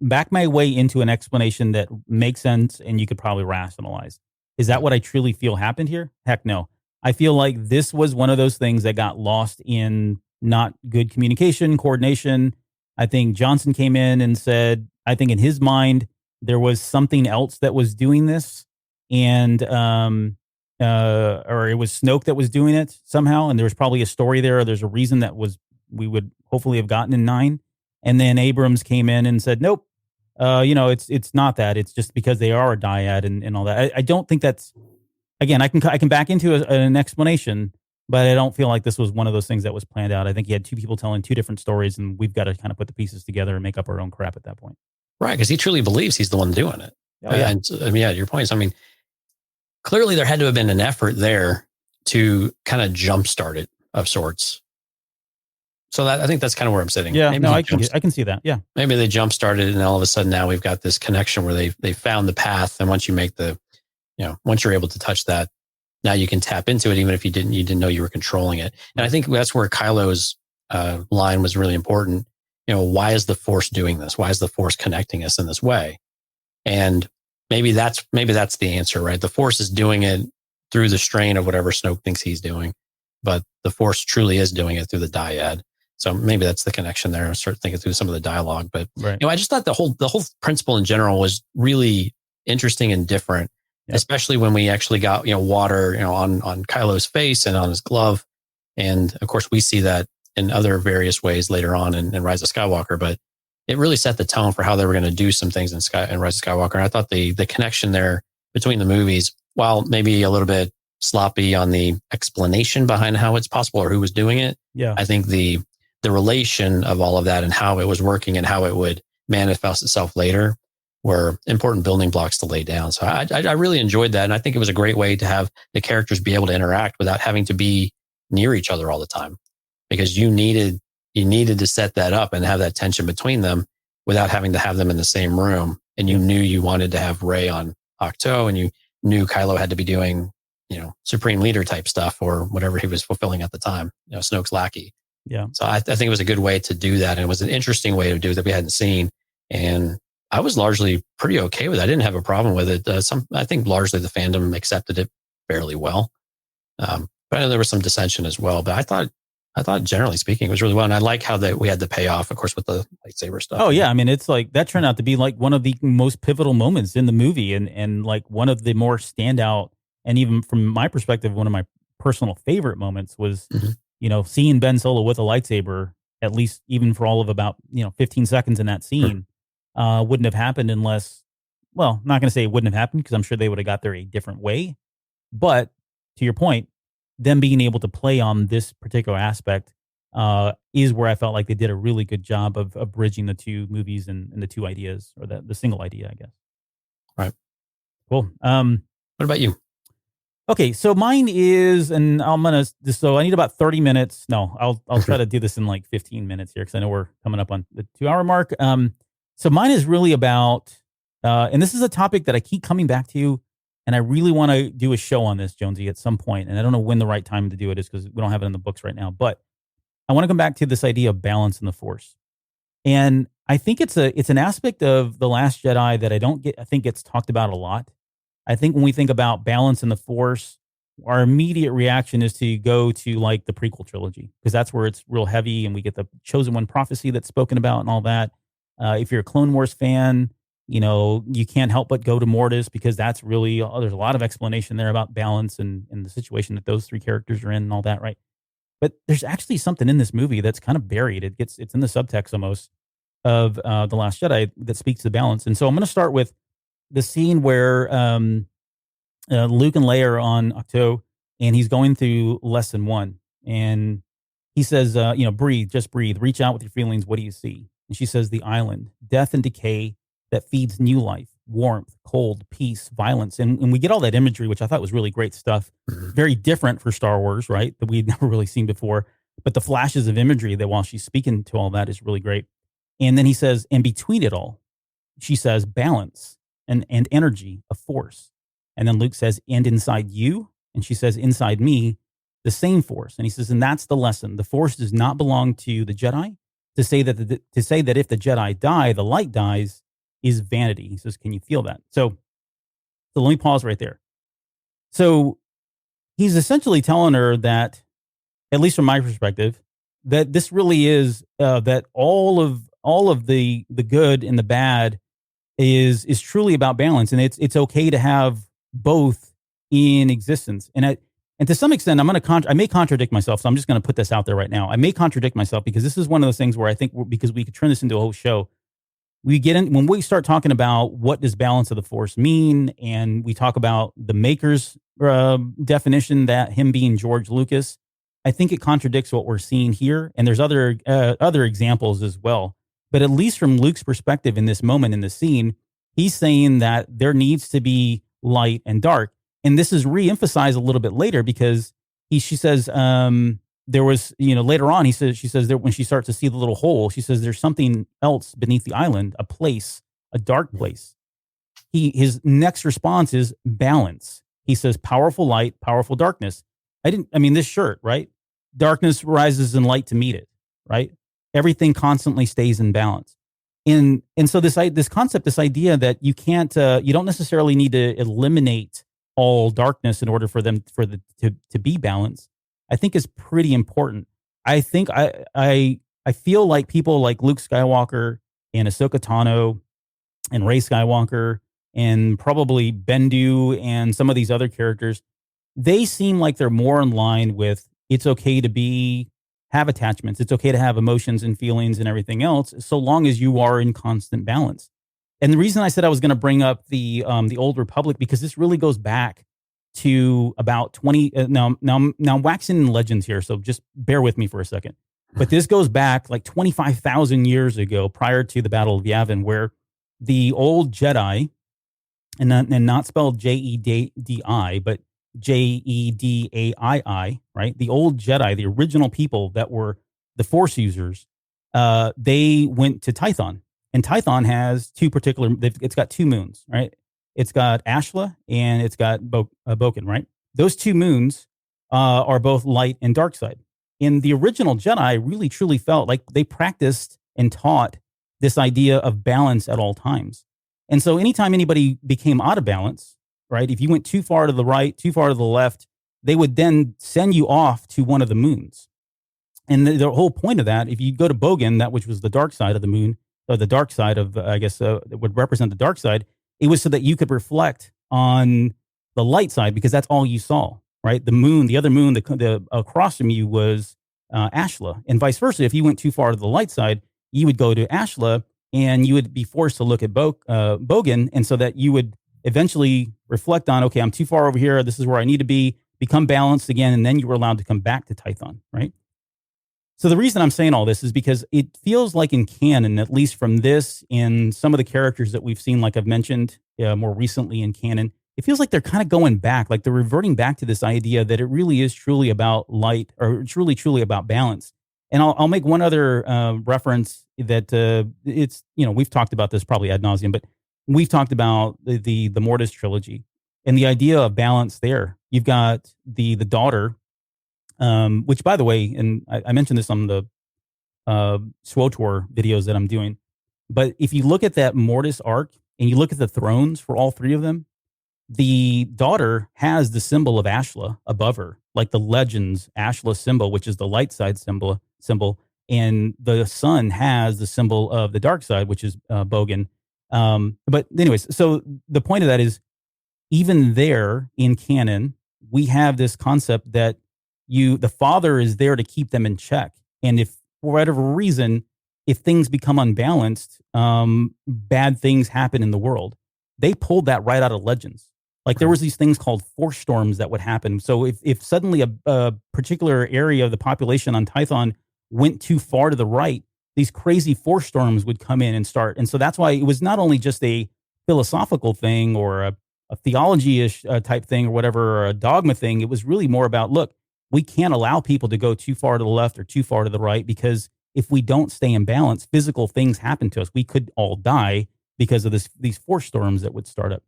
back my way into an explanation that makes sense and you could probably rationalize. Is that what I truly feel happened here? Heck no. I feel like this was one of those things that got lost in not good communication, coordination. I think Johnson came in and said, I think in his mind, there was something else that was doing this. And, or it was Snoke that was doing it somehow. And there was probably a story there. Or there's a reason that we would hopefully have gotten in 9. And then Abrams came in and said, nope, it's not that. It's just because they are a dyad and all that. I don't think that's, again, I can back into an explanation, but I don't feel like this was one of those things that was planned out. I think you had 2 people telling 2 different stories, and we've got to kind of put the pieces together and make up our own crap at that point. Right. Because he truly believes he's the one doing it. Oh, yeah. And your point is, clearly there had to have been an effort there to kind of jumpstart it of sorts. So I think that's kind of where I'm sitting. Yeah, Maybe no, I can see that. Yeah. Maybe they jump started and all of a sudden now we've got this connection where they found the path. And once you make once you're able to touch that, now you can tap into it, even if you didn't know you were controlling it. And I think that's where Kylo's line was really important. Why is the Force doing this? Why is the Force connecting us in this way? And maybe that's the answer, right? The Force is doing it through the strain of whatever Snoke thinks he's doing, but the Force truly is doing it through the dyad. So maybe that's the connection there. I start thinking through some of the dialogue, but right. I just thought the whole principle in general was really interesting and different, especially when we actually got water on Kylo's face and on his glove, and of course we see that in other various ways later on in Rise of Skywalker. But it really set the tone for how they were going to do some things in Rise of Skywalker. And I thought the connection there between the movies, while maybe a little bit sloppy on the explanation behind how it's possible or who was doing it, I think the relation of all of that and how it was working and how it would manifest itself later were important building blocks to lay down. So I really enjoyed that. And I think it was a great way to have the characters be able to interact without having to be near each other all the time, because you needed to set that up and have that tension between them without having to have them in the same room. And you knew you wanted to have Rey on Ahch-To, and you knew Kylo had to be doing, Supreme Leader type stuff or whatever he was fulfilling at the time, Snoke's lackey. Yeah. So I think it was a good way to do that. And it was an interesting way to do it that we hadn't seen. And I was largely pretty okay with it. I didn't have a problem with it. I think largely the fandom accepted it fairly well. But I know there was some dissension as well, but I thought generally speaking, it was really well. And I like how we had the payoff, of course, with the lightsaber stuff. Oh yeah. I mean, it's like that turned out to be like one of the most pivotal moments in the movie, and like one of the more standout, and even from my perspective, one of my personal favorite moments was, seeing Ben Solo with a lightsaber, at least even for all of about, 15 seconds in that scene, wouldn't have happened unless, well, I'm not going to say it wouldn't have happened, because I'm sure they would have got there a different way. But to your point, them being able to play on this particular aspect is where I felt like they did a really good job of bridging the two movies and the two ideas, or the single idea, I guess. Right. Cool. What about you? Okay, so mine is, and so I need about 30 minutes. No, I'll try to do this in like 15 minutes here, because I know we're coming up on the 2-hour mark. So mine is really about, and this is a topic that I keep coming back to, and I really want to do a show on this, Jonesy, at some point. And I don't know when the right time to do it is, because we don't have it in the books right now. But I want to come back to this idea of balance in the Force. And I think it's an aspect of The Last Jedi that I think gets talked about a lot. I think when we think about balance in the Force, our immediate reaction is to go to like the prequel trilogy, because that's where it's real heavy, and we get the Chosen One prophecy that's spoken about and all that. If you're a Clone Wars fan, you can't help but go to Mortis, because that's really, there's a lot of explanation there about balance and the situation that those three characters are in and all that, right? But there's actually something in this movie that's kind of buried. It's in the subtext almost of The Last Jedi that speaks to balance. And so I'm going to start with the scene where Luke and Leia are on Ahch-To, and he's going through lesson 1, and he says, breathe, just breathe, reach out with your feelings. What do you see? And she says, the island, death and decay that feeds new life, warmth, cold, peace, violence. And we get all that imagery, which I thought was really great stuff. Very different for Star Wars, right? That we'd never really seen before. But the flashes of imagery that while she's speaking to all that is really great. And then he says, and between it all, she says, balance and energy, a force. And then Luke says, and inside you? And she says, inside me, the same force. And he says, and that's the lesson. The Force does not belong to the Jedi. To say that if the Jedi die, the light dies, is vanity. He says, can you feel that? So let me pause right there. So he's essentially telling her that, at least from my perspective, that this really is that all of the good and the bad is truly about balance, and it's okay to have both in existence. And to some extent, I may contradict myself, so I'm just going to put this out there right now. I may contradict myself, because this is one of those things where I think, because we could turn this into a whole show, when we start talking about what does balance of the Force mean, and we talk about the maker's definition, that him being George Lucas, I think it contradicts what we're seeing here. And there's other examples as well. But at least from Luke's perspective in this moment in the scene, he's saying that there needs to be light and dark. And this is re-emphasized a little bit later, because she says, there was, later on, she says that when she starts to see the little hole, she says there's something else beneath the island, a place, a dark place. His next response is balance. He says, powerful light, powerful darkness. This shirt, right? Darkness rises and light to meet it, right? Everything constantly stays in balance. And so this concept, this idea that you can't, you don't necessarily need to eliminate all darkness in order to be balanced, I think is pretty important. I think I feel like people like Luke Skywalker and Ahsoka Tano and Rey Skywalker and probably Bendu and some of these other characters, they seem like they're more in line with it's okay to have attachments. It's okay to have emotions and feelings and everything else, so long as you are in constant balance. And the reason I said I was going to bring up the Old Republic, because this really goes back to about 20. Now I'm waxing in legends here, so just bear with me for a second. But this goes back like 25,000 years ago, prior to the Battle of Yavin, where the old Jedi, and not spelled Jeddi, but Jedai, right? The old Jedi, the original people that were the Force users, they went to Tython. And Tython has it's got two moons, right? It's got Ashla and it's got Boken, right? Those two moons are both light and dark side. And the original Jedi really truly felt like they practiced and taught this idea of balance at all times. And so anytime anybody became out of balance, right, if you went too far to the right, too far to the left, they would then send you off to one of the moons. And the whole point of that, if you go to Bogan, that which was the dark side of the moon, or the dark side of, that would represent the dark side, it was so that you could reflect on the light side, because that's all you saw, right? The moon, the other moon, the across from you was Ashla, and vice versa. If you went too far to the light side, you would go to Ashla, and you would be forced to look at Bogan, and so that you would eventually reflect on, okay, I'm too far over here. This is where I need to be, become balanced again, and then you were allowed to come back to Tython, right? So the reason I'm saying all this is because it feels like in canon, at least from this and some of the characters that we've seen, like I've mentioned more recently in canon, it feels like they're kind of going back, like they're reverting back to this idea that it really is truly about light, or truly about balance. And I'll make one other reference that it's, we've talked about this probably ad nauseum, but we've talked about the Mortis trilogy and the idea of balance there. You've got the daughter, which, by the way, and I mentioned this on the SWOTOR videos that I'm doing, but if you look at that Mortis arc and you look at the thrones for all three of them, the daughter has the symbol of Ashla above her, like the Legends Ashla symbol, which is the light side symbol, and the son has the symbol of the dark side, which is Bogan. But anyways, so the point of that is, even there in canon, we have this concept that the father is there to keep them in check. And if for whatever reason, if things become unbalanced, bad things happen in the world. They pulled that right out of Legends. Like there was these things called force storms that would happen. So if suddenly a particular area of the population on Tython went too far to the right, these crazy force storms would come in and start. And so that's why it was not only just a philosophical thing or a theology-ish type thing or whatever, or a dogma thing. It was really more about, look, we can't allow people to go too far to the left or too far to the right, because if we don't stay in balance, physical things happen to us. We could all die because of these force storms that would start up.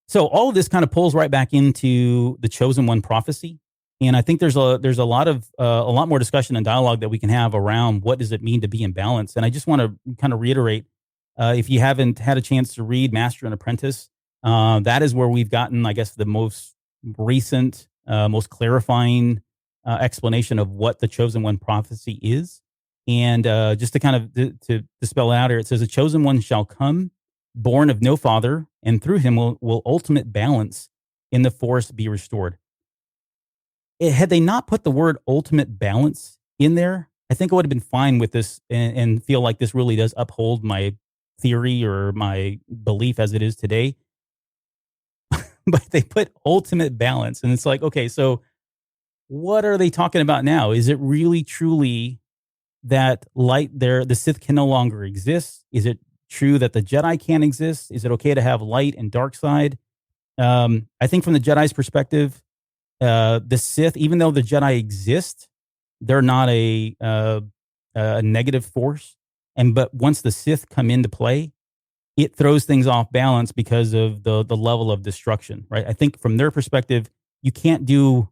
So all of this kind of pulls right back into the Chosen One prophecy. And I think there's a lot more discussion and dialogue that we can have around what does it mean to be in balance. And I just want to kind of reiterate, if you haven't had a chance to read Master and Apprentice, that is where we've gotten, I guess, the most recent, most clarifying explanation of what the Chosen One prophecy is. And just to kind of to spell it out here, it says, "A chosen one shall come, born of no father, and through him will ultimate balance in the Force be restored." Had they not put the word ultimate balance in there, I think I would have been fine with this and feel like this really does uphold my theory or my belief as it is today. But they put ultimate balance, and it's like, okay, so what are they talking about now? Is it really truly that light there, the Sith can no longer exist? Is it true that the Jedi can't exist? Is it okay to have light and dark side? I think from the Jedi's perspective, the Sith, even though the Jedi exist, they're not a negative force. But once the Sith come into play, it throws things off balance because of the level of destruction, right? I think from their perspective, you can't do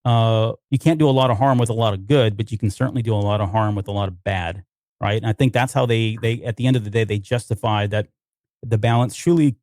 a lot of harm with a lot of good, but you can certainly do a lot of harm with a lot of bad, right? And I think that's how they at the end of the day they justify that the balance truly,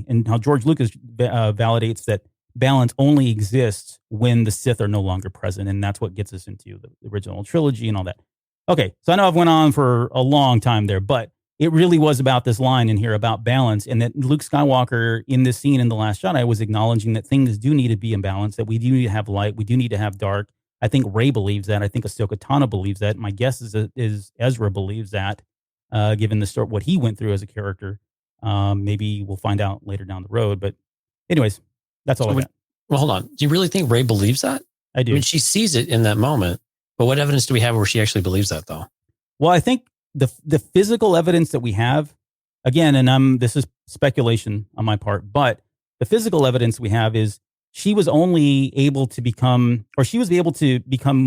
and how George Lucas validates that balance only exists when the Sith are no longer present, and that's what gets us into the original trilogy and all that. Okay, so I know I've went on for a long time there, but it really was about this line in here about balance, and that Luke Skywalker in this scene in The Last Jedi was acknowledging that things do need to be in balance, that we do need to have light, we do need to have dark. I think Rey believes that. I think Ahsoka Tano believes that. My guess is Ezra believes that, given the story, what he went through as a character. Maybe we'll find out later down the road. But anyways, that's all I got. Well, hold on. Do you really think Rey believes that? I do. I mean, she sees it in that moment, but what evidence do we have where she actually believes that, though? Well, I think the physical evidence that we have, again, and this is speculation on my part, but the physical evidence we have is she was only able to become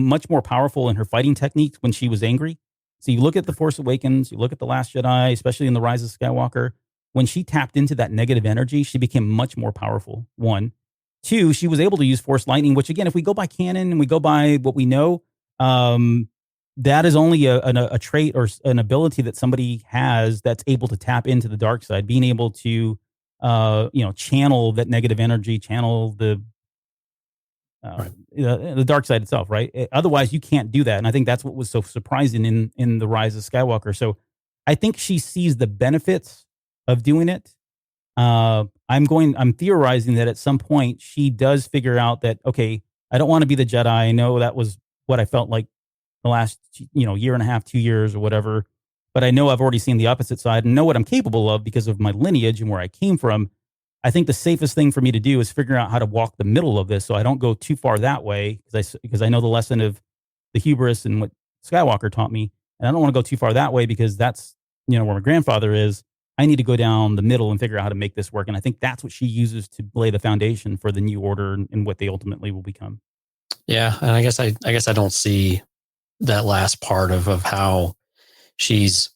much more powerful in her fighting techniques when she was angry. So you look at The Force Awakens, you look at The Last Jedi, especially in The Rise of Skywalker, when she tapped into that negative energy, she became much more powerful, one. Two, she was able to use Force Lightning, which again, if we go by canon and we go by what we know, that is only a trait or an ability that somebody has that's able to tap into the dark side, being able to, channel that negative energy, channel the dark side itself, right? Otherwise, you can't do that. And I think that's what was so surprising in The Rise of Skywalker. So I think she sees the benefits of doing it. I'm theorizing that at some point she does figure out that, okay, I don't want to be the Jedi. I know that was what I felt like the last, year and a half, 2 years or whatever. But I know I've already seen the opposite side and know what I'm capable of because of my lineage and where I came from. I think the safest thing for me to do is figure out how to walk the middle of this so I don't go too far that way because I know the lesson of the hubris and what Skywalker taught me. And I don't want to go too far that way because that's, where my grandfather is. I need to go down the middle and figure out how to make this work. And I think that's what she uses to lay the foundation for the new order and what they ultimately will become. Yeah. And I guess I don't see that last part of how she's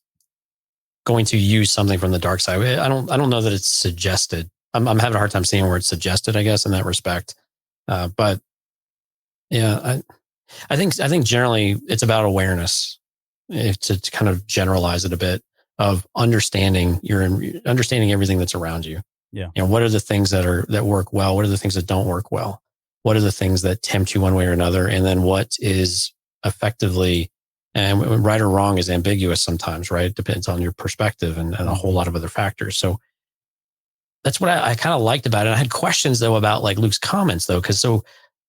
going to use something from the dark side. I don't know that it's suggested. I'm having a hard time seeing where it's suggested, I guess, in that respect. But yeah, I think generally it's about awareness, to kind of generalize it a bit, of understanding everything that's around you. Yeah. What are the things that work well? What are the things that don't work well? What are the things that tempt you one way or another? And then what is effectively, and right or wrong is ambiguous sometimes, right? It depends on your perspective and a whole lot of other factors. So that's what I kind of liked about it. I had questions though about like Luke's comments though, because so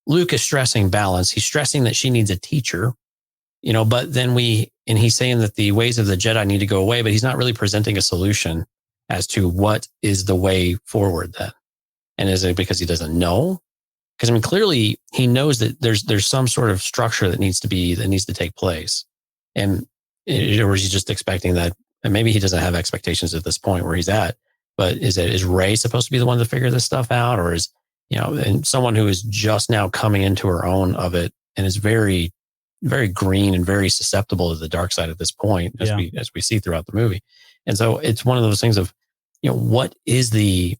Luke is stressing balance. He's stressing that she needs a teacher, but then he's saying that the ways of the Jedi need to go away, but he's not really presenting a solution as to what is the way forward then. And is it because he doesn't know? Because I mean, clearly he knows that there's some sort of structure that needs to take place. And or is he just expecting that? And maybe he doesn't have expectations at this point where he's at. But is Rey supposed to be the one to figure this stuff out, or is and someone who is just now coming into her own of it and is very, very green and very susceptible to the dark side at this point, as we see throughout the movie. And so it's one of those things of, what is the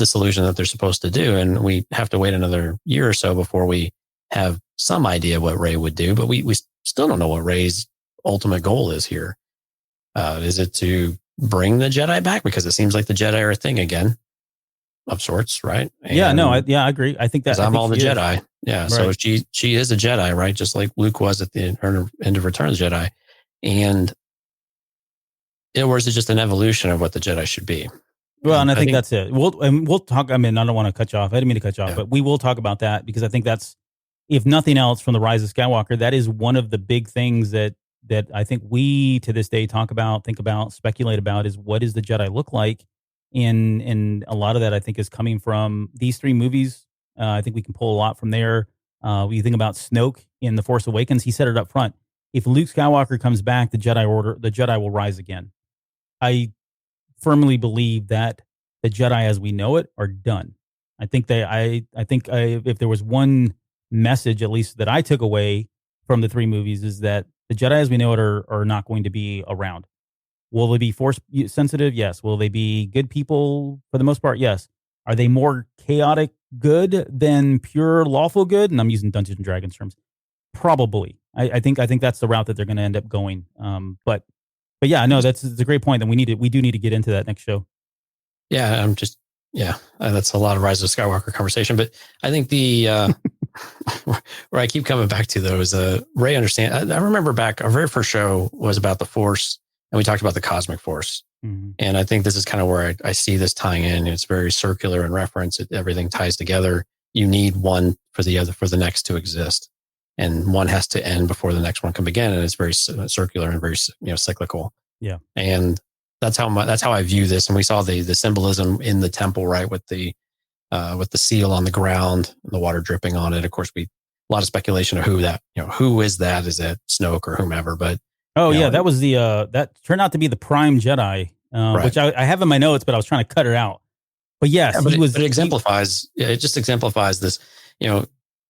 solution that they're supposed to do? And we have to wait another year or so before we have some idea what Rey would do, but we still don't know what Rey's ultimate goal is here. Is it to bring the Jedi back? Because it seems like the Jedi are a thing again of sorts, right? And I agree. I think that I'm all the Jedi. Yeah. Right. So she is a Jedi, right? Just like Luke was at the end of Return of the Jedi. And or is it just an evolution of what the Jedi should be? Well, and I think that's it. We'll talk. I mean, I don't want to cut you off. I didn't mean to cut you off, Yeah. but we will talk about that because I think that's, if nothing else, from The Rise of Skywalker, that is one of the big things that I think we to this day talk about, think about, speculate about, is what does the Jedi look like? And a lot of that I think is coming from these three movies. I think we can pull a lot from there. We think about Snoke in The Force Awakens. He said it up front. If Luke Skywalker comes back, the Jedi will rise again. I firmly believe that the Jedi as we know it are done. I think if there was one message, at least that I took away from the 3 movies, is that the Jedi as we know it are not going to be around. Will they be force sensitive? Yes. Will they be good people for the most part? Yes. Are they more chaotic good than pure lawful good? And I'm using Dungeons and Dragons terms. Probably. I think that's the route that they're going to end up going. But yeah, no, that's a great point. And we do need to get into that next show. Yeah, that's a lot of Rise of Skywalker conversation. But I think the where I keep coming back to though is Rey understand. I remember back our very first show was about the Force, and we talked about the cosmic Force. Mm-hmm. And I think this is kind of where I see this tying in. It's very circular in reference. Everything ties together. You need one for the other for the next to exist, and one has to end before the next one can begin. And it's very circular and very cyclical. Yeah, and that's how I view this. And we saw the symbolism in the temple, right, with the seal on the ground, and the water dripping on it. Of course, a lot of speculation of who is that? Is that Snoke or whomever? But that was that turned out to be the Prime Jedi, right. Which I have in my notes, but I was trying to cut it out. But yes, it exemplifies. It just exemplifies this,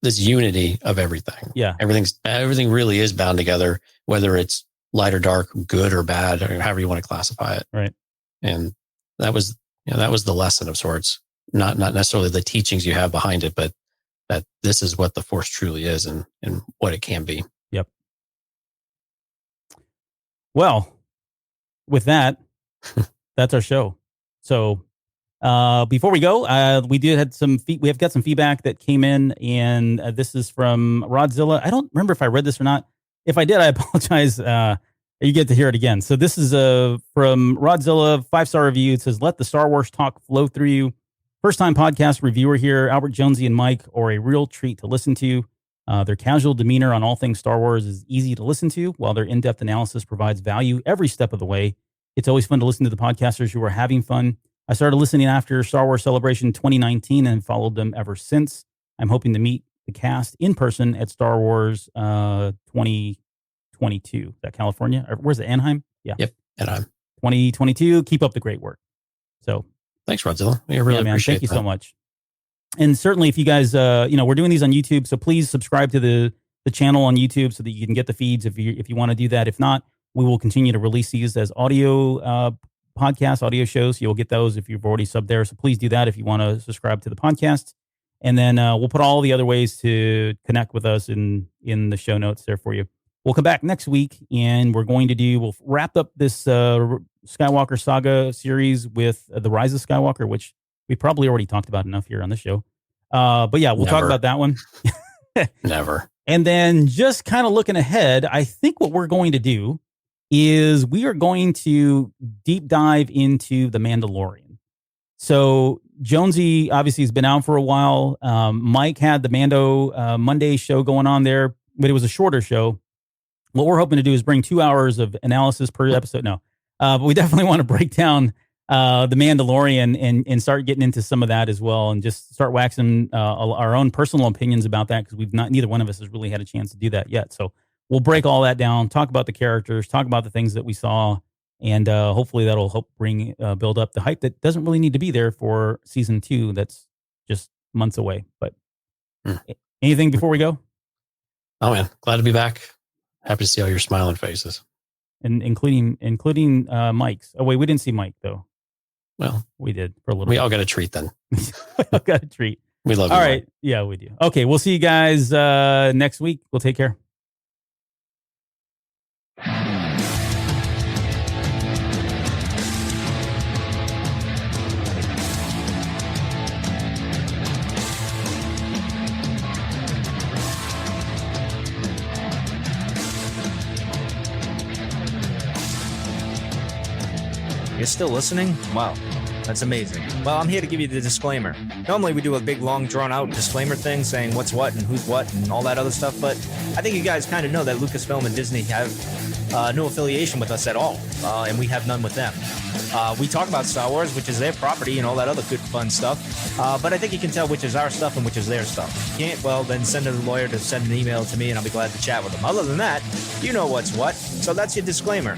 this unity of everything. Yeah, everything really is bound together, whether it's light or dark, good or bad, or however you want to classify it. Right. And that was the lesson of sorts. Not necessarily the teachings you have behind it, but that this is what the Force truly is and what it can be. Yep. Well, with that, that's our show. So before we go, we have got some feedback that came in, and this is from Rodzilla. I don't remember if I read this or not. If I did, I apologize. You get to hear it again. So this is from Rodzilla, 5-star review. It says, "Let the Star Wars talk flow through you. First-time podcast reviewer here. Albert, Jonesy, and Mike are a real treat to listen to. Their casual demeanor on all things Star Wars is easy to listen to, while their in-depth analysis provides value every step of the way. It's always fun to listen to the podcasters who are having fun. I started listening after Star Wars Celebration 2019 and followed them ever since. I'm hoping to meet the cast in person at Star Wars 2022. Is that California? Or where's it? Anaheim? Yeah. Yep. Anaheim. 2022. Keep up the great work." So thanks, Rodzilla. We really appreciate Thank you so much. And certainly if you guys, we're doing these on YouTube, so please subscribe to the channel on YouTube so that you can get the feeds if you want to do that. If not, we will continue to release these as audio podcasts, audio shows. You'll get those if you've already subbed there. So please do that if you want to subscribe to the podcast. And then we'll put all the other ways to connect with us in the show notes there for you. We'll come back next week, and we'll wrap up this Skywalker Saga series with The Rise of Skywalker, which we probably already talked about enough here on the show. But yeah, we'll talk about that one. Never. And then just kind of looking ahead, I think what we're going to do is we are going to deep dive into The Mandalorian. So Jonesy obviously has been out for a while. Mike had the Mando Monday show going on there, but it was a shorter show. What we're hoping to do is bring 2 hours of analysis per episode. No, but we definitely want to break down The Mandalorian and start getting into some of that as well, and just start waxing our own personal opinions about that, because neither one of us has really had a chance to do that yet. So we'll break all that down, talk about the characters, talk about the things that we saw, and hopefully that'll help build up the hype that doesn't really need to be there for season 2. That's just months away. But anything before we go? Oh man, glad to be back. Happy to see all your smiling faces, and including Mike's. Oh wait, we didn't see Mike though. Well, we did for a little. We bit. all got a treat then. We all got a treat. We love you. All right, yeah, we do. Okay, we'll see you guys next week. We'll take care. You're still listening? Wow, that's amazing. Well, I'm here to give you the disclaimer. Normally we do a big, long, drawn-out disclaimer thing saying what's what and who's what and all that other stuff, but I think you guys kind of know that Lucasfilm and Disney have no affiliation with us at all, and we have none with them. We talk about Star Wars, which is their property, and all that other good, fun stuff, but I think you can tell which is our stuff and which is their stuff. If you can't, well, then send a lawyer to send an email to me, and I'll be glad to chat with them. Other than that, you know what's what, so that's your disclaimer.